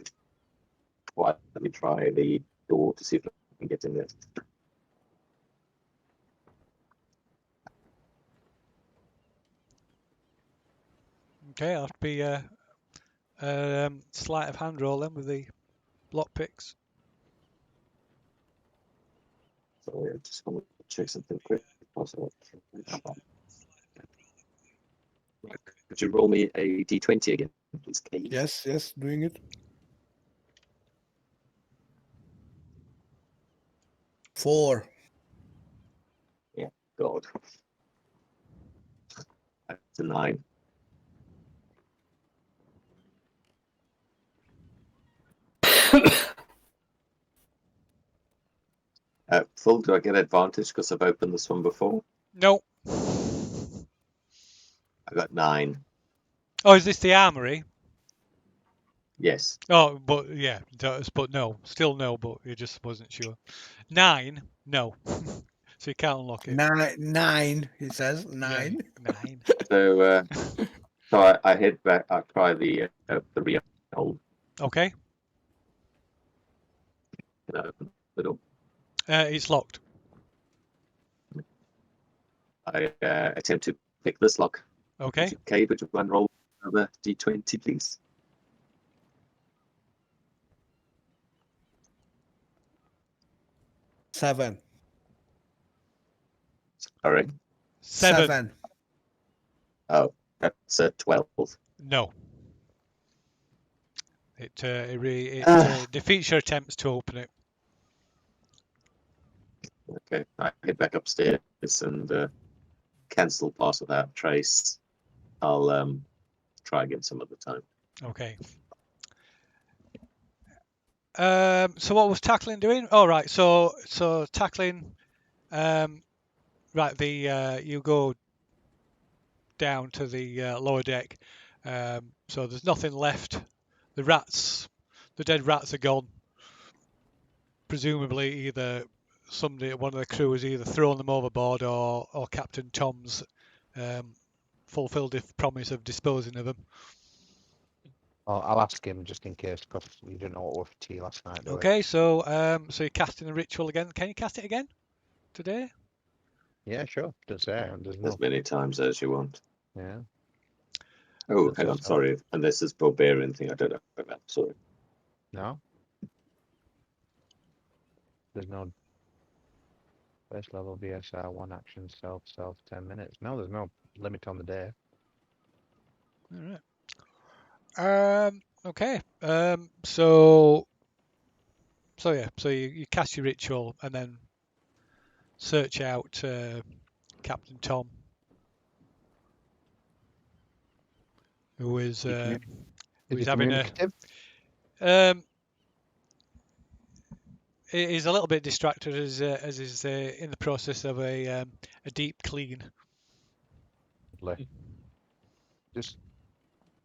let me try the door to see if I can get in there. Okay, I'll have to be sleight of hand roll then with the lock picks. So I just want to check something quick. Also, could you roll me a d20 again, please, Kate? Yes, doing it. 4. Yeah, God. That's a 9. Full, do I get advantage because I've opened this one before? No. I got 9. Oh, is this the armory? Yes. Oh, but yeah, but no, still no, but you just wasn't sure. 9, no. So you can't unlock it. 9, he says. 9. Yeah, 9. So, I head back. I try the rear hold. Okay. And I open the door. It's locked. I attempt to pick this lock. Okay. Okay, but you can roll another d20, please. Seven. Sorry. 7. Oh, that's 12. No. It defeats your attempts to open it. Okay, I head back upstairs and cancel pass without trace. I'll try again some other time. Okay. So what was Takklin doing? Oh, right. So Takklin, right. You go down to the lower deck. So there's nothing left. The dead rats are gone. Presumably, either one of the crew has either thrown them overboard or Captain Tom's fulfilled his promise of disposing of them. I'll ask him just in case, because we didn't know what were for tea last night. Do we? Okay, so you're casting the ritual again. Can you cast it again today? Yeah, sure. Does say there's no. As many times as you want. Yeah. Oh, Does hang it on, say- sorry. And this is barbarian thing. I don't know about. Sorry. No. There's no. First level VSR, 1 action, self 10 minutes. No, there's no limit on the day. All right. Okay. So you cast your ritual and then search out Captain Tom, who is Is he having a. communicative? He's a little bit distracted as he's in the process of a deep clean. Lovely. Just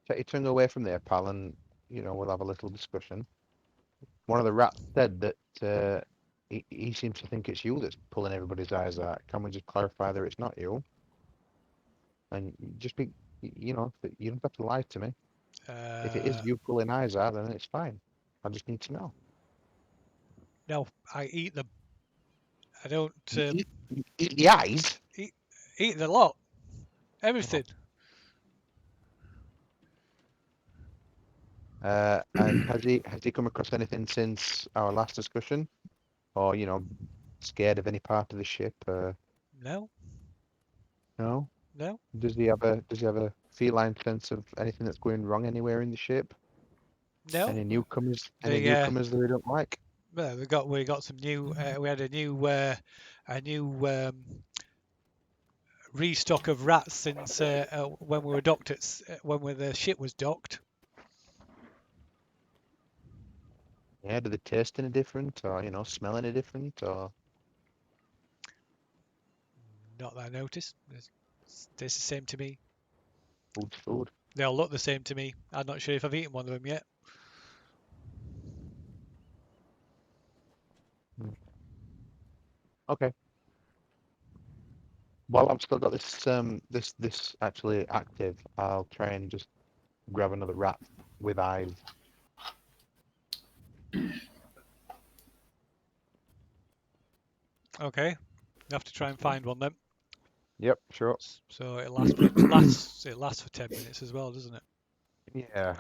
take your tongue away from there, pal, and we'll have a little discussion. One of the rats said that he seems to think it's you that's pulling everybody's eyes out. Can we just clarify that it's not you? And just be, you don't have to lie to me. If it is you pulling eyes out, then it's fine. I just need to know. No, I eat them. I don't You eat the eyes? eat the lot. Everything. And has he come across anything since our last discussion, or scared of any part of the ship? No, No. no. Does he have a feline sense of anything that's going wrong anywhere in the ship? No. Any newcomers? Any They, newcomers that we don't like? Well, we got some new. We had a new restock of rats since when we were docked at when the ship was docked. Yeah. Do they taste any different, or smell any different, or? Not that I noticed. It's the same to me. Food's food. They all look the same to me. I'm not sure if I've eaten one of them yet. Okay. While I've still got this actually active, I'll try and just grab another rat with eyes. Okay, you have to try and find one then. Yep, sure. So it lasts for 10 minutes as well, doesn't it? Yeah.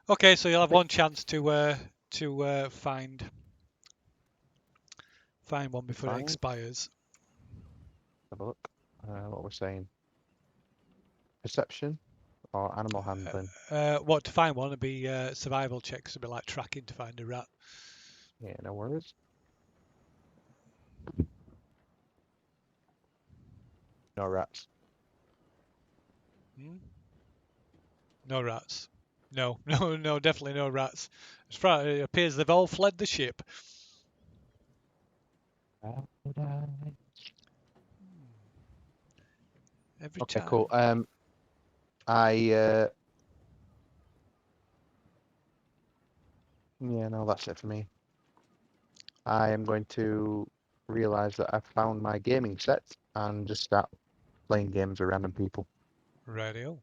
Okay, so you'll have one chance to find one before it Fine. expires. Have a look. What we're saying. Perception or animal handling? What to find one would be survival checks. It'd be like tracking to find a rat. Yeah, no worries. No rats. No rats. No, definitely no rats. It appears they've all fled the ship. Every Okay, time. cool. Yeah, no, that's it for me. I am going to realize that I've found my gaming set and just start playing games with random people. Radio.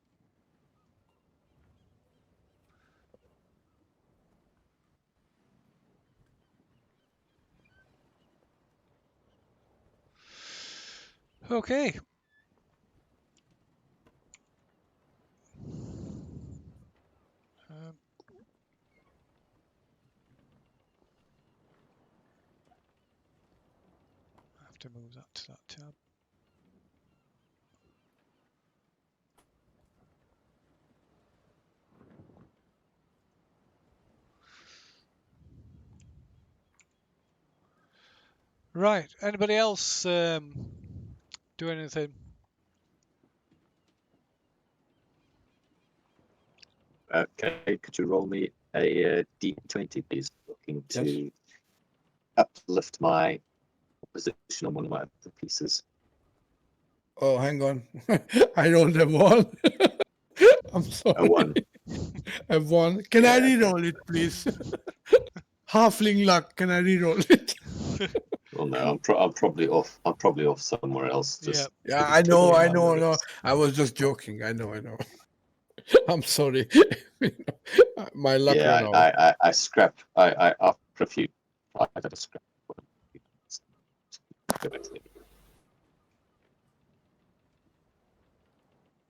Okay. I have to move that to that tab. Right. Anybody else do anything? Okay, could you roll me a D20, please? Looking Yes. to uplift my position on one of my other pieces. Oh, hang on. I rolled a 1. I'm sorry. A 1. A 1. Can I Yeah. re-roll it, please? Halfling luck. Can I re-roll it? Well, no, I'm probably off. I'm probably off somewhere else. Just Yeah, maybe I know, twiddling I my know, words. I was just joking. I know. I'm sorry. My luck ran out. I scrapped. I after a few. I got a scrap.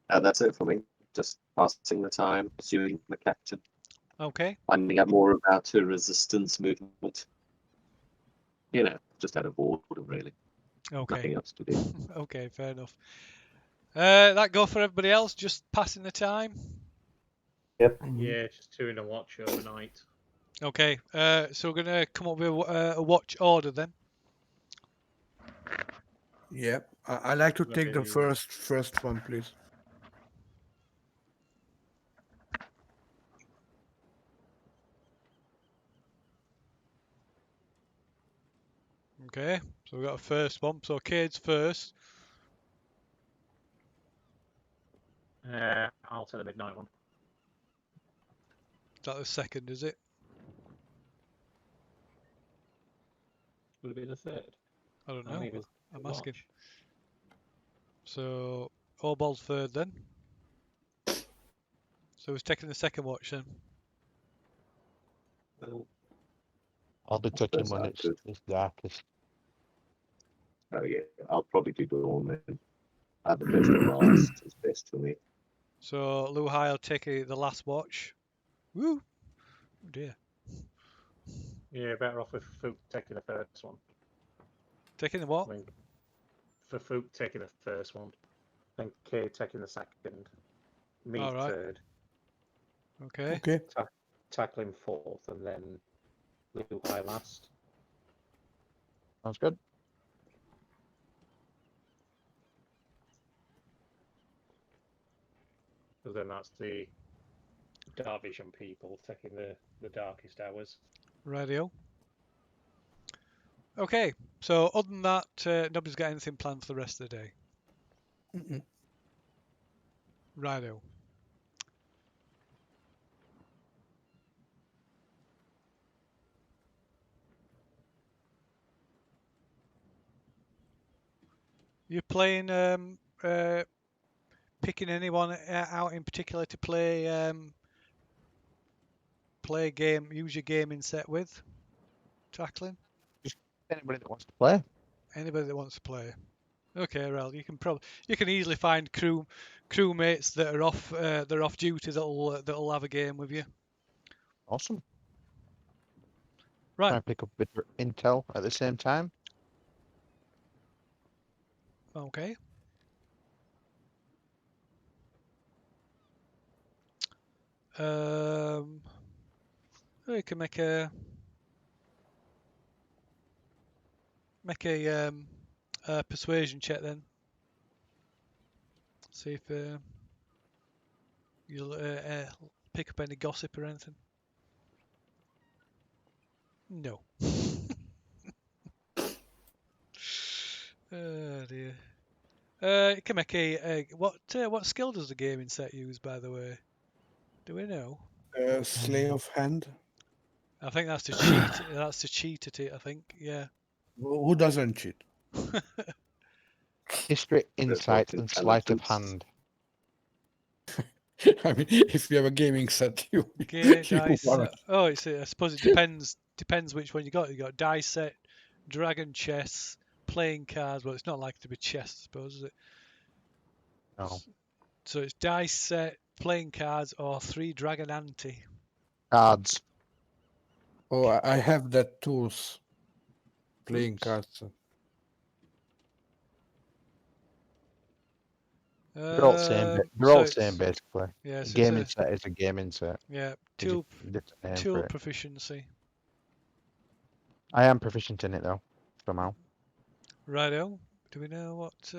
That's it for me. Just passing the time, pursuing the captain, Okay. finding out more about her resistance movement. Just out of boredom, really. Okay. Nothing else to do. Okay, fair enough. That go for everybody else? Just passing the time? Yep. Yeah, just doing a watch overnight. Okay. So we're going to come up with a watch order then. Yeah, I like to Let take the me- first one, please. Okay, so we've got a first one. So Cade's first. I'll take the midnight one. Is that the second, is it? Would it be the third? I don't I know. believe it's I'm the asking. watch. So Allball's third then. So who's taking the second watch then? Well, I'll be taking when sounds it's good. darkest. Oh yeah, I'll probably do dawn then. Add the first and last is best for me. So Lou High will take the last watch. Woo! Oh dear. yeah, better off with Fook taking the first one. Taking the what? I mean, for Fook taking the first one, then Kay taking the second, me All right. third, Okay. Okay. Takklin fourth, and then Lou High last. Sounds good. Because then that's the dark vision people taking the darkest hours. Radio. Okay. So other than that, nobody's got anything planned for the rest of the day. Mm-mm. Radio. You playing? Picking anyone out in particular to play? Play a game. Use your gaming set with. Tackling. Anybody that wants to play. Anybody that wants to play. Okay, Rel, you can easily find crewmates that are off duty that'll have a game with you. Awesome. Right. Try and pick up a bit of intel at the same time. Okay. We can make a persuasion check then. See if you'll pick up any gossip or anything. No. Oh dear. You can make what skill does the gaming set use, by the way? Do we know? Slay of hand. I think that's to cheat. That's to cheat at it. I think. Yeah. Who doesn't cheat? History, insight, and sleight of intelligence. hand. I mean, if you have a gaming set, you Dice. wanna- Oh, I suppose it depends. Depends which one you got. You got dice set, dragon chess, playing cards. Well, it's not likely to be chess, I suppose, is it? No. So it's dice set, playing cards, or 3 dragon ante. Cards. Oh, I have that tools. Playing Oops. cards. They're all same. They're So all it's- same basically. Yeah. So it's Gaming set is a gaming set. yeah. There's Tool a different name for tool it. proficiency. I am proficient in it though, somehow. Righto. Do we know what?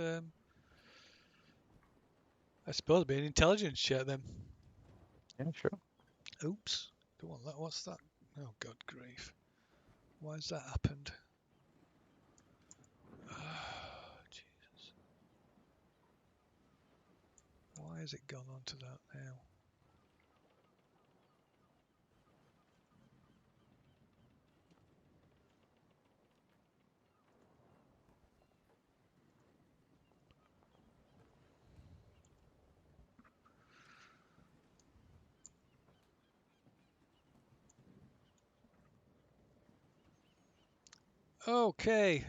I suppose it'd be an intelligence check then. Yeah, sure. Oops. Don't want that. What's that? Oh, God grief. Why has that happened? Jesus. Why has it gone on to that now? Okay,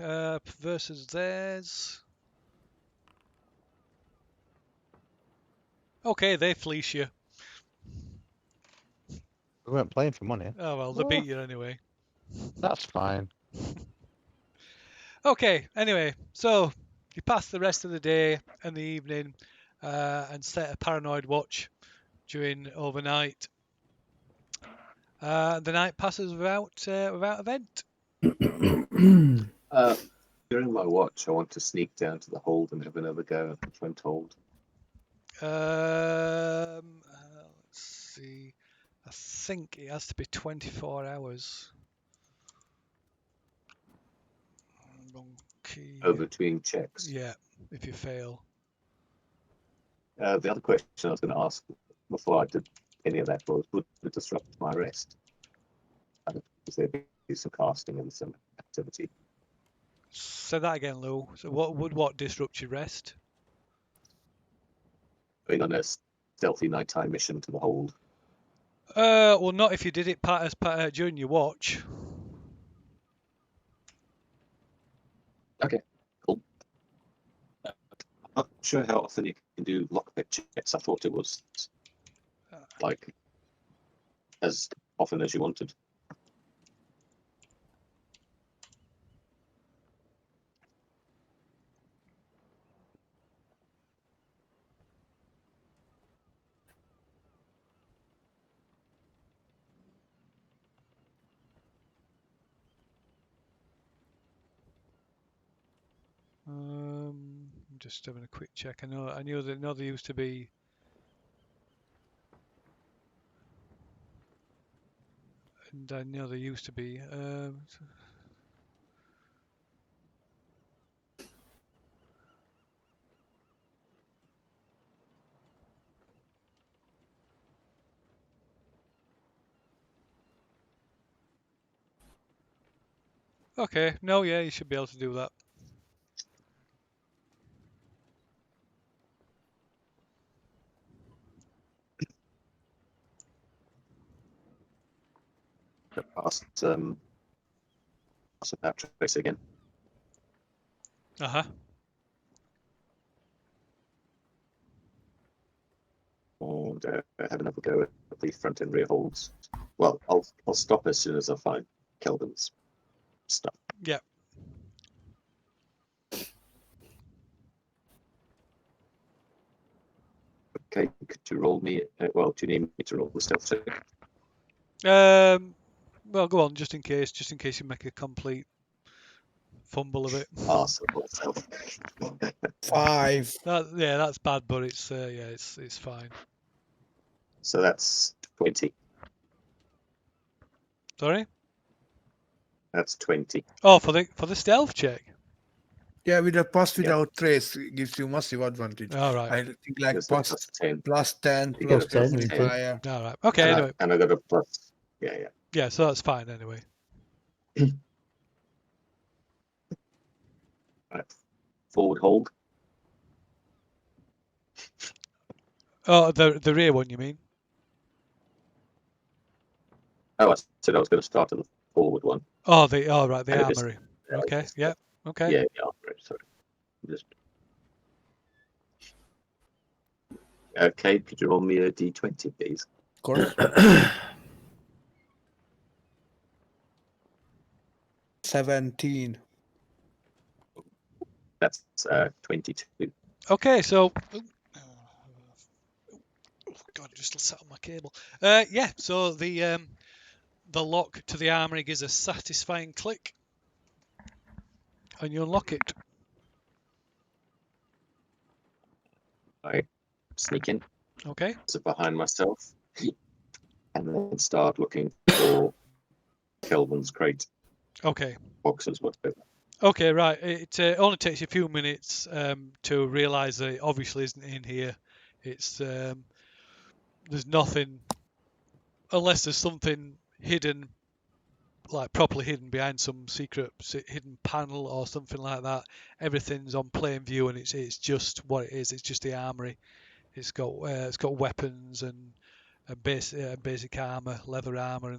versus theirs. Okay, they fleece you. We weren't playing for money. Oh well, they Oh. beat you anyway. That's fine. Okay, anyway, so you pass the rest of the day and the evening and set a paranoid watch during overnight. The night passes without event. Good during my watch, I want to sneak down to the hold and have another go at the front hold. Let's see. I think it has to be 24 hours. Key. Between checks. Yeah, if you fail. The other question I was going to ask before I did any of that was, would it disrupt my rest? Because there'd be some casting and some activity. Say that again, Lou. So what disrupt your rest? Going on a stealthy nighttime mission to the hold. Well, not if you did it during your watch. Okay, cool. I'm not sure how often you can do lockpick checks. I thought it was like as often as you wanted. I'm just having a quick check. I know there used to be. And I know there used to be. Okay, no, yeah, you should be able to do that. Past a map trace again. Uh-huh. And have another go at the front and rear holds. Well, I'll stop as soon as I find Kelvin's stuff. Yeah. Okay, could you roll me? Well, do you need me to roll the stealth check? Well, go on, just in case you make a complete fumble of it. So stealth. 5. Yeah, that's bad, but it's yeah, it's fine. So that's 20. Sorry? That's 20. Oh, for the stealth check. Yeah, with a pass Yeah. without trace it gives you massive advantage. All right. I think like There's plus, plus 10. plus 10, You plus get a plus 10, 10. 10. Yeah. All right. Okay. And Anyway. I got a plus. Yeah. Yeah. So that's fine anyway. Right. Forward hold. Oh, the rear one, you mean? Oh, I said I was going to start on the forward one. Oh, right, the And it just- armory. Okay. Yeah. Okay. Yeah, the armory. Sorry. Just. Okay, could you roll me a d20, please? Of course. 17. That's 22. Okay. So. Oh, God, I just sat on my cable. Yeah. So the lock to the armory gives a satisfying click, and you unlock it. I sneak in, Okay. sit behind myself, and then start looking for Kelvin's crate, Okay. boxes, whatever. Okay, right. It only takes you a few minutes to realise that it obviously isn't in here. It's there's nothing, unless there's something hidden, like properly hidden behind some secret hidden panel or something like that. Everything's on plain view, and it's just what it is. It's just the armory. It's got weapons and basic armor, leather armor,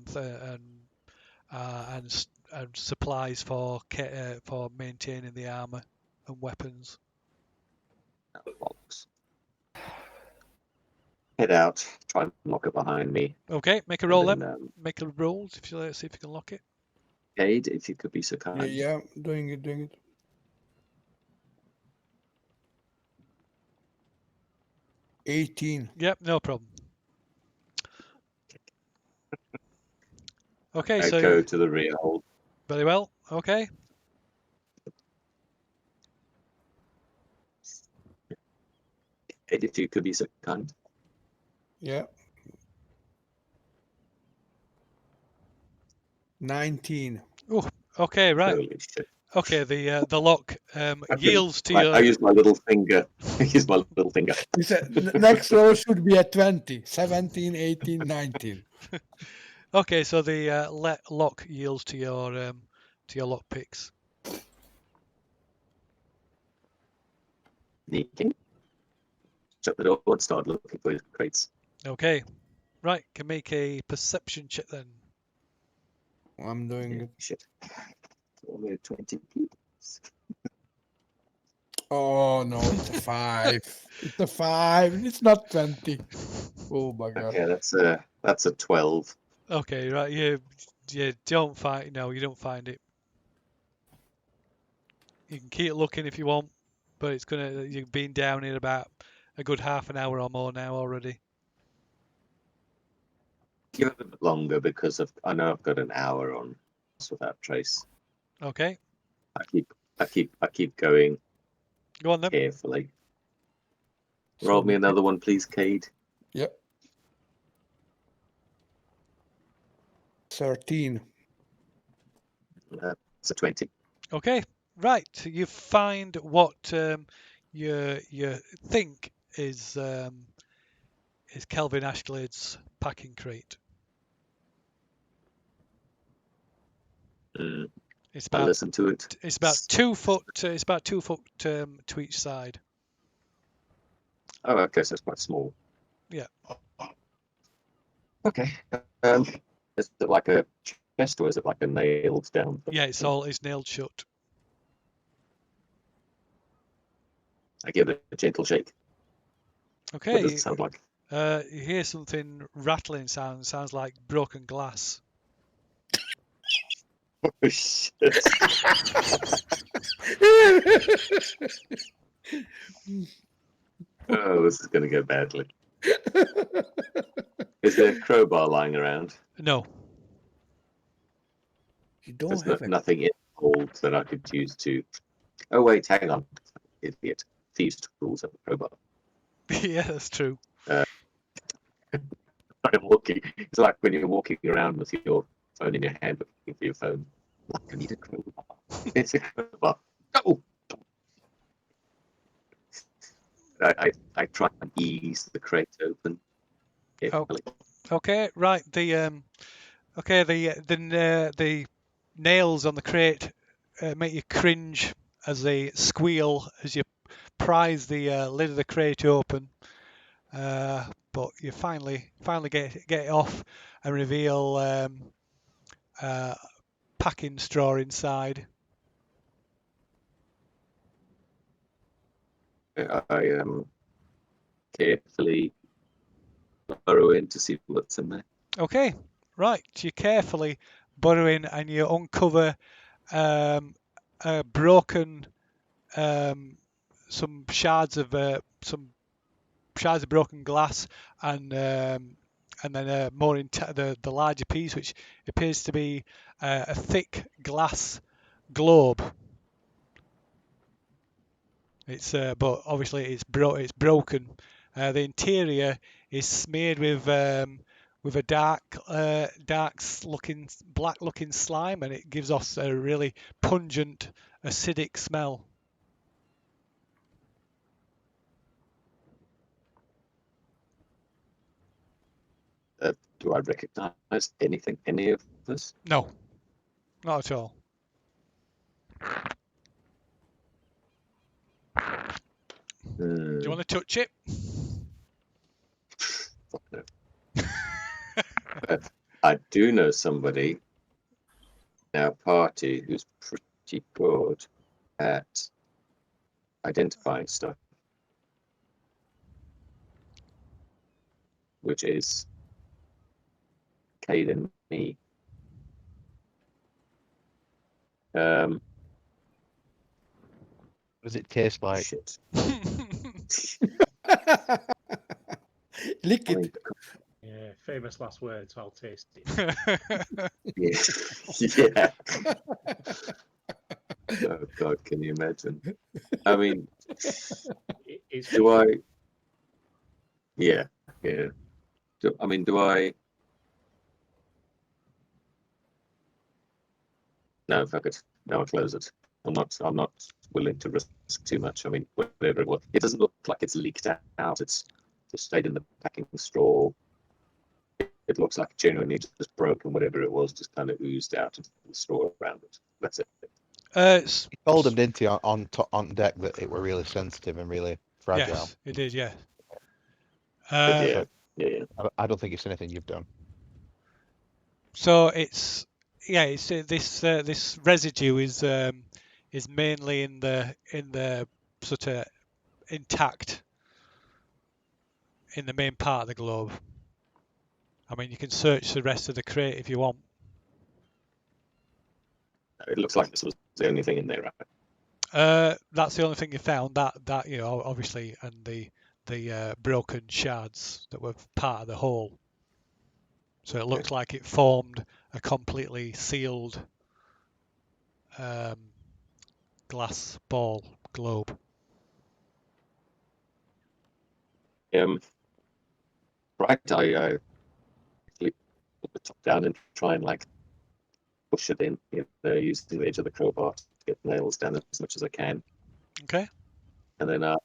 and supplies for maintaining the armor and weapons. Box. Head out, try and lock it behind me. Okay, make a roll then. then. Make a roll if you see if you can lock it. Cade, if you could be so kind. Yeah, doing it. 18. Yep, no problem. Okay, so Go to the rear hold. very well. Okay. Kate, if you could be so kind. Yeah. 19. Okay, right. Holy shit. Okay, the lock yields to I your. use my little finger. I use my little finger. He said, next roll should be a 20. 17, 18, 19. Okay, so the lock yields to your lock picks. Sneaking. Shut the door and start looking for his crates. Okay, right. Can make a perception check then. I'm doing it. Shit. Only 20 please. Oh, no, it's a 5. It's a 5. It's not 20. Oh, my God. Okay, that's a 12. Okay, right. You don't find. No, you don't find it. You can keep looking if you want, but it's gonna. You've been down here about a good half an hour or more now already. Give it a bit longer because I know I've got an hour on without trace. Okay, I keep going go on then. carefully. Roll me another one, please, Cade. Yep. 13. It's a 20. Okay, right. You find what you think is Kelvin Ashglade's packing crate. It's I about listen to it. it's about 2 foot. It's about 2 foot to each side. Oh, okay, so it's quite small. Yeah. Okay. Is it like a chest or is it like a nailed down? Yeah, it's nailed shut. I give it a gentle shake. What does Okay. it sound like? You hear something rattling sound. Sounds like broken glass. Oh, shit. Oh, this is going to go badly. Is there a crowbar lying around? No. You don't There's have it. nothing in hold that I could use to. Oh, wait, hang on. Idiot. Thieves' tools have a crowbar. Yeah, that's true. I'm walking. It's like when you're walking around with your phone in your hand looking for your phone. Look, I need a crowbar. It's a crowbar. Oh! I try and ease the crate open. Carefully. Okay, right. The nails on the crate make you cringe as they squeal as you prise the lid of the crate open. But you finally get it off and reveal packing straw inside. I carefully burrow in to see what's in there. Okay, right. You carefully burrow in and you uncover a broken some shards of broken glass and then more the larger piece, which appears to be a thick glass globe. It's but obviously it's broken. The interior is smeared with a black looking slime, and it gives off a really pungent acidic smell. Do I recognize any of this? No, not at all. Do you want to touch it? Fuck no. But I do know somebody in our party who's pretty good at identifying stuff, which is Cade and me. Does it taste like? Shit. Lick it. Yeah, famous last words. I'll taste it. Yeah. Yeah. Oh God, can you imagine? I mean, It's do I Yeah. Do I? No, fuck it. No, I close it. I'm not willing to risk too much. I mean, whatever it was, it doesn't look like it's leaked out. It's just stayed in the packing straw. It looks like genuinely just broke, and whatever it was just kind of oozed out of the straw around it. That's it. It's, You told them, didn't you, on deck that it were really sensitive and really fragile? yes, it did. Yeah. Yeah. I don't think it's anything you've done. So it's this residue is mainly in the sort of intact in the main part of the globe. I mean, you can search the rest of the crate if you want. It looks like this was the only thing in there, right? That's the only thing you found. That obviously, and the broken shards that were part of the hole. So it looks like it formed a completely sealed glass ball globe. Right. I put the top down and try and push it in, using the edge of the crowbar to get nails down as much as I can. Okay. And then I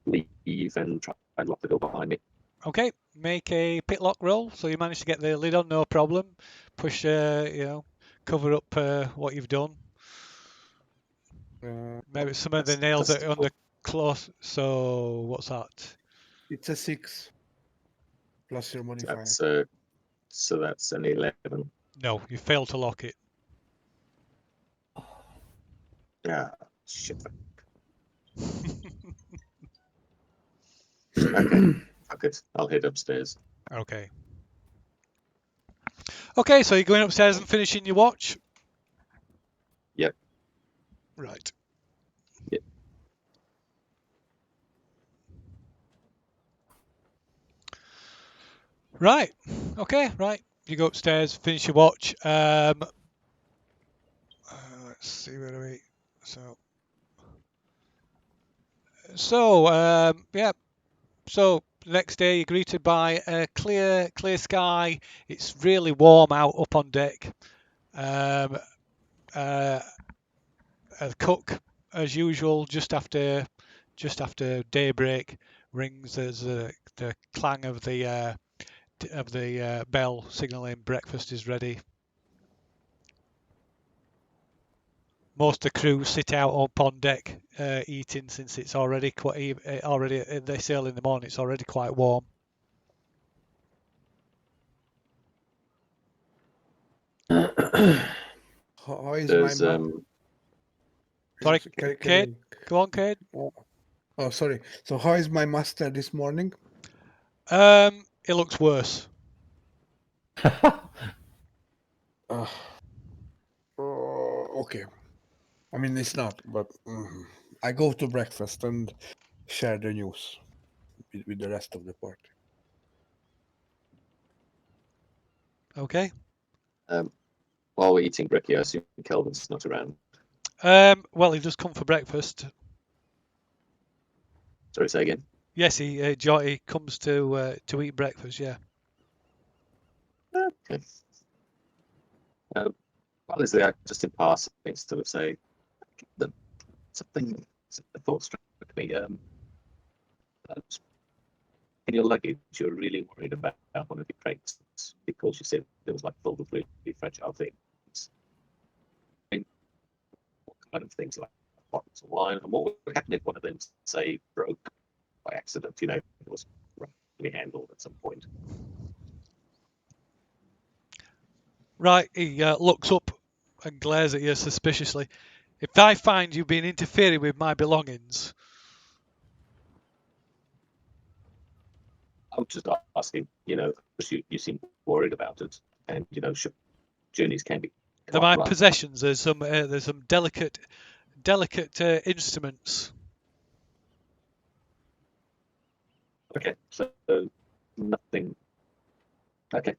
leave and try and lock the door behind me. Okay. Make a pitlock roll. So you managed to get the lid on, no problem. Push, cover up what you've done. Maybe some of the nails that's are under close. So what's that? It's a 6 plus your modifier. So that's an 11. No, you failed to lock it. Yeah, shit. Okay, fuck it. I'll head upstairs. Okay. Okay, so you're going upstairs and finishing your watch? Yep. Right. Yep. Right. Okay, right. You go upstairs, finish your watch. Let's see, where are we? Yeah. So next day you're greeted by a clear sky. It's really warm out up on deck. A cook, as usual, just after daybreak, rings as the clang of the bell signalling breakfast is ready. Most of the crew sit out up on deck eating, since it's already they sail in the morning. It's already quite warm. How is There's my Sorry, Can Kate. Go on, Kate. Oh, sorry. So how is my master this morning? It looks worse. Okay. I mean, it's not, but I go to breakfast and share the news with the rest of the party. Okay. While we're eating brekkie, I assume Kelvin's not around. Well, he just come for breakfast. Sorry, say again. Yes, he comes to eat breakfast. Yeah. Okay. Well, is there just in passing, sort of say something? The thought struck me. In your luggage, you're really worried about one of your crates because you said there was filled with really fragile things. I mean, what kind of things, like bottles of wine, and what would happen if one of them, say, broke by accident? It was roughly handled at some point. Right. He looks up and glares at you suspiciously. If I find you've been interfering with my belongings. I'm just asking, because you seem worried about it, and journeys can be. They're my possessions. There's some delicate instruments. Okay, so nothing. Okay,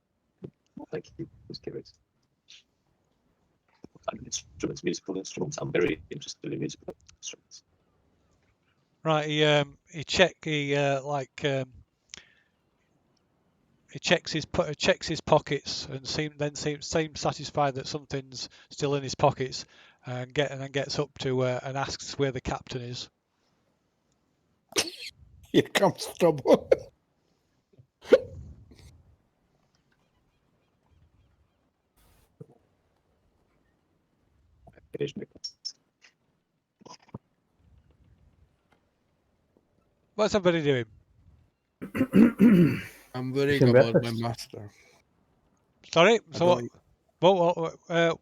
well, thank you. I was curious. What kind of instruments? Musical instruments. I'm very interested in musical instruments. Right. He He checks his pockets and seems satisfied that something's still in his pockets, and then gets up to and asks where the captain is. Here comes trouble. What's everybody doing? I'm worrying Some about my breakfast. master. Sorry. I So don't-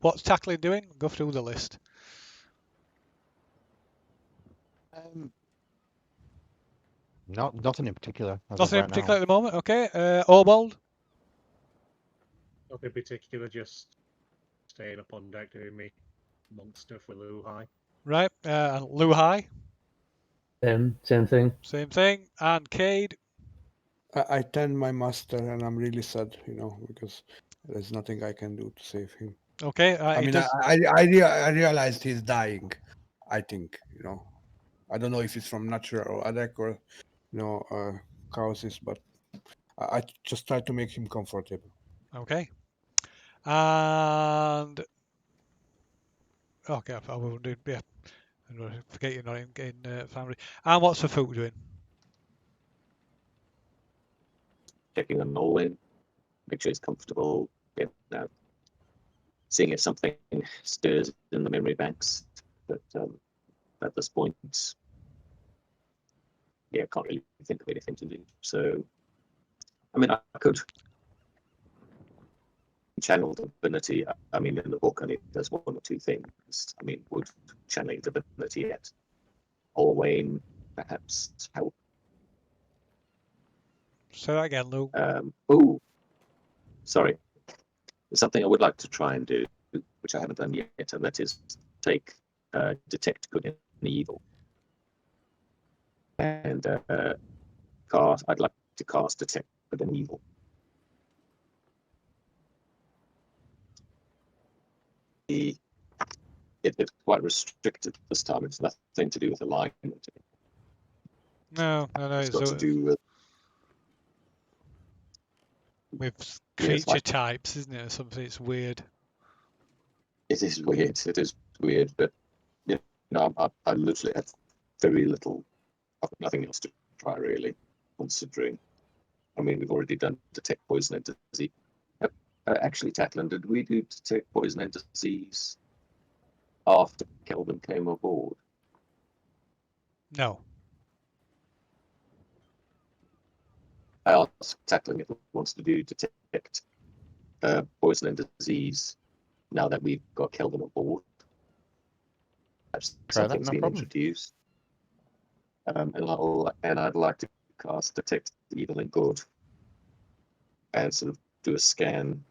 what's Takklin doing? Go through the list. Nothing in particular. As Nothing in of right particular now. at the moment. Okay. Obold. Nothing particular, just staying up on deck doing me monk stuff with Lou High. Right. Luhai. Same thing. Same thing. And Cade. I tend my master, and I'm really sad, because there's nothing I can do to save him. Okay. I He mean, does- I realized he's dying. I think, I don't know if it's from natural or attack or, causes, but I just try to make him comfortable. Okay. And okay, I will do. Yeah. Forget you're not in family. And what's the food doing? Checking on Norway, make sure he's comfortable. Seeing if something stirs in the memory banks. But at this point, yeah, I can't really think of anything to do. So, I mean, I could channel divinity. I mean, in the book, only there's one or two things. I mean, would channeling divinity at Olwain perhaps help? Say that again, Lou. Oh, sorry. There's something I would like to try and do, which I haven't done yet, and that is take detect good and evil, and cast. I'd like to cast detect good and evil. It's quite restricted this time. It's nothing to do with alignment. No. It's got to do with Yeah, it's creature like- types, isn't it? Or something. It's weird. It is weird. It is weird, but I literally have very little. I've got nothing else to try really. Considering, I mean, we've already done detect poison and disease. Actually, Takklin, did we do detect poison and disease after Kelvin came aboard? No. I asked Takklin if he wants to do detect poison and disease now that we've got Kelvin aboard. Perhaps Try that, something's no been problem. introduced. And I'd like to cast detect evil and good, and sort of do a scan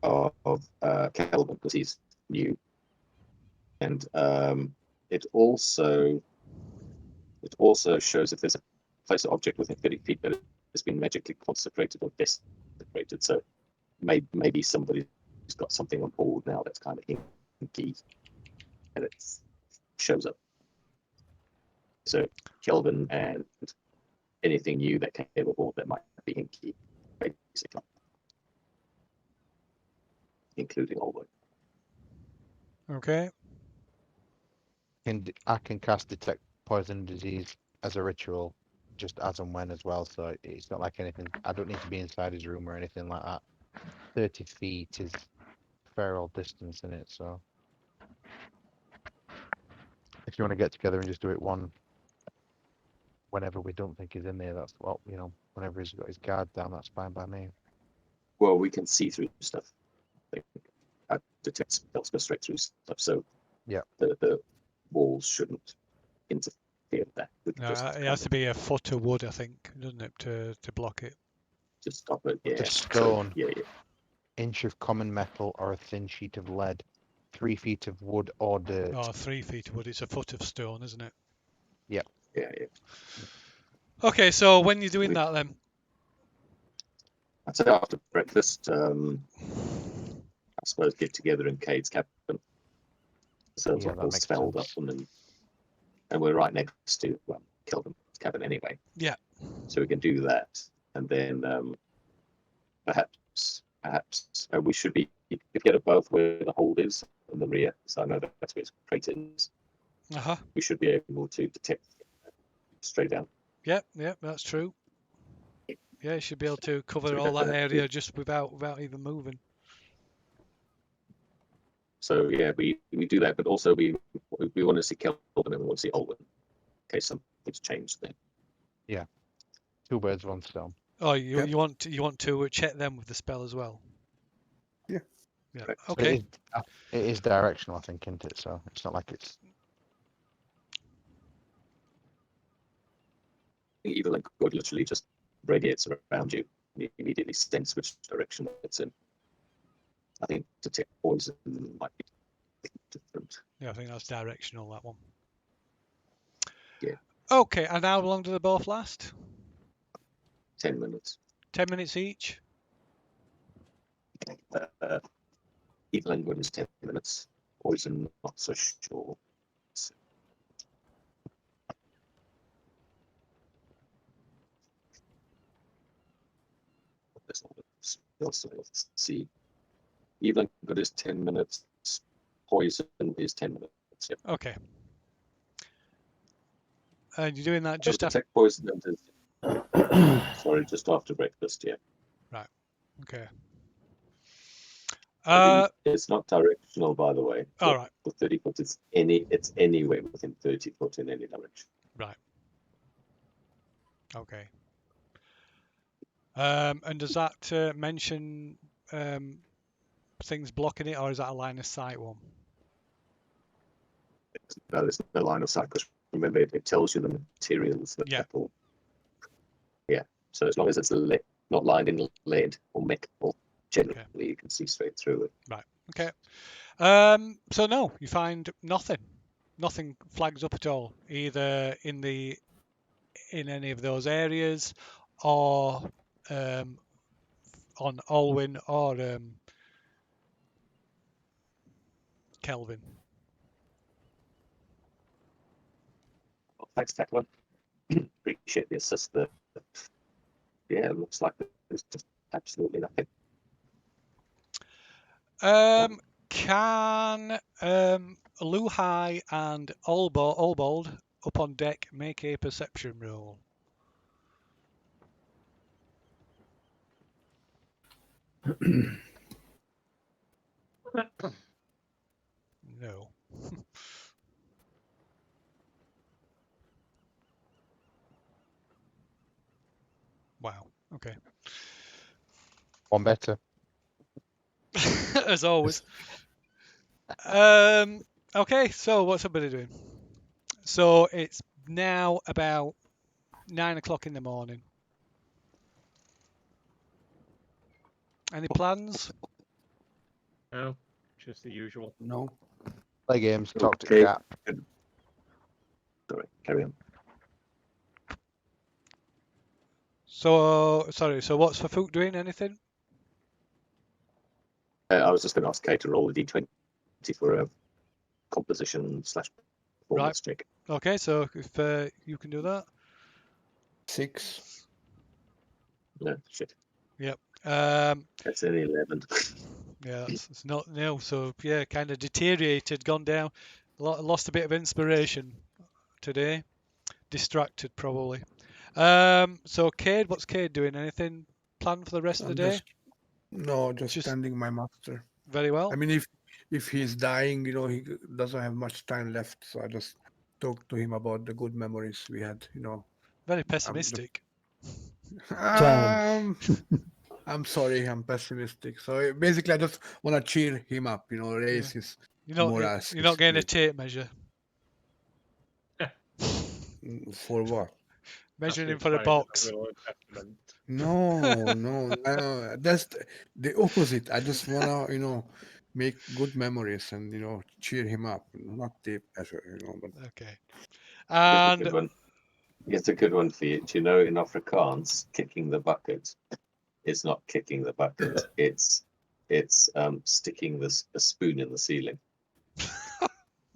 of Kelvin because he's new, and it also shows if there's a place or object within 30 feet that has been magically consecrated or desecrated. So maybe somebody's got something on board now that's kind of hinky, and it shows up. So Kelvin and anything new that came aboard that might be hinky, basically, including all the. Okay. I can cast detect poison disease as a ritual, just as and when as well. So it's not like anything. I don't need to be inside his room or anything like that. 30 feet is a fair old distance in it. So if you want to get together and just do it whenever we don't think he's in there, that's whenever he's got his guard down, that's fine by me. Well, we can see through stuff. I detect spells go straight through stuff, so Yeah. the walls shouldn't interfere with that. We can No, just it has to be a foot of wood, I think, doesn't it, to block it? just stop it. Yeah. Just So, stone. yeah. Inch of common metal or a thin sheet of lead, 3 feet of wood or dirt. Oh, 3 feet of wood. It's a foot of stone, isn't it? Yeah. Okay, so when you're doing that, then I'd say after breakfast, I suppose get together in Cade's cabin. So it's Yeah, that all makes spelled sense. up, and we're right next to Kelvin's cabin anyway. Yeah. So we can do that, and then perhaps we should be get above where the hold is in the rear. So I know that's where its crate is. We should be able to detect straight down. Yep, that's true. Yeah, you should be able to cover all that area just without even moving. So yeah, we do that, but also we want to see Kelvin and we want to see Olwen in case something's changed there. Yeah, 2 birds, 1 stone. Oh, you Yep. you want to check them with the spell as well? Yeah. Yeah. Correct. But Okay. it is directional, I think, isn't it? So it's not like it's. Even like God literally just radiates around you, you immediately sense which direction it's in. I think detect poison might be different. Yeah, I think that's directional, that one. Yeah. Okay, and how long do they both last? 10 minutes. 10 minutes each? Evil Language is 10 minutes. Poison, not so sure. Let's see. Evil Language is 10 minutes. Poison is 10 minutes. Yep. Okay. And you're doing that just after... Detect poison sorry, just after breakfast, yeah. Right, okay. It's not directional, by the way. All right. The 30 foot, it's anywhere within 30 foot in any direction. Right. Okay. And does that mention things blocking it, or is that a line of sight one? No, there's no line of sight, because remember, it tells you the materials that metal. Yeah. So as long as it's not lined in lead or metal, generally you can see straight through it. Right. Okay. So no, you find nothing. Nothing flags up at all, either in any of those areas, or on Olwen or Kelvin. Well, thanks, Takklin. Appreciate the assist there. Yeah, it looks like there's just absolutely nothing. Can Luhai and Olbold up on deck make a perception roll? No. Wow. Okay. One better. As always. Okay, so what's somebody doing? So it's now about 9 o'clock in the morning. Any plans? No, just the usual. No. Play games, talk to Okay. chat. Sorry, carry on. So, sorry, so what's Fafouk doing? Anything? I was just going to ask Kate to roll a d20 for a composition / performance check. Okay, so if you can do that. 6. No, shit. Yep. That's an 11. Yeah, it's not nil. So yeah, kind of deteriorated, gone down, lost a bit of inspiration today. Distracted probably. So Cade, what's Cade doing? Anything planned for the rest of the day? Just standing my master. Very well. I mean, if he's dying, he doesn't have much time left, so I just talk to him about the good memories we had. Very pessimistic. I'm sorry, I'm pessimistic. So basically, I just want to cheer him up, raise his morale. You're not getting a tape measure. For what? Measuring him for a box. No. That's the opposite. I just want to, make good memories and, cheer him up. Not tape measure, But... Okay. And it's a good one for you. Do you know in Afrikaans, kicking the bucket is not kicking the bucket. It's sticking a spoon in the ceiling.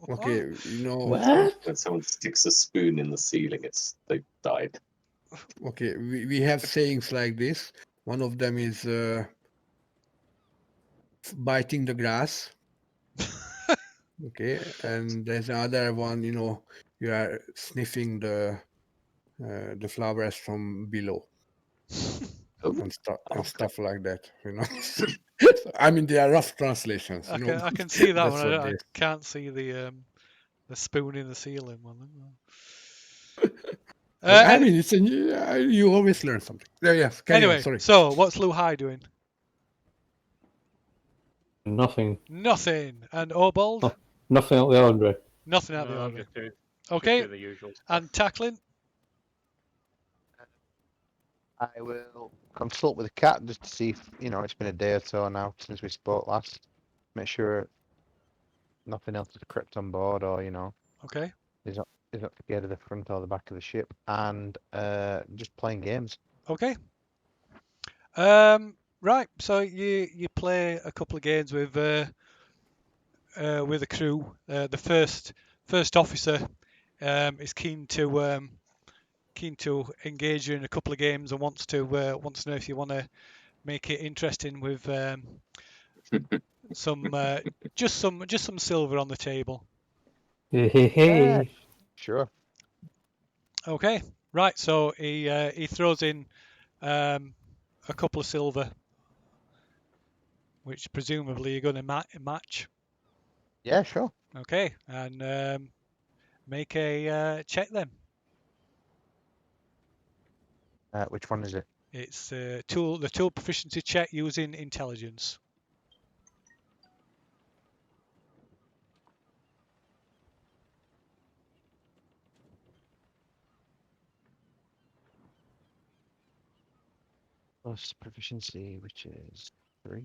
Okay, What? When someone sticks a spoon in the ceiling, they've died. Okay, we have sayings like this. One of them is biting the grass. Okay, and there's another one. You are sniffing the flowers from below Oh, and stuff okay. like that. I mean, they are rough translations. I can see that That's one. what I they. can't see the spoon in the ceiling one. I mean, you always learn something. Yeah, yes. Carry on. Anyway, Sorry. so what's Lou High doing? Nothing. Nothing. And Obald? Oh. Nothing out the ordinary. Nothing out of the No, ordinary. just Okay. do the usual stuff. And Takklin? I will consult with the cat just to see if, it's been a day or so now since we spoke last. Make sure nothing else has crept on board or, Okay. he's not scared of the front or the back of the ship. And just playing games. Okay. Right. So you play a couple of games with the crew. The first officer is keen to engage you in a couple of games and wants to know if you want to make it interesting with some just some silver on the table. Hey. Sure. Okay. Right. So he throws in a couple of silver, which presumably you're going to match. Yeah, sure. Okay, and make a check then. Which one is it? It's the tool proficiency check using intelligence. Plus proficiency, which is 3.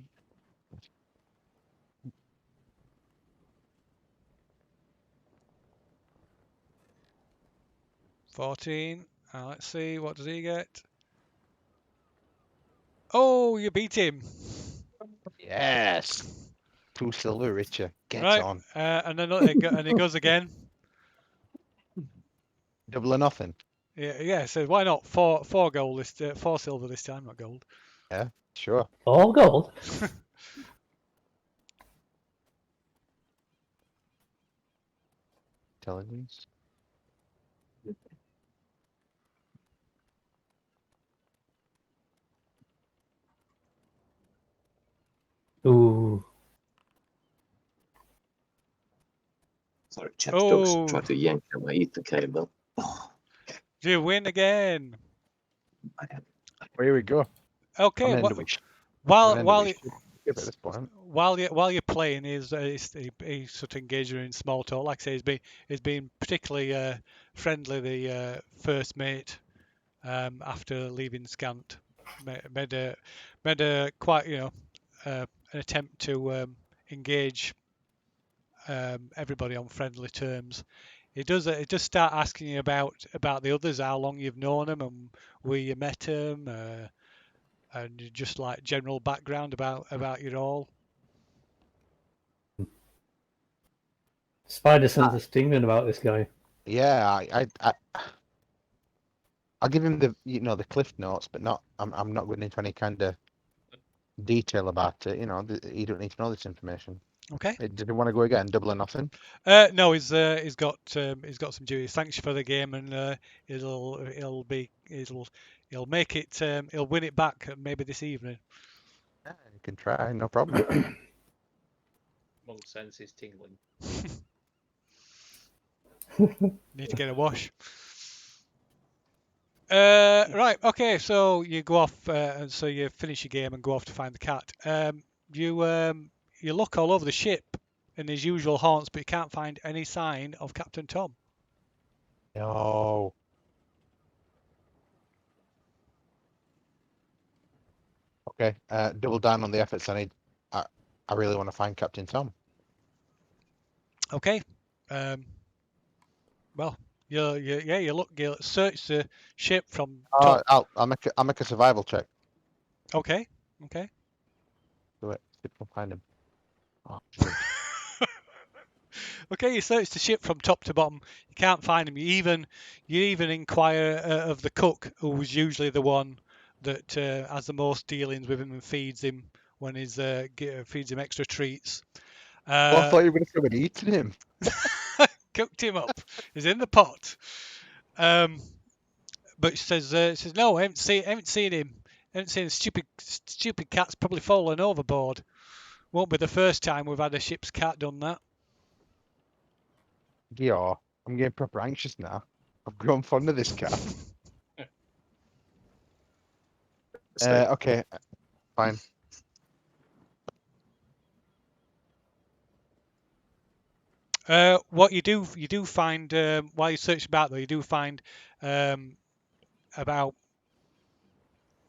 14. Let's see, what does he get? Oh, you beat him. Yes. 2 silver richer. Get Right, on. and then and he goes again. Double or nothing. Yeah. So why not 4 gold 4 silver this time, not gold. Yeah, sure. All gold. Intelligence. Ooh. Sorry, Chad's dog's Oh. tried to yank at my ether cable. Oh, You win again. Here we go. Okay. I'm gonna While at this point. while you're playing, he's sort of engaging in small talk. Like I say, he's been particularly friendly. The first mate after leaving Scant made a quite an attempt to engage everybody on friendly terms. It does start asking you about the others, how long you've known them, and where you met them. And just like general background about you all. Spider sense a tingling about this guy. Yeah, I'll give him the the cliff notes, but not. I'm not going into any kind of detail about it. You don't need to know this information. Okay. Did he want to go again? Double or nothing? No, he's got some duties. Thanks for the game, and he'll make it. He'll win it back maybe this evening. Yeah, you can try. No problem. Monk senses tingling. Need to get a wash. Right. Okay. So you go off, and so you finish your game and go off to find the cat. You look all over the ship in his usual haunts, but you can't find any sign of Captain Tom. No. Okay. Double down on the efforts. I really want to find Captain Tom. Okay. Well, you search the ship from top. I'll make a survival check. Okay. Do it. See if I can find him. Oh, shit. Okay, you search the ship from top to bottom. You can't find him. You even inquire of the cook, who was usually the one that has the most dealings with him and feeds him when he's feeds him extra treats. Oh, I thought you were going to say we'd eaten him. Cooked him up. He's in the pot. But she says no, I haven't seen him. I haven't seen the stupid cat's probably fallen overboard. Won't be the first time we've had a ship's cat done that. Yeah, I'm getting proper anxious now. I've grown fond of this cat. Okay, fine. What you do find while you search about though, you do find about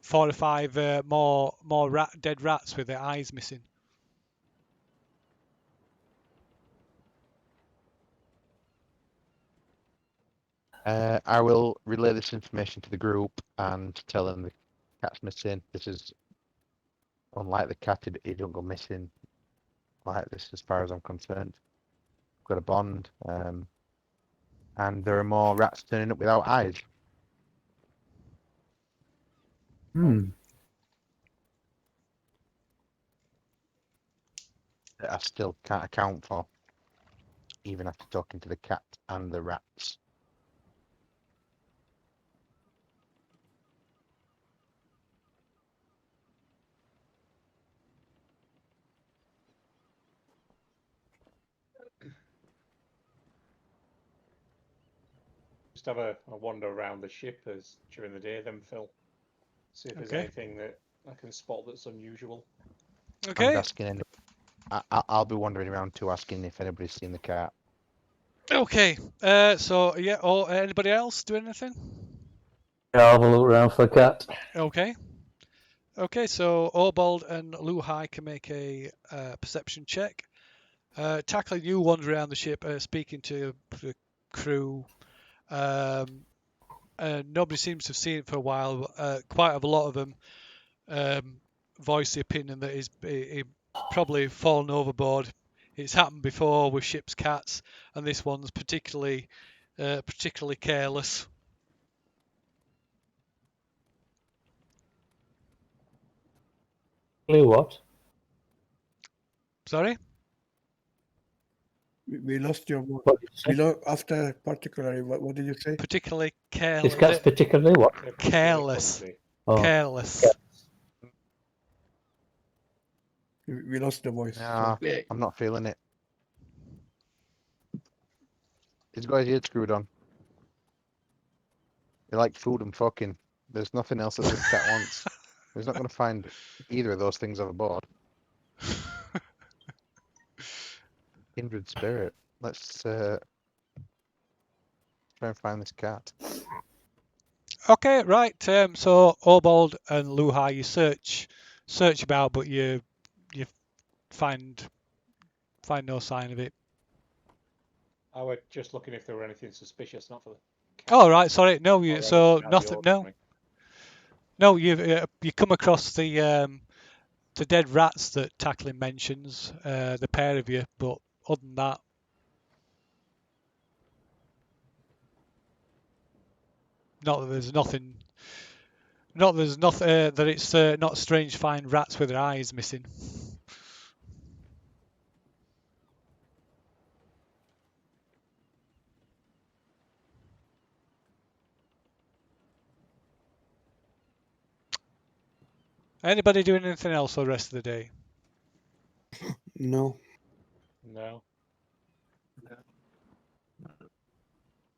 4 or 5 more dead rats with their eyes missing. I will relay this information to the group and tell them the cat's missing. This is unlike the cat; it don't go missing like this, as far as I'm concerned. Got a bond, and there are more rats turning up without eyes. Hmm. That I still can't account for, even after talking to the cat and the rats. Just have a wander around the ship as during the day, then Phil. See if there's Okay. anything that I can spot that's unusual. Okay. I'm asking. I'll be wandering around too, asking if anybody's seen the cat. Okay. So yeah. Or anybody else do anything? I'll have a look around for a cat. Okay. Okay. So Orbald and Luhai can make a perception check. Takklin, you wander around the ship, speaking to the crew. Nobody seems to have seen it for a while. Quite a lot of them voice the opinion that he probably fallen overboard. It's happened before with ship's cats, and this one's particularly careless. What? Sorry? We lost your voice. What did you We say? lost after particularly. What did you say? Particularly His careless. cat's particularly what? They're particularly Careless. clumsy. Oh, Careless. We lost the voice. Nah, Yeah. I'm not feeling it. He's got his ears screwed on. They like food and fucking. There's nothing else that this cat wants. He's not going to find either of those things overboard. Kindred spirit. Let's try and find this cat. Okay, right. So Orbald and Luhai, you search about, but you find no sign of it. I was just looking if there were anything suspicious, not for the cat. Oh right, sorry. No, or you anything so out of the nothing. No, ordinary. no. You come across the dead rats that Takklin mentions, the pair of you, but other than that, not that there's nothing. Not there's nothing that it's not strange to find rats with their eyes missing. Anybody doing anything else for the rest of the day? No. No.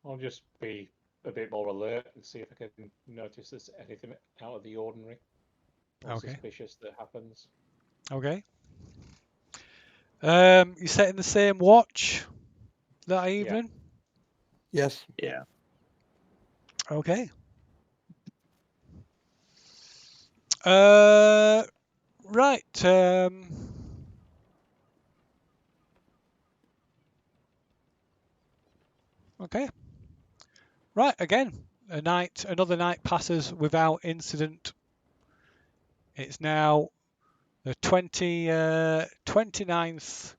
I'll just be a bit more alert and see if I can notice there's anything out of the ordinary or Okay. suspicious that happens. Okay. You setting the same watch that evening? Yes. Yeah. Okay. Right. Okay. Right. Again, another night passes without incident. It's now the 29th.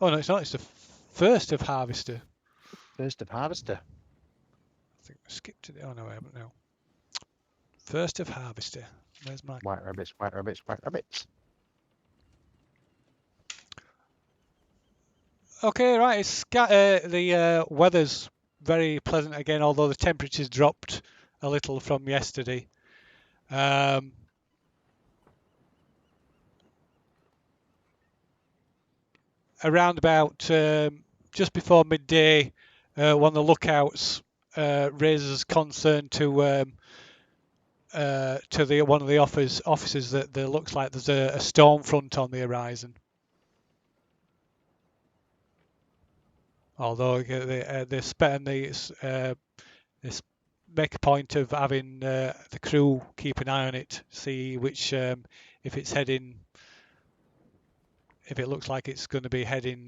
Oh no, it's not. It's the First of Harvester. First of Harvester. I think I skipped it. Oh no, I haven't now. First of Harvester. Where's my? White rabbits, white rabbits, white rabbits. Okay, right. The weather's very pleasant again, although the temperature's dropped a little from yesterday. Around about just before midday, one of the lookouts raises concern to one of the officers that there looks like there's a storm front on the horizon. Although they make a point of having the crew keep an eye on it, see which if it's heading, if it looks like it's going to be heading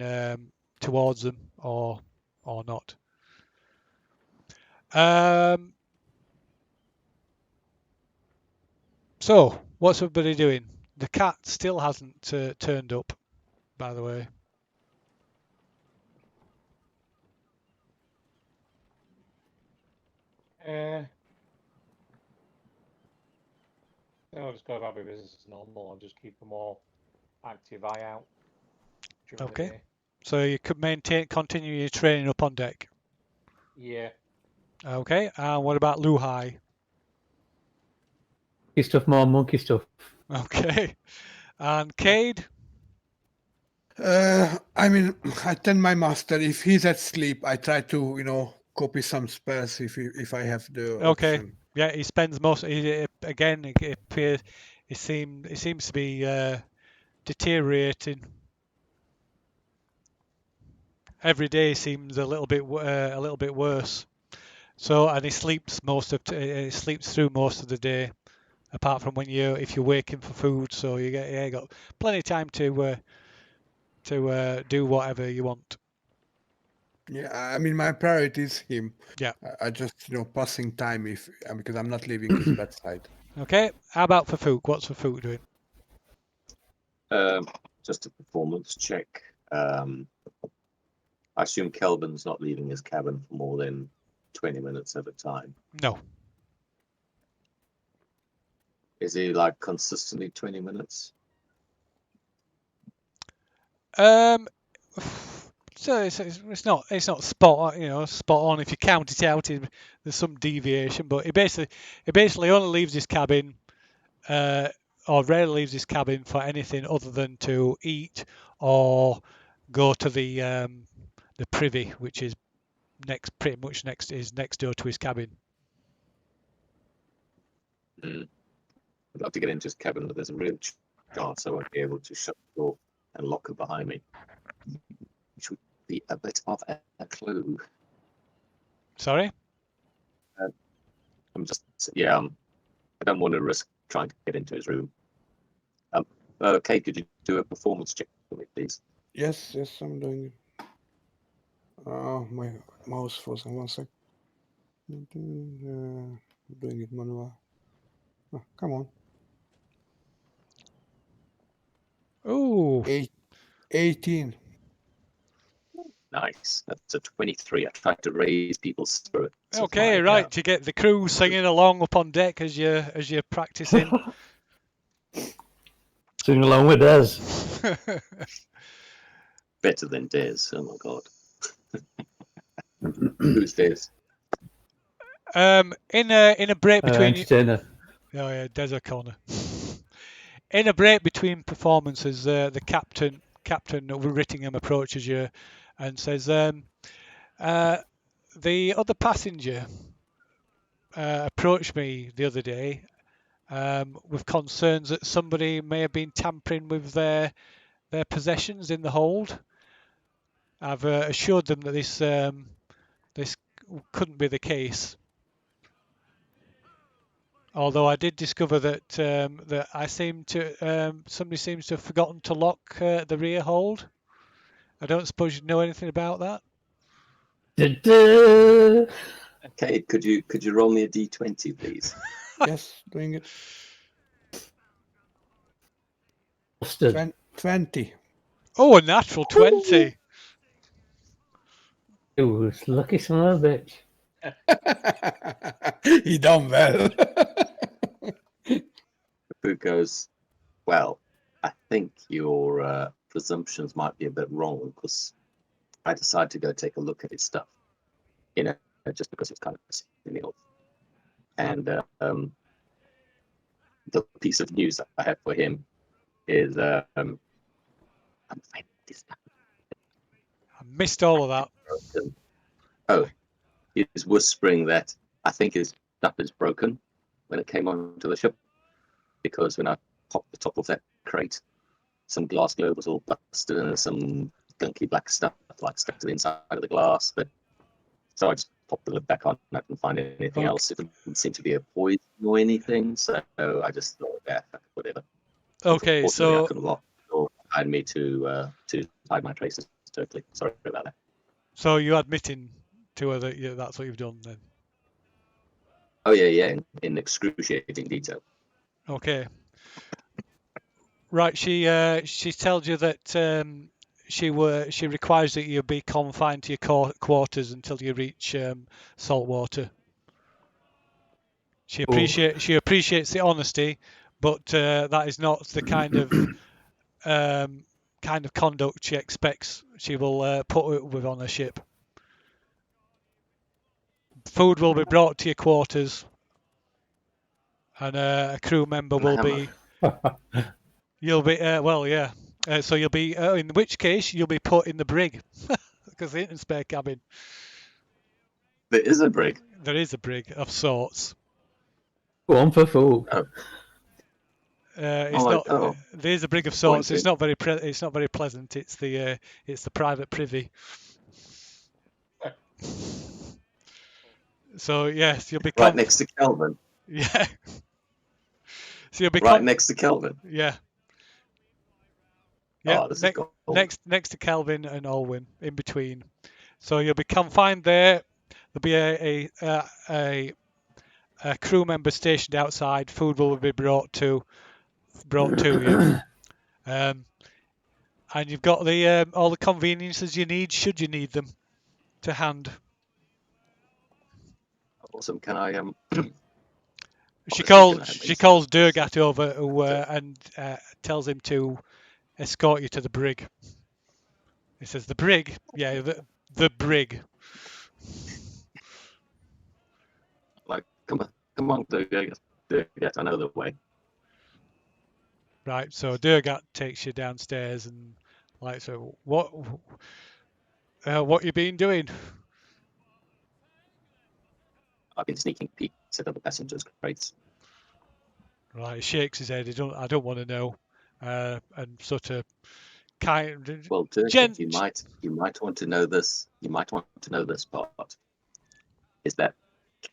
towards them or not. So what's everybody doing? The cat still hasn't turned up, by the way. I'll just go about my business as normal and just keep a more active eye out during Okay. the day. So you could continue your training up on deck. Yeah. Okay. And what about Luhai? Monkey stuff, more monkey stuff. Okay. And Cade? I mean, I tell my master if he's asleep, I try to, copy some spells if I have the Okay. option. Yeah, he spends most. Again, it appears it seems to be deteriorating. Every day seems a little bit worse. So, and he sleeps through most of the day, apart from if you're waking for food. So you got plenty of time to do whatever you want. Yeah, I mean, my priority is him. Yeah. I just passing time because I'm not leaving his bedside. Okay. How about for Fook? What's for Fook doing? Just a performance check. I assume Kelvin's not leaving his cabin for more than 20 minutes at a time. No. Is he like consistently 20 minutes? So it's not spot on if you count it out. There's some deviation, but he basically only leaves his cabin, or rarely leaves his cabin for anything other than to eat or go to the privy, which is pretty much next door to his cabin. I'd love to get into his cabin, but there's a real chance I won't be able to shut the door and lock it behind me. Which would be a bit of a clue. Sorry? I don't want to risk trying to get into his room. Okay, could you do a performance check for me, please? Yes, I'm doing it. My mouse frozen. 1 sec. Doing it manual. Oh, come on. Ooh. 18. Nice. That's a 23. I tried to raise people's spirits. Okay, right. To get the crew singing along up on deck as you're practicing. Singing along with us. Better than Des. Oh my god. Who's Des? In a break between Entertainer. Oh yeah, Des O'Connor. In a break between performances, the Captain Whittingham approaches you and says, the other passenger approached me the other day with concerns that somebody may have been tampering with their possessions in the hold. I've assured them that this couldn't be the case. Although I did discover that somebody seems to have forgotten to lock the rear hold. I don't suppose you know anything about that. Da-da. Okay, could you roll me a d20, please? Yes, doing it. Busted. 20. Oh, a natural 20. Ooh, lucky son of a bitch. He done well. Who goes, well, I think your presumptions might be a bit wrong because I decided to go take a look at his stuff, just because it's kind of pissing me off. And the piece of news I have for him is I'm afraid this stuff I missed all of that. is broken. Oh, he's whispering that I think his stuff is broken when it came onto the ship, because when I popped the top of that crate, some glass globe was all busted and there's some gunky black stuff like stuck to the inside of the glass. But so I just popped the lid back on and I didn't find anything Okay. else. It didn't seem to be a poison or anything, so I just thought, yeah, fuck it, whatever. Okay, Unfortunately, I so couldn't lock or hide me to hide my traces totally. Sorry about that. so you're admitting to her that that's what you've done then? Oh yeah, in excruciating detail. Okay. Right, she tells you that she requires that you be confined to your quarters until you reach Saltwater. She appreciates the honesty, but that is not the kind of conduct she expects she will put up with on a ship. Food will be brought to your quarters, and a crew member will be. You'll be well, yeah. So you'll be, in which case you'll be put in the brig, because there isn't a spare cabin. There is a brig. There is a brig of sorts. Go on for food. It's not. oh. There is a brig of sorts. It's Pointing. not very. It's not very pleasant. It's the private privy. So yes, you'll be Right next to Kelvin. Yeah. So you'll be Right next to Kelvin. Yeah. Yeah. Oh, this is gold. Next to Kelvin and Olwyn, in between. So you'll be confined there. There'll be a crew member stationed outside. Food will be brought to you. And you've got the all the conveniences you need, should you need them, to hand. Awesome. Can I She Obviously, calls Durgat over and tells him to escort you to the brig. He says, "The brig? Yeah, the brig." like come on, Durgat, I know the way. Right. So Durgat takes you downstairs and so what you been doing? I've been sneaking peeks at other passengers' crates. Right. He shakes his head. I don't want to know. And sort of kind. Well, Durgat, Gent- you might want to know this. You might want to know this part. Is that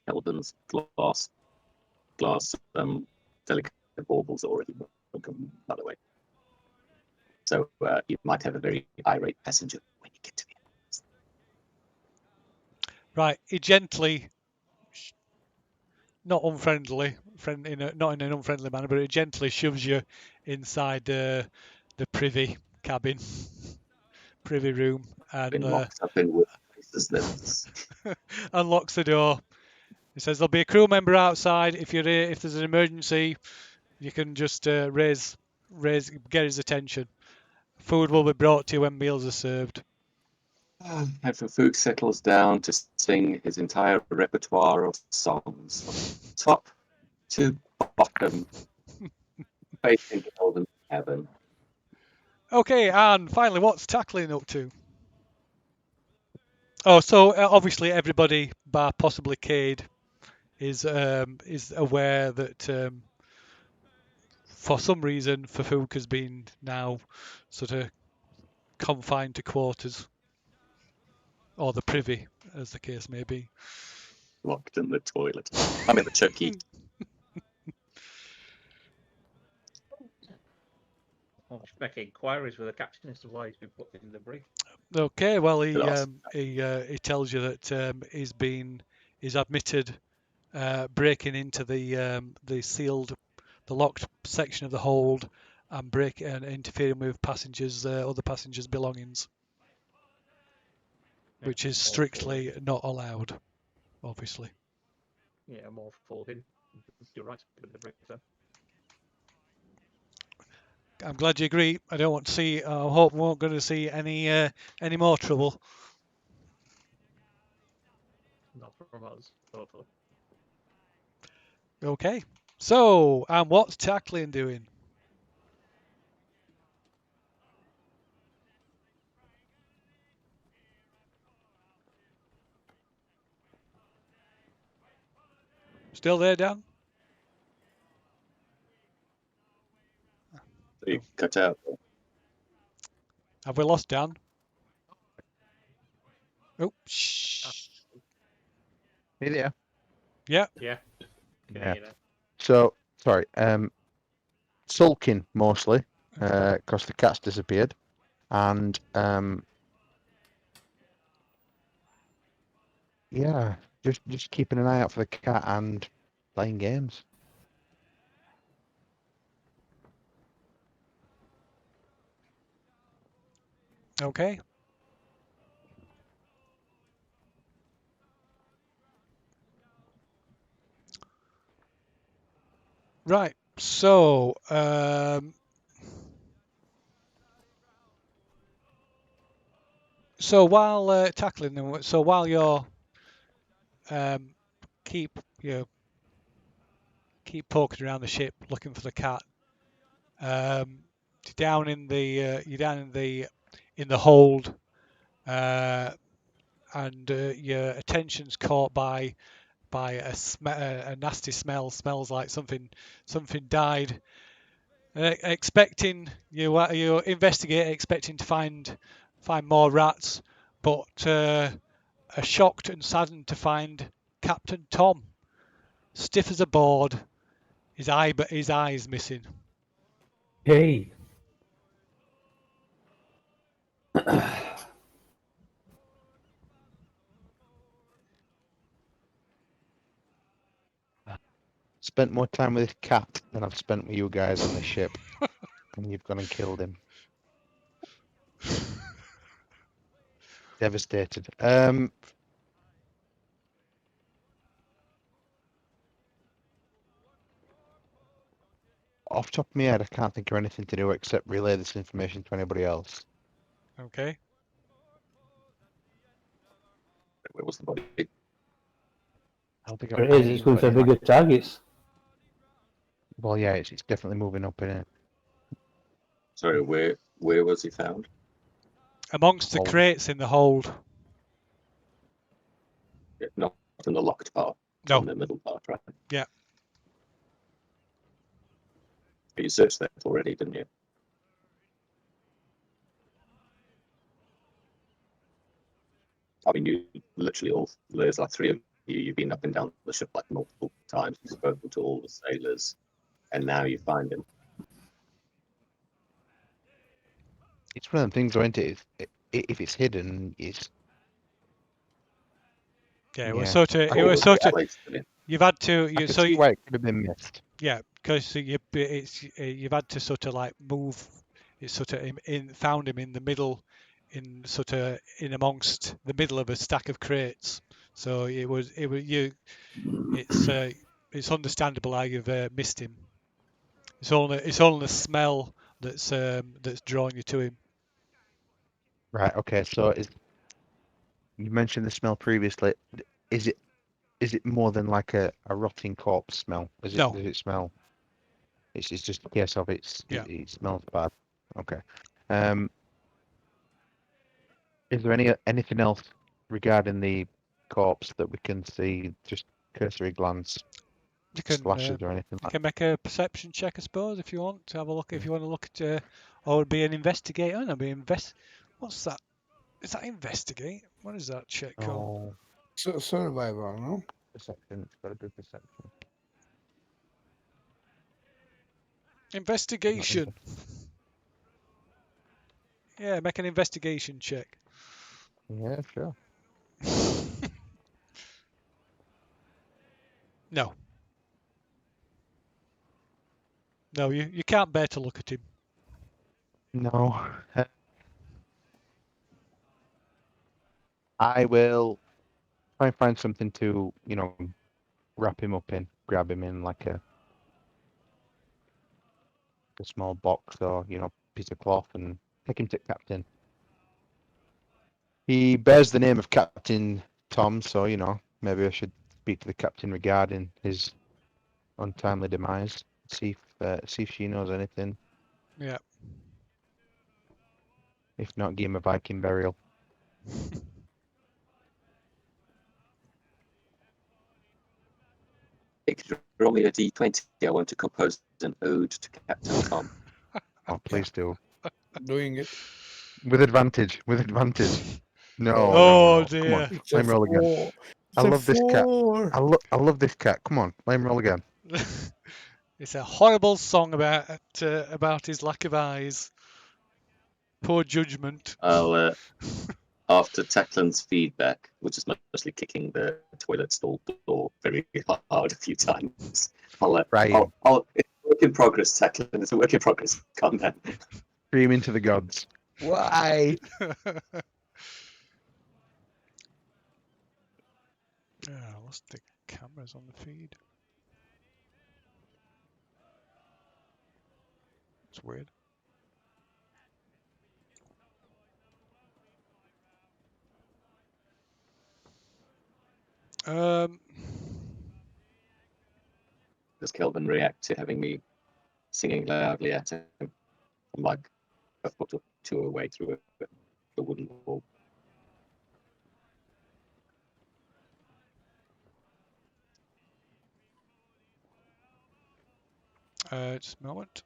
Kelvin's glass delicate baubles already broken, by the way. So you might have a very irate passenger when you get to the end. Right. He gently, not unfriendly, not in an unfriendly manner, but he gently shoves you inside the privy cabin, privy room, Been and locked up in worthlessness. unlocks the door. He says there'll be a crew member outside. If there's an emergency, you can just get his attention. Food will be brought to you when meals are served. And for Fook settles down to sing his entire repertoire of songs from top to bottom, facing Kelvin's cabin. Okay, and finally, what's Takklin up to? Oh, so obviously everybody, bar possibly Cade, is aware that for some reason Fafouk has been now sort of confined to quarters, or the privy, as the case may be. Locked in the toilet. I mean, the chucky. I should make inquiries with the captain as to why he's been put in the brig. Okay, well Yes. he tells you that he's admitted breaking into the locked section of the hold and interfering with other passengers' belongings. which is more strictly forwarding. not allowed, obviously. Yeah, more forwarding. You're right. Bit of a river. I'm glad you agree. I don't want to see. I hope we're not going to see any more trouble. Not from us, hopefully. Okay. So, and what's Takklin doing? Still there, Dan? So you cut out. Have we lost Dan? Oh, shh. Are you there? Yeah. Yeah. Can Yeah. hear you now. So sorry. Sulking mostly, because the cat's disappeared, and yeah, just keeping an eye out for the cat and playing games. Okay. Right. So, while tackling them, so while you're keep keep poking around the ship looking for the cat, you're down in the hold, and your attention's caught by a nasty smell. Smells like something died. Expecting you investigate, expecting to find more rats, but are shocked and saddened to find Captain Tom stiff as a board, his eyes missing. Hey. Spent more time with his cat than I've spent with you guys on the ship, and you've gone and killed him. Devastated. Off the top of my head, I can't think of anything to do except relay this information to anybody else. Okay. Where was the body? I don't think There it is. It's going for anything bigger targets. Well, yeah, it's definitely moving up in it. Sorry, where was he found? Amongst the Hold. crates in the hold. Yeah, not in the locked part. No. In the middle part, right? Yeah. But you searched that already, didn't you? I mean, you literally there's like three of you. You've been up and down the ship like multiple times. You've spoken to all the sailors, and now you find him. It's one of them things, isn't it? If it's hidden, it's Yeah. It Yeah. was sort of. I It mean, was the sort of. place, didn't it? You've had to. I You, can so see you, why it could have been missed. yeah, because you've had to sort of like move. It's sort of found him in the middle, in amongst the middle of a stack of crates. So it was you. It's understandable how you've missed him. It's only the smell that's drawing you to him. Right. Okay. So you mentioned the smell previously. Is it more than like a rotting corpse smell? No. Does it smell? It's just a case of Yeah. it smells bad. Okay. Is there anything else regarding the corpse that we can see? Just cursory glance, You can splashes or anything you like can make a perception check, I suppose, if you want to have a look. If you want to look at, or be an investigator. No, What's that? Is that investigate? What is that check that? called? Oh, Survival, no? perception. It's got to be perception. Investigation. Yeah, make an investigation check. Yeah, sure. No. No, you can't bear to look at him. No. I will try and find something to, wrap him up in, grab him in like a small box or, piece of cloth and take him to Captain. He bears the name of Captain Tom, so, maybe I should speak to the captain regarding his untimely demise. See if she knows anything. Yeah. If not, give him a Viking burial. Hey, could you roll me a d20? I want to compose an ode to Captain Tom. Oh, please do. Doing it. With advantage. With advantage. No, Oh, no. Come on. dear. It's Let a him roll again. 4. It's I a love this cat. 4. I love this cat. Come on. Let him roll again. It's a horrible song about his lack of eyes. Poor judgment. I'll, after Tacklin's feedback, which is mostly kicking the toilet stall door very hard a few times, Brian. it's a work in progress, Tacklin. It's a work in progress. Calm down. Scream into the gods. Why? I lost the cameras on the feed. It's weird. Does Kelvin react to having me singing loudly at him from like a foot or two away through a wooden wall? Just a moment.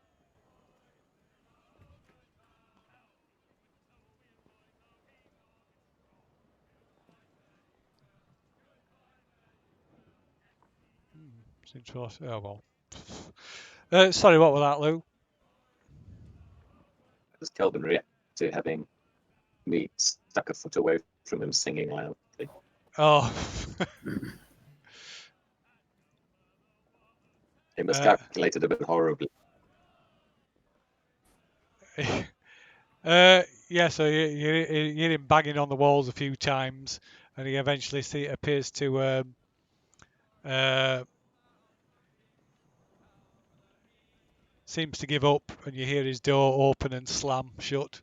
Seems to have, oh well. Sorry, what was that, Lou? Does Kelvin react to having me stuck a foot away from him singing loudly? Oh. He miscalculated a bit horribly. Yeah, so you hear him banging on the walls a few times, and he eventually appears to seems to give up, and you hear his door open and slam shut.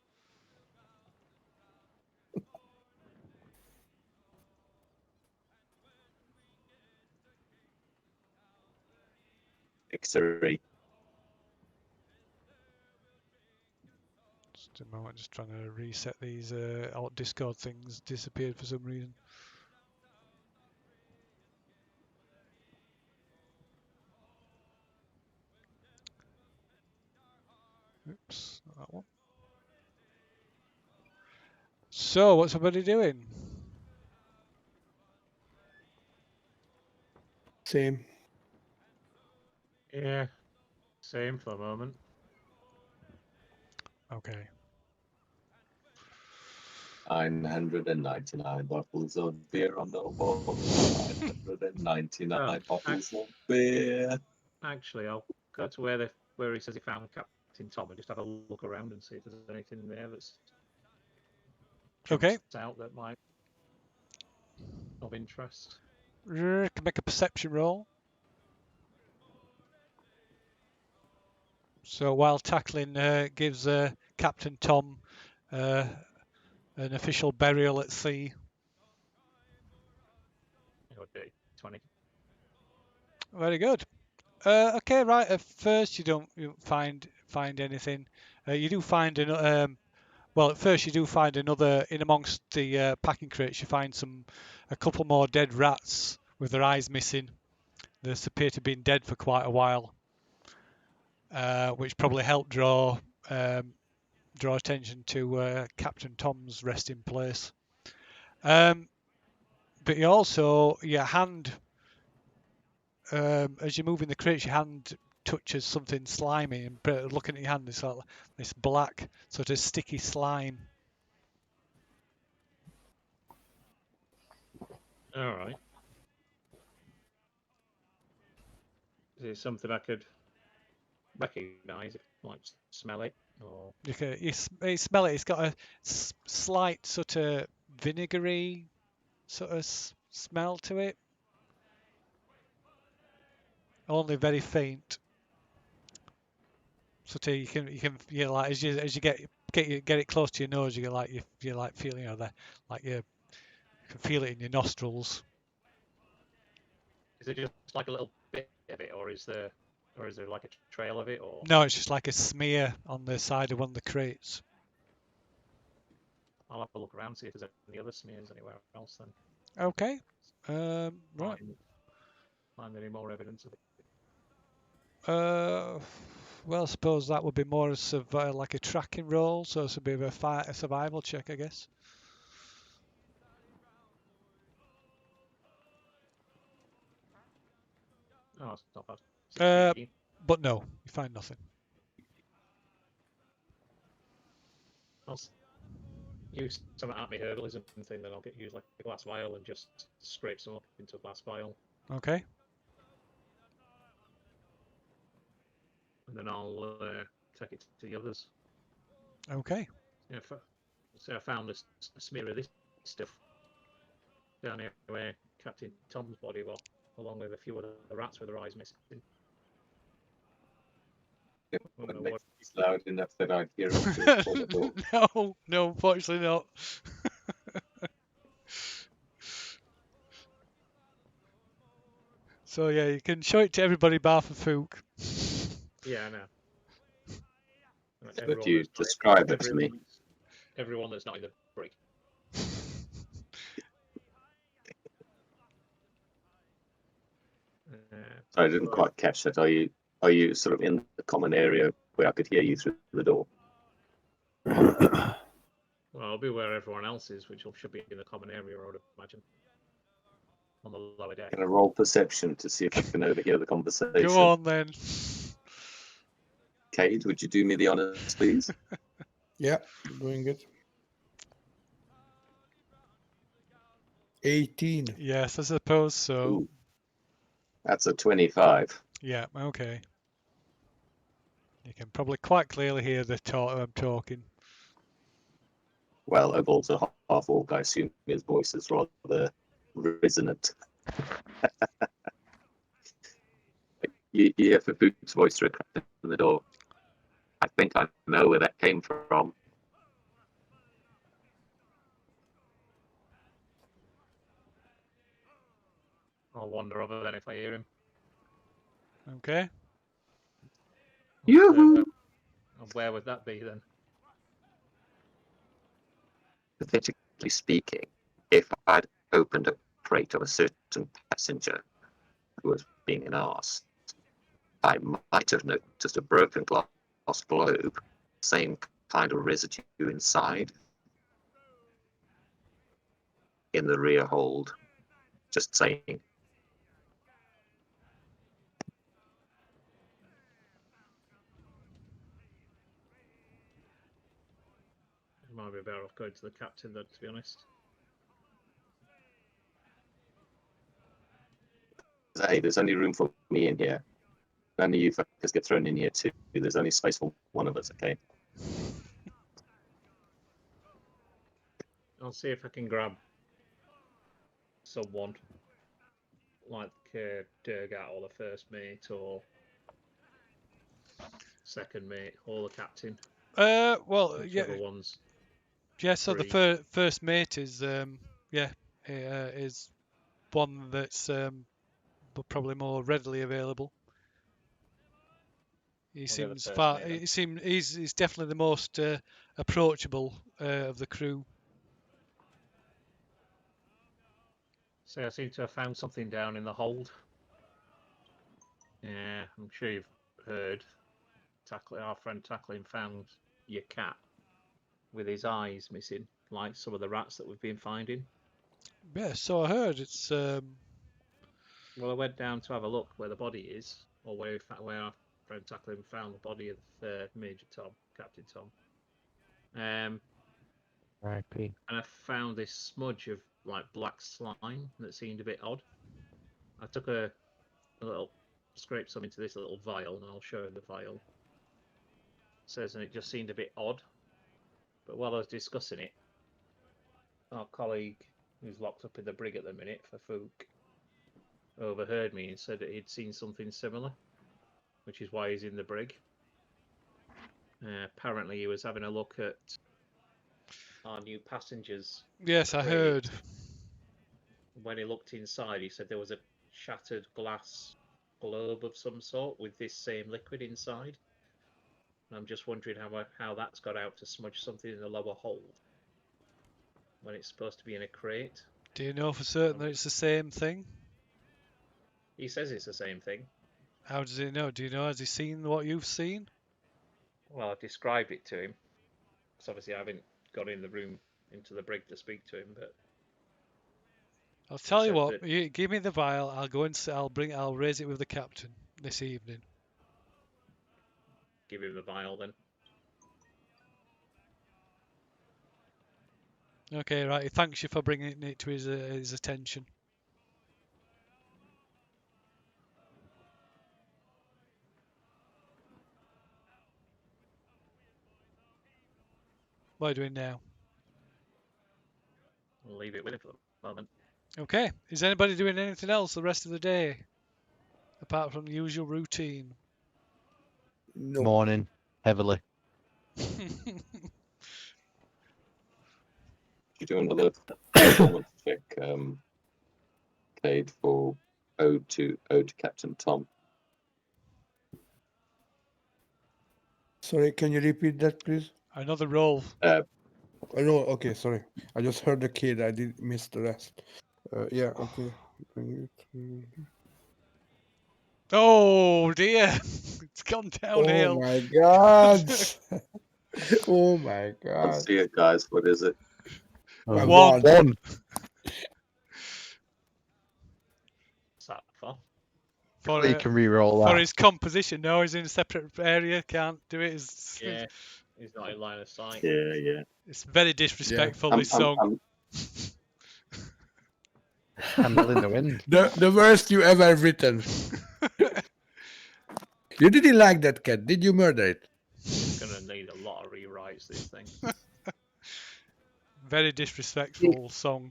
Victory. Just a moment, just trying to reset these alt Discord things. Disappeared for some reason. Oops, not that one. So, what's everybody doing? Same. Yeah, same for the moment. Okay. 999 bottles of beer on the wall. 999 bottles of beer. Actually, I'll go to where he says he found Captain Tom and just have a look around and see if there's anything there that's Okay. out that might of interest. Can make a perception roll. So while Takklin gives Captain Tom an official burial at sea. Or 20. Very good. Okay, right. At first, you don't find anything. You do find well, at first you do find another in amongst the packing crates. You find a couple more dead rats with their eyes missing. They appear to have been dead for quite a while, which probably helped draw attention to Captain Tom's resting place. But you also your hand. As you move in the crates, your hand touches something slimy, and looking at your hand, it's like this black sort of sticky slime. All right. Is it something I could recognise, like smell it, or You smell it. It's got a slight sort of vinegary sort of smell to it. Only very faint. So you like as you get it close to your nose, you're like feeling you can feel it in your nostrils. Is it just like a little bit of it, or is there like a trail of it, or? No, it's just like a smear on the side of one of the crates. I'll have a look around, see if there's any other smears anywhere else. Then Okay. Right. Find any more evidence of it. Well, I suppose that would be more like a tracking roll, so it's a bit of a survival check, I guess. Oh, it's not bad. Uh, 16. But no, you find nothing. I'll use some at-me herbalism thing, then I'll use like a glass vial and just scrape some up into a glass vial, Okay. and then I'll take it to the others. Okay. Yeah, so I found a smear of this stuff down here where Captain Tom's body was, along with a few of the rats with their eyes missing. Wouldn't make it loud enough that I'd hear it through the door. No, unfortunately not. So yeah, you can show it to everybody bar for Fook. Yeah, I know. But you describe it to me. Everyone that's not in the brig. I didn't quite catch that. Are you sort of in the common area where I could hear you through the door? Well, I'll be where everyone else is, which should be in the common area, I would imagine. On the lower deck. I'm going to roll perception to see if I can overhear the conversation. Go on then. Cade, would you do me the honours, please? Yeah, doing it. 18. Yes, I suppose so. Ooh, that's a 25. Yeah, okay. You can probably quite clearly hear the I'm talking. Well, I've also half orc. I assume his voice is rather resonant. you hear Fafook's voice through a crack in the door. I think I know where that came from. I'll wander over then if I hear him. Okay. Yoo-hoo! Where would that be then? Pathetically speaking, if I'd opened a crate of a certain passenger who was being an arse, I might have noticed a broken glass globe, same kind of residue inside, in the rear hold. Just saying. Might be better off going to the captain then, to be honest. Hey, there's only room for me in here. None of you fuckers get thrown in here too. There's only space for one of us, okay? I'll see if I can grab someone like Durgat or the first mate or second mate or the captain. Well, yeah. Whichever ones. Yeah, so Three. the first mate is is one that's probably more readily available. He I'll get the seems first far. mate then. He's definitely the most approachable of the crew. So I seem to have found something down in the hold. Yeah, I'm sure you've heard. Our friend Takklin found your cat with his eyes missing, like some of the rats that we've been finding. Yeah, so I heard. It's Well, I went down to have a look where the body is, or where our friend Takklin found the body of Major Tom, Captain Tom. R.I.P. And I found this smudge of like black slime that seemed a bit odd. I took a little scrape some into this little vial, and I'll show you the vial. It says, and it just seemed a bit odd. But while I was discussing it, our colleague who's locked up in the brig at the minute for Fook, overheard me and said that he'd seen something similar, which is why he's in the brig. Apparently, he was having a look at our new passengers. Yes, I crate. heard. When he looked inside, he said there was a shattered glass globe of some sort with this same liquid inside. And I'm just wondering how that's got out to smudge something in the lower hold when it's supposed to be in a crate. Do you know for certain that it's the same thing? He says it's the same thing. How does he know? Do you know? Has he seen what you've seen? Well, I've described it to him, because obviously I haven't got in the room into the brig to speak to him. But I'll tell you said what. that- You give me the vial. I'll go and I'll raise it with the captain this evening. give him the vial then. Okay, right. He thanks you for bringing it to his attention. What are you doing now? We'll leave it with him for the moment. Okay. Is anybody doing anything else the rest of the day? Apart from the usual routine? No. Morning, heavily. You do another performance check, Cade, for ode to Captain Tom. Sorry, can you repeat that, please? Another roll. Oh, no, okay, sorry. I just heard the kid. I did miss the rest. Yeah, okay. Bring it. Oh dear. It's gone Oh downhill. my god! Oh my Let's god! see it, guys. What is it? My One. One. What's that for? For, You can re-roll for that. his composition. No, he's in a separate area. Can't do it. Yeah, he's not in line of sight. Yeah. It's very disrespectful, I'm, this song. I'm, Candle in the wind. The worst you ever written. You didn't like that cat, did you murder it? It's gonna need a lot of rewrites. This thing. Very disrespectful song.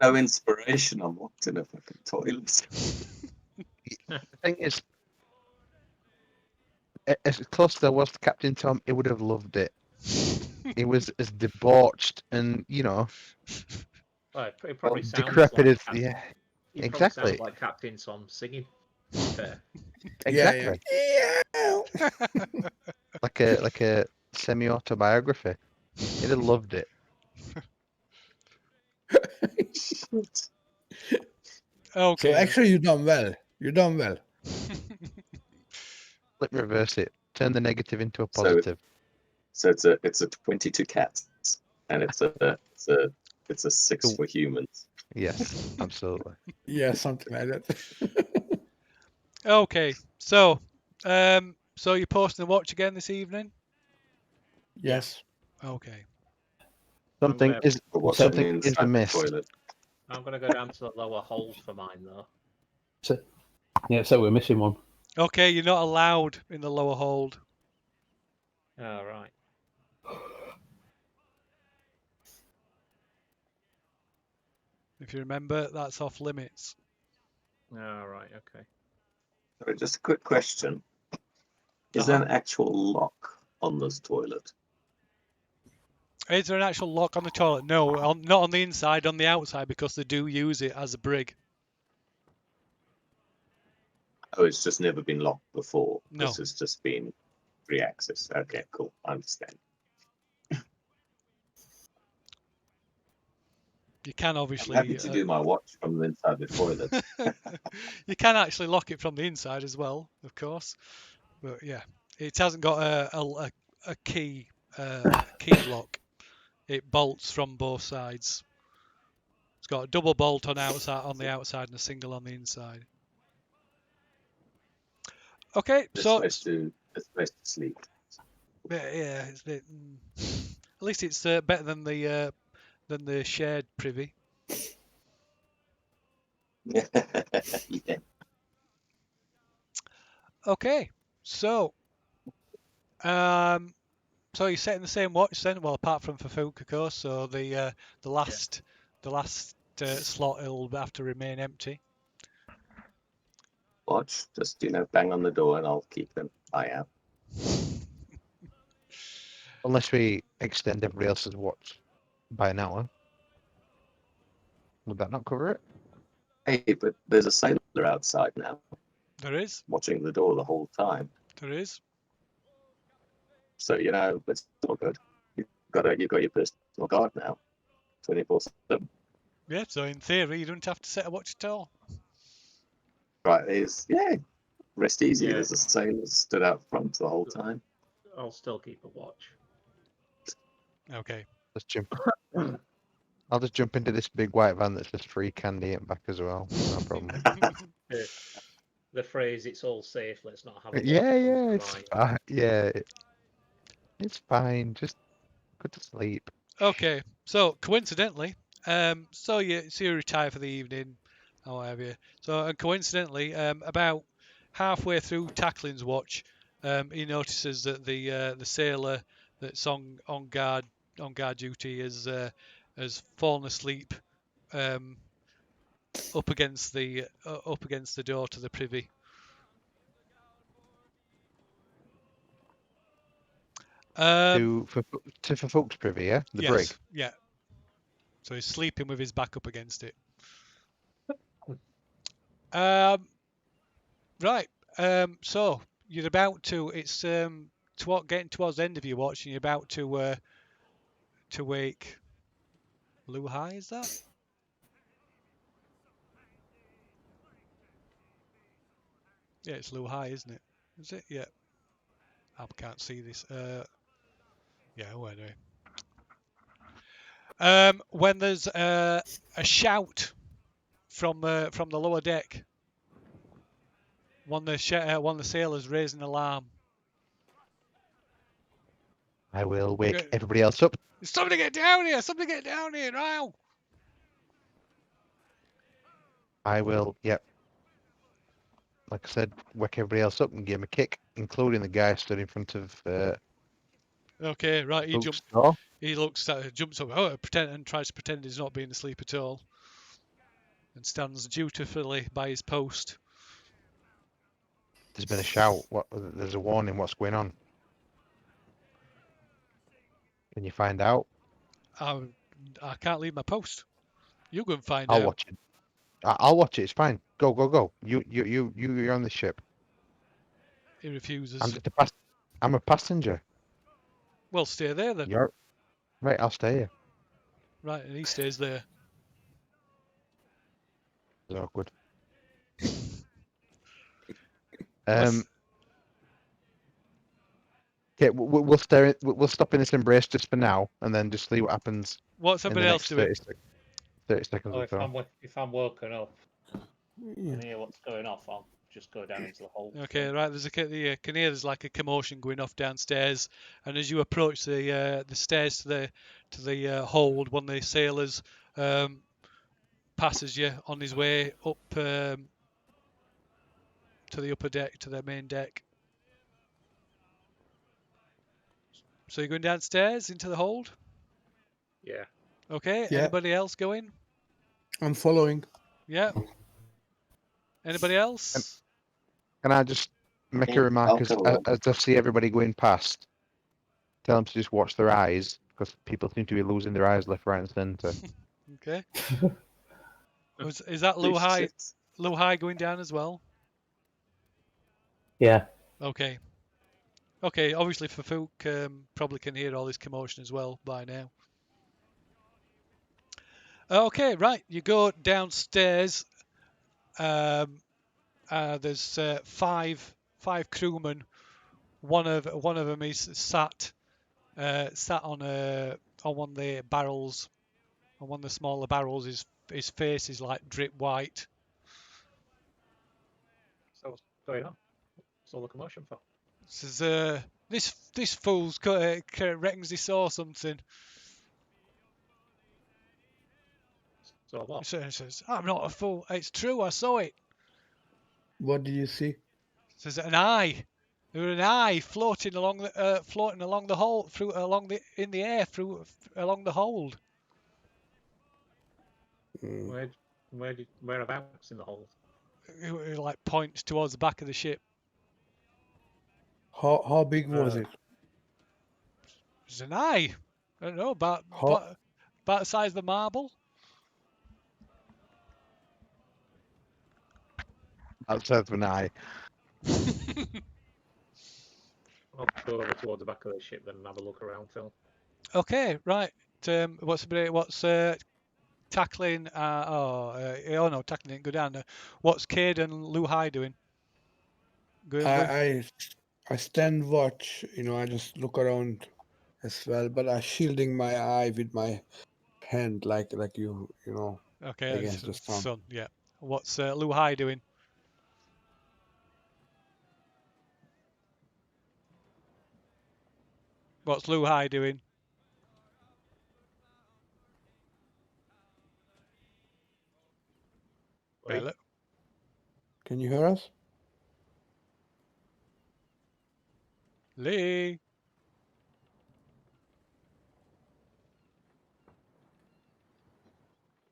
no inspiration. I'm locked in a fucking toilet. The thing is, as close as I was to Captain Tom, he would have loved it. He was as debauched and, Well, it probably sounds decrepit like as yeah, It probably exactly. sounds like Captain Tom singing. Fair. Exactly. Yeah. Like a semi-autobiography. He'd have loved it. Okay. So actually, you done well. You done well. Flip reverse it. Turn the negative into a So- positive. So it's a 22 cats, and it's a 6 for humans. Yes, absolutely. Yeah, something like that. Okay. So you're posting the watch again this evening? Yes. Okay. Something gonna- is But what's something happening is inside the amiss. toilet? I'm gonna go down to the lower hold for mine though. Yeah, so we're missing one. Okay, you're not allowed in the lower hold. Oh right. If you remember, that's off limits. Oh right. Okay. Sorry, just a quick question. Is there an actual lock on this toilet? Is there an actual lock on the toilet? No, not on the inside, on the outside, because they do use it as a brig. Oh, it's just never been locked before. No. This has just been free access. Okay, cool. I understand. You can I'm obviously. happy to do my watch from the inside the toilet. You can actually lock it from the inside as well, of course. But yeah, it hasn't got a key lock. It bolts from both sides. It's got a double bolt on the outside and a single on the inside. Okay, It's so supposed to sleep. yeah, it's a bit, at least it's better than the shared privy. Yeah. Okay, so you're setting the same watch then? Well, apart from for Fook, of course. So the last the last slot will have to remain empty. Watch, just bang on the door, and I'll keep an eye out. Unless we extend everybody else's watch by an hour. Would that not cover it? Hey, but there's a sailor outside now, There is. watching the door the whole time. There is. So it's all good. You've got your personal guard now, 24/7. Yeah. So in theory, you don't have to set a watch at all. Right? Rest easy. Yeah. There's a sailor stood out front the whole time. I'll still keep a watch. Okay. Let's jump. I'll just jump into this big white van that's just free candy and back as well. No problem. The phrase "it's all safe, let's not have a watch" Yeah, comes to it's mind. fine. Yeah, it's fine. Just go to sleep. Okay. So coincidentally, so you retire for the evening, or what have you. So and coincidentally, about halfway through Tacklin's watch, he notices that the sailor that's on guard duty has fallen asleep up against the door to the privy. For folks privy, yeah, the yes, brig. yeah. So he's sleeping with his back up against it. Right. So you're about to. It's getting towards the end of your watch, and you're about to wake. Lou High, is that? Yeah, it's Lou High, isn't it? Is it? Yeah. I can't see this. Yeah. Well, anyway. When there's a shout from the lower deck. One of the sailors raised an alarm. I will wake Okay. everybody else up. Somebody get down here! Somebody get down here now! I will, yep. Like I said, wake everybody else up and give him a kick, including the guy stood in front of Okay, right. He Luke's jumps. door. He jumps up. And tries to pretend he's not being asleep at all, and stands dutifully by his post. There's been a shout. There's a warning. What's going on? Can you find out? I can't leave my post. You go and find I'll out. watch it. I'll watch it. It's fine. Go. You're on the ship. He refuses. I'm just I'm a passenger. Well, stay there then. You're right. I'll stay here. Right, and he stays there. It's awkward. What's- Okay, we'll stay. We'll stop in this embrace just for now, and then just see what happens What's in the somebody else next doing? 30 seconds Oh, or so. if I'm woken up Yeah. and hear what's going off, I'll just go down into the hold. Okay, right. There's like a commotion going off downstairs, and as you approach the stairs to the hold, one of the sailors passes you on his way up to the upper deck, to the main deck. So you're going downstairs into the hold? Yeah. Okay. Yeah. Anybody else going? I'm following. Yeah. Anybody else? Can I just make Yeah, a remark I'll go along. as I see everybody going past? Tell them to just watch their eyes, because people seem to be losing their eyes left, right, and centre. Okay. Is that Lou High? Shit. Lou High going down as well? Yeah. Okay. Okay, obviously Fafouk probably can hear all this commotion as well by now. Okay, right. You go downstairs. There's five crewmen. One of them is sat on one of the barrels. On one of the smaller barrels, his face is like drip white. So what's going on? What's all the commotion for? Says, this fool's reckons he saw something. So what? He says, I'm not a fool. It's true. I saw it. What did you see? Says an eye. There was an eye floating along the hole in the air along the hold. Mm. Whereabouts in the hold? It like points towards the back of the ship. How big was it? It's an eye. I don't know, about How the size of a marble. Outside of an eye. I'll go over towards the back of the ship then and have a look around, Phil. Okay, right. What's Takklin? Oh no, Takklin didn't go down there. What's Cade and Luhai doing? Going with? I stand watch, I just look around as well, but I'm shielding my eye with my hand like Okay, against the sun. sun. Yeah. What's Luhai doing? What's Luhai doing? Oi. Hello? Can you hear us? Lee.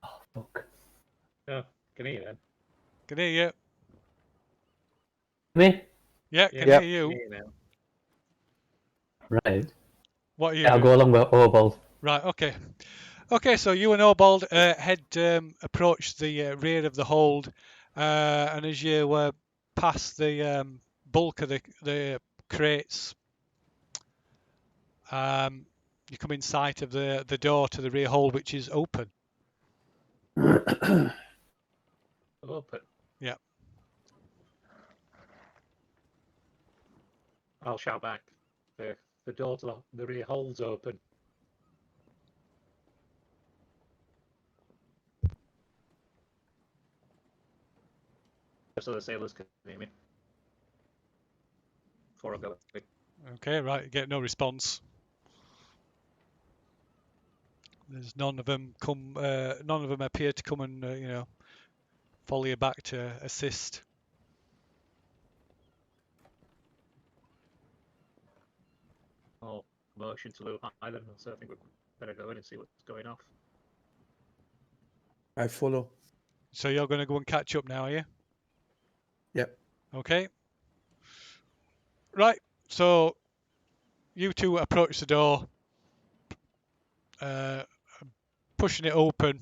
Oh, fuck. Oh, can you hear then? Can hear you. Me? Yeah, Yeah, can Yep. hear can you. hear you now. Right. What are you Yeah, I'll doing? go along with Obald. Right. Okay. Okay. So you and Obald approach the rear of the hold, and as you pass the bulk of the crates, you come in sight of the door to the rear hold, which is open. Open. Yeah. I'll shout back. The door to the rear hold's open. So the sailors can hear me. Before I go. Okay. Right. You get no response. There's none of them come. None of them appear to come and follow you back to assist. Oh, motion to Lou Island, so I think we better go in and see what's going off. I follow. So you're going to go and catch up now, are you? Yep. Okay. Right. So you two approach the door, pushing it open.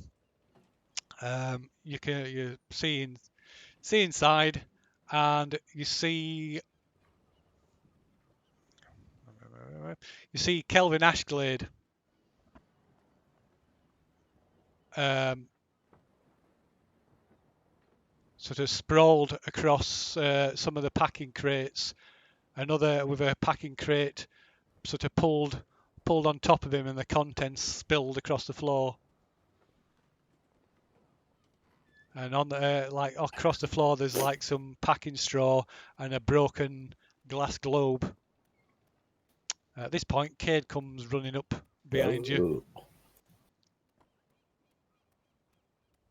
You see inside, and you see Kelvin Ashglade. Sort of sprawled across some of the packing crates. Another with a packing crate sort of pulled on top of him, and the contents spilled across the floor. And on the like across the floor, there's like some packing straw and a broken glass globe. At this point, Cade comes running up behind you.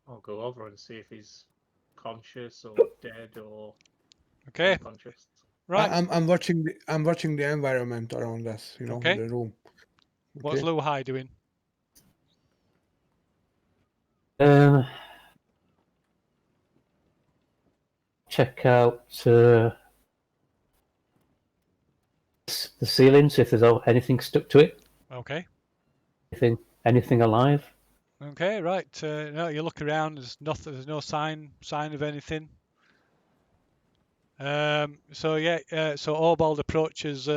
I'll go over and see if he's conscious or dead or Okay, unconscious. right. I'm watching the environment around us, Okay. the room. What's Okay. Luhai doing? Check out the ceiling, see if there's anything stuck to it. Okay. Anything alive? Okay, right. No, you look around. There's nothing. There's no sign of anything. So yeah. So Obald approaches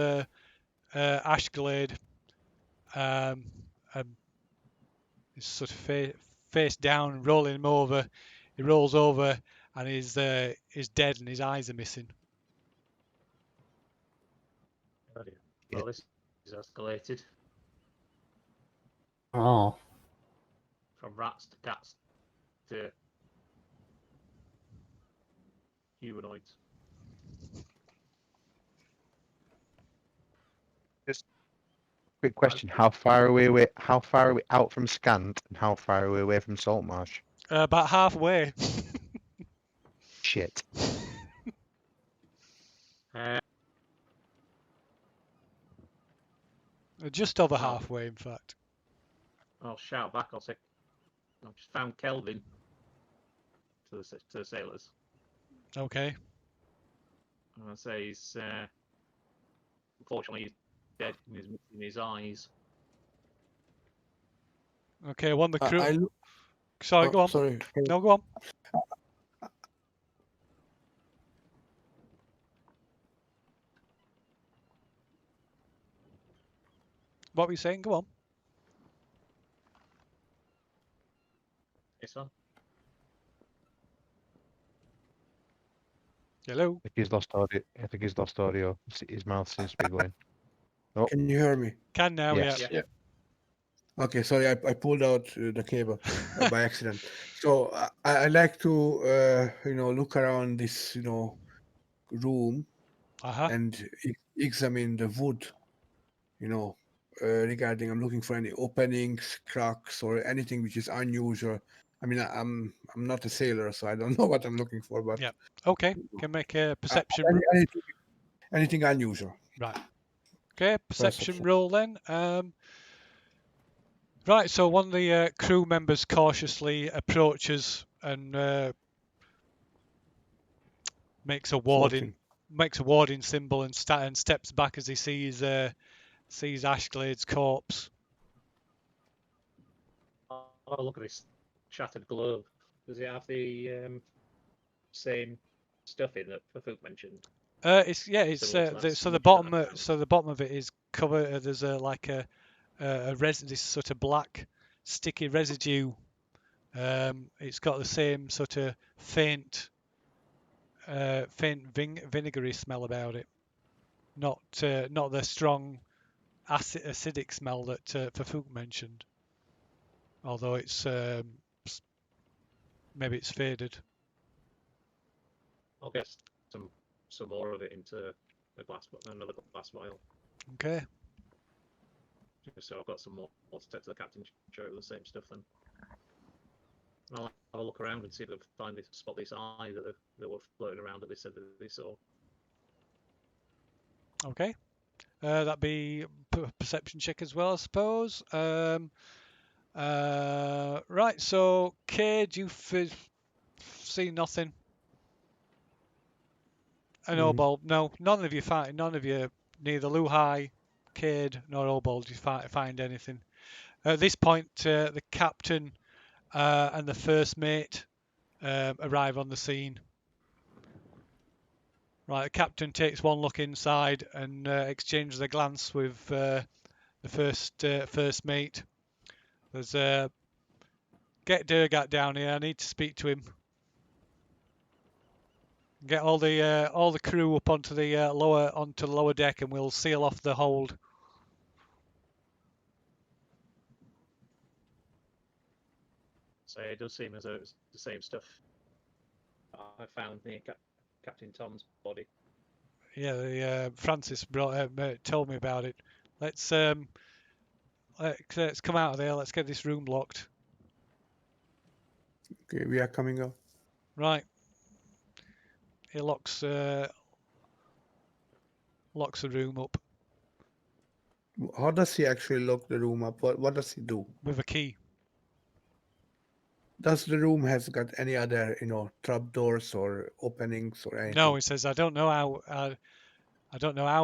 Ashglade. And he's sort of face down, rolling him over. He rolls over and he's dead, and his eyes are missing. Well, this is escalated Oh, from rats to cats to humanoids. Quick question: How far are we out from Scant, and how far are we away from Saltmarsh? About halfway. Shit. Just over Oh. halfway, in fact. I'll shout back. I'll say, I've just found Kelvin to the sailors. Okay. And I say he's unfortunately he's dead. He's missing his eyes. Okay, one of the crew. I look. Sorry, go on. Sorry. No, go on. What were you saying? Go on. Yes, sir. Hello. I think he's lost audio. I think he's lost audio. His mouth seems to be going. Can you hear me? Can now, Yes. yeah. Yeah. Okay, sorry, I pulled out the cable by accident. So I like to look around this room Uh-huh. and examine the wood. Regarding I'm looking for any openings, cracks, or anything which is unusual. I mean, I'm not a sailor, so I don't know what I'm looking for, but Yeah. Okay. Can make a perception. anything unusual. Right. Okay, perception Perception. roll then. Right, so one of the crew members cautiously approaches and makes a warding 14. symbol and steps back as he sees Ashglade's corpse. I'll have a look at this shattered globe. Does it have the same stuff in that Fafook mentioned? It's Similar to that so the smudge bottom that I found. so the bottom of it is covered. There's this sort of black sticky residue. It's got the same sort of faint vinegary smell about it. Not the strong acidic smell that Fafook mentioned. Although it's maybe it's faded. I'll get some more of it into another glass vial. Okay. So I've got some more to take to the captain. Show the same stuff then. And I'll have a look around and see if I can spot this eye that were floating around that they said that they saw. Okay. That'd be perception check as well, I suppose. Right. So, Cade, you've seen nothing. And Obald, no, none of you find, neither Luhai, Cade, nor Obald, you find anything. At this point, the captain and the first mate arrive on the scene. Right, the captain takes one look inside and exchanges a glance with the first mate. There's get Durgat down here. I need to speak to him. Get all the crew up onto the lower deck, and we'll seal off the hold. So it does seem as though it's the same stuff I found near Captain Tom's body. Yeah, Francis told me about it. Let's come out of there. Let's get this room locked. Okay, we are coming out. Right. He locks the room up How does he actually lock the room up? What does he do? with a key. Does the room has got any other trapdoors or openings or anything? No, he says I don't know how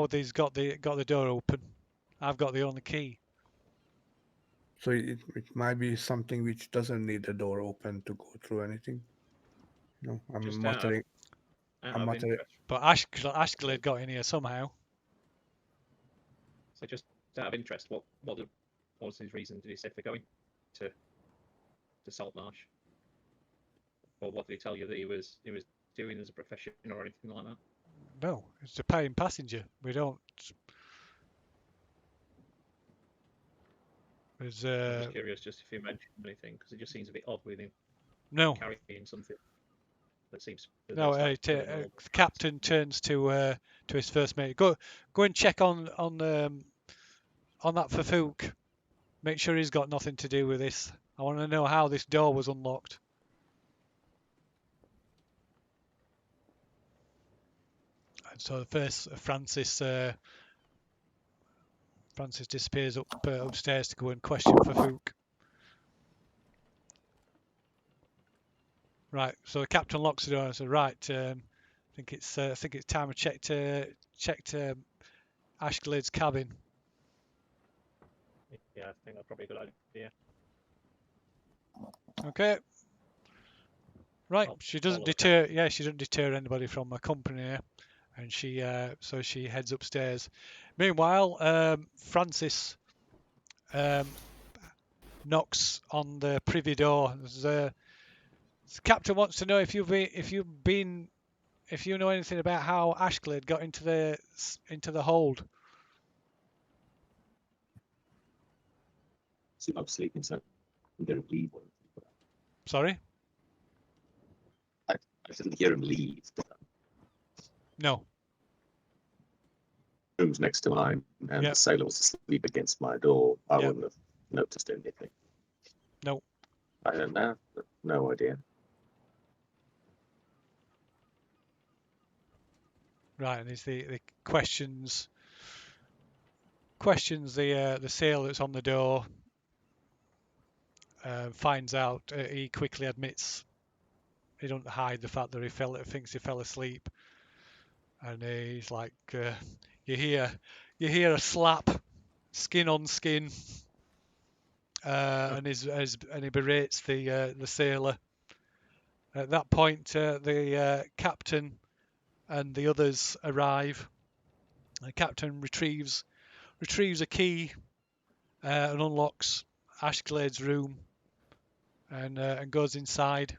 these got the door open. I've got the only key. So it might be something which doesn't need the door open to go through anything. No, I'm Just muttering. Out I'm of muttering. interest. But Ashglade got in here somehow. So just out of interest, what was his reason? Did he say for going to Saltmarsh? Or what did he tell you that he was doing as a profession or anything like that? No, it's a paying passenger. We don't. There's I'm just curious, just if he mentioned anything, because it just seems a bit odd with him no. carrying something that seems. No, the captain turns to his first mate. Go and check on that Fafook. Make sure he's got nothing to do with this. I want to know how this door was unlocked. And so the first Francis disappears upstairs to go and question Fafook. Right. So the captain locks the door and says, "Right, I think it's time I checked Ashglade's cabin." Yeah, I think that's probably a good idea. Okay. Right. Well, She doesn't follow the deter. Yeah, she doesn't deter anybody from accompanying her, and so she heads upstairs. Meanwhile, Francis knocks on the privy door. The captain wants to know if you know anything about how Ashglade got into the hold. See, I'm sleeping, so I'm going to leave. Sorry? I didn't hear him leave. No. Room's next to mine, and Yep. the sailor was asleep against my door. I Yep. wouldn't have noticed anything. No. I don't know. No idea. Right, and it's the questions the sailor that's on the door. Finds out. He quickly admits he don't hide the fact that thinks he fell asleep, and he's like, you hear a slap, skin on skin, and he berates the sailor. At that point, the captain and the others arrive. The captain retrieves a key and unlocks Ashglade's room and goes inside.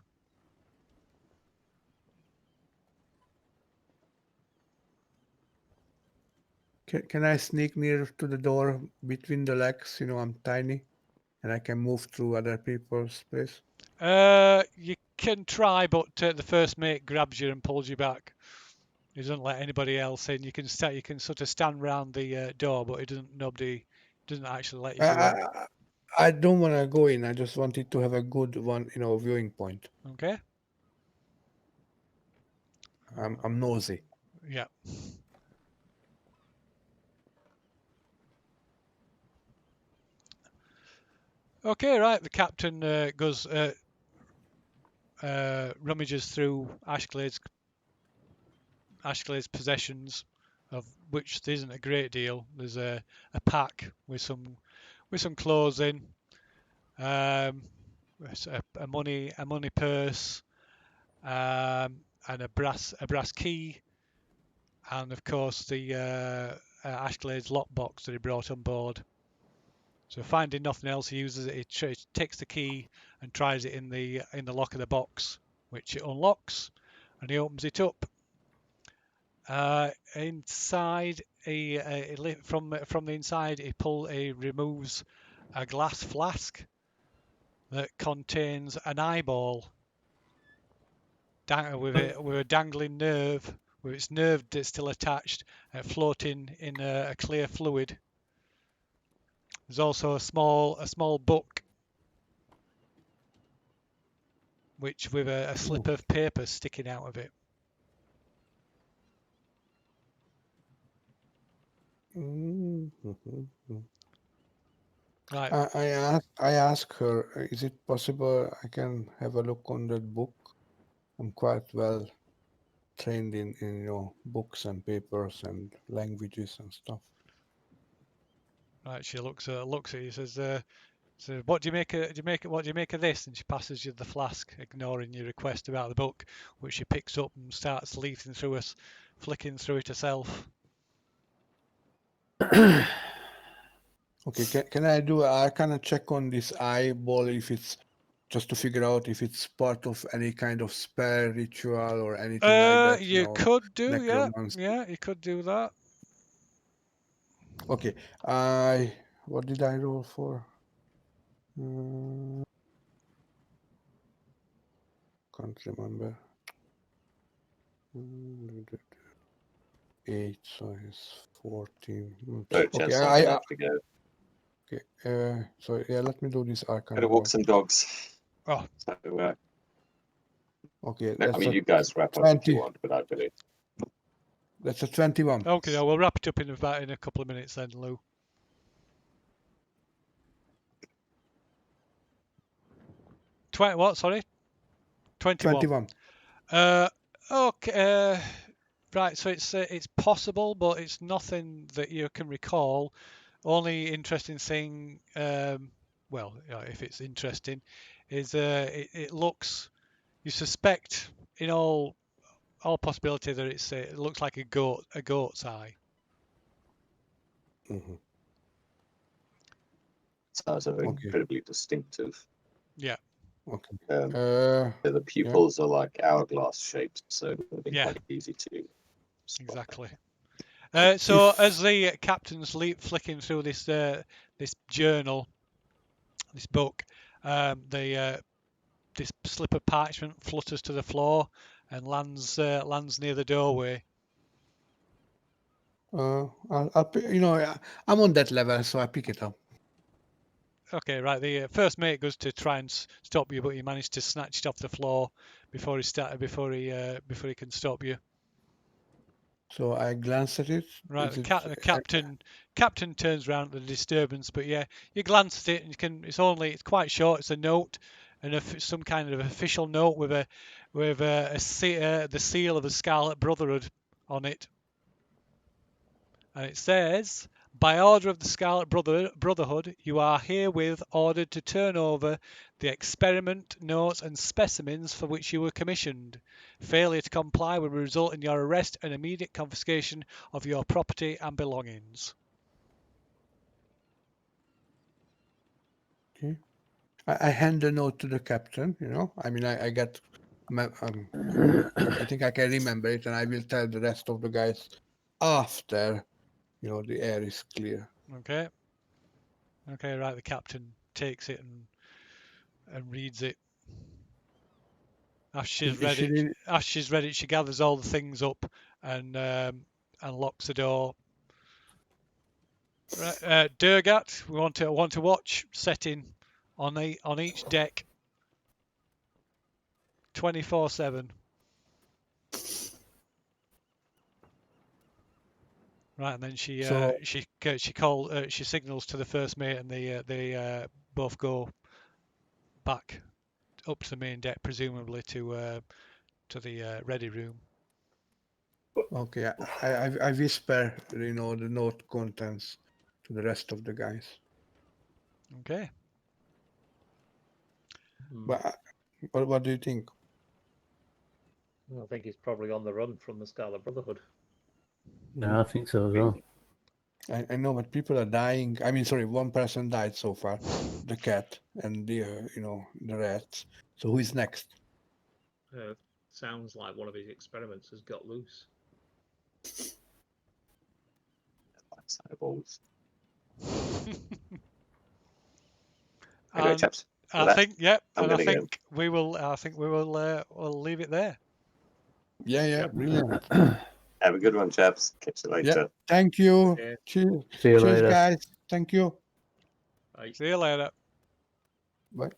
Can I sneak near to the door between the legs? You know, I'm tiny, and I can move through other people's space. You can try, but the first mate grabs you and pulls you back. He doesn't let anybody else in. You can sort of stand round the door, but nobody doesn't actually let you go in. I don't want to go in. I just wanted to have a good one, viewing point. Okay. I'm nosy. Yeah. Okay, right. The captain goes rummages through Ashglade's possessions, of which there isn't a great deal. There's a pack with some clothes in, a money purse, and a brass key, and of course the Ashglade's lockbox that he brought on board. So finding nothing else, he uses it. He takes the key and tries it in the lock of the box, which it unlocks, and he opens it up. Inside, from the inside, he removes a glass flask that contains an eyeball with a dangling nerve, with its nerve that's still attached, floating in a clear fluid. There's also a small book, which with a slip of paper sticking out of it. Right. I ask her, is it possible I can have a look on that book? I'm quite well trained in books and papers and languages and stuff. Right. She looks at you. Says, "So what do you make of this?" And she passes you the flask, ignoring your request about the book, which she picks up and starts leafing through us, flicking through it herself. Okay, can I do a kind of check on this eyeball, if it's just to figure out if it's part of any kind of spell ritual or anything like that? You could do, necromancy. yeah, you could do that. Okay, what did I roll for? Can't remember. 8, so it's 14. No Okay, chance I have to go. Okay, so yeah, let me do this arcana. Gotta walk some dogs. Oh. So, okay, I mean, you guys wrap up if you want, but I believe. That's a 21. Okay, we'll wrap it up in a couple of minutes then, Lou. What? Sorry, 21. 21. Okay. Right. So it's possible, but it's nothing that you can recall. Only interesting thing, well, if it's interesting, is it looks. You suspect in all possibility that it looks like a goat's eye. Mhm. Sounds are Okay. incredibly distinctive. Yeah. Okay. The pupils are like hourglass shaped, so it would be Yeah. quite easy to spot. Exactly. So If- as the captain's flicking through this journal, this book, this slip of parchment flutters to the floor and lands near the doorway. I'm on that level, so I pick it up. Okay, right. The first mate goes to try and stop you, but you manage to snatch it off the floor before he can stop you. So I glance at it. Right, Is the captain turns around at the disturbance, but yeah, you glance at it and it's quite short. It's a note, and some kind of official note with the seal of the Scarlet Brotherhood on it, and it says, "By order of the Scarlet Brotherhood, you are herewith ordered to turn over the experiment notes and specimens for which you were commissioned. Failure to comply will result in your arrest and immediate confiscation of your property and belongings." Okay. I hand the note to the captain. I mean, I get. I think I can remember it, and I will tell the rest of the guys after the air is clear. Okay. Okay, right. The captain takes it and reads it. After she's read it, she gathers all the things up and locks the door. Right, Durgat, we want to watch setting on each deck 24/7. Right, and then she signals to the first mate, and they both go back up to the main deck, presumably to the ready room. Okay, I whisper, the note contents to the rest of the guys. Okay. But what do you think? I think he's probably on the run from the Scarlet Brotherhood. No, I think so as well. I know, but people are dying. I mean, sorry, one person died so far, the cat and the the rats. So who is next? Sounds like one of his experiments has got loose. Eyeballs. And Anyway, chaps. I think, yep, I'm and I gonna go. think we will. We'll leave it there. Yeah, brilliant. Have a good one, chaps. Catch you later. Yeah, thank you. Yeah. Cheers, See you cheers, later. guys. Thank you. See you later. Bye.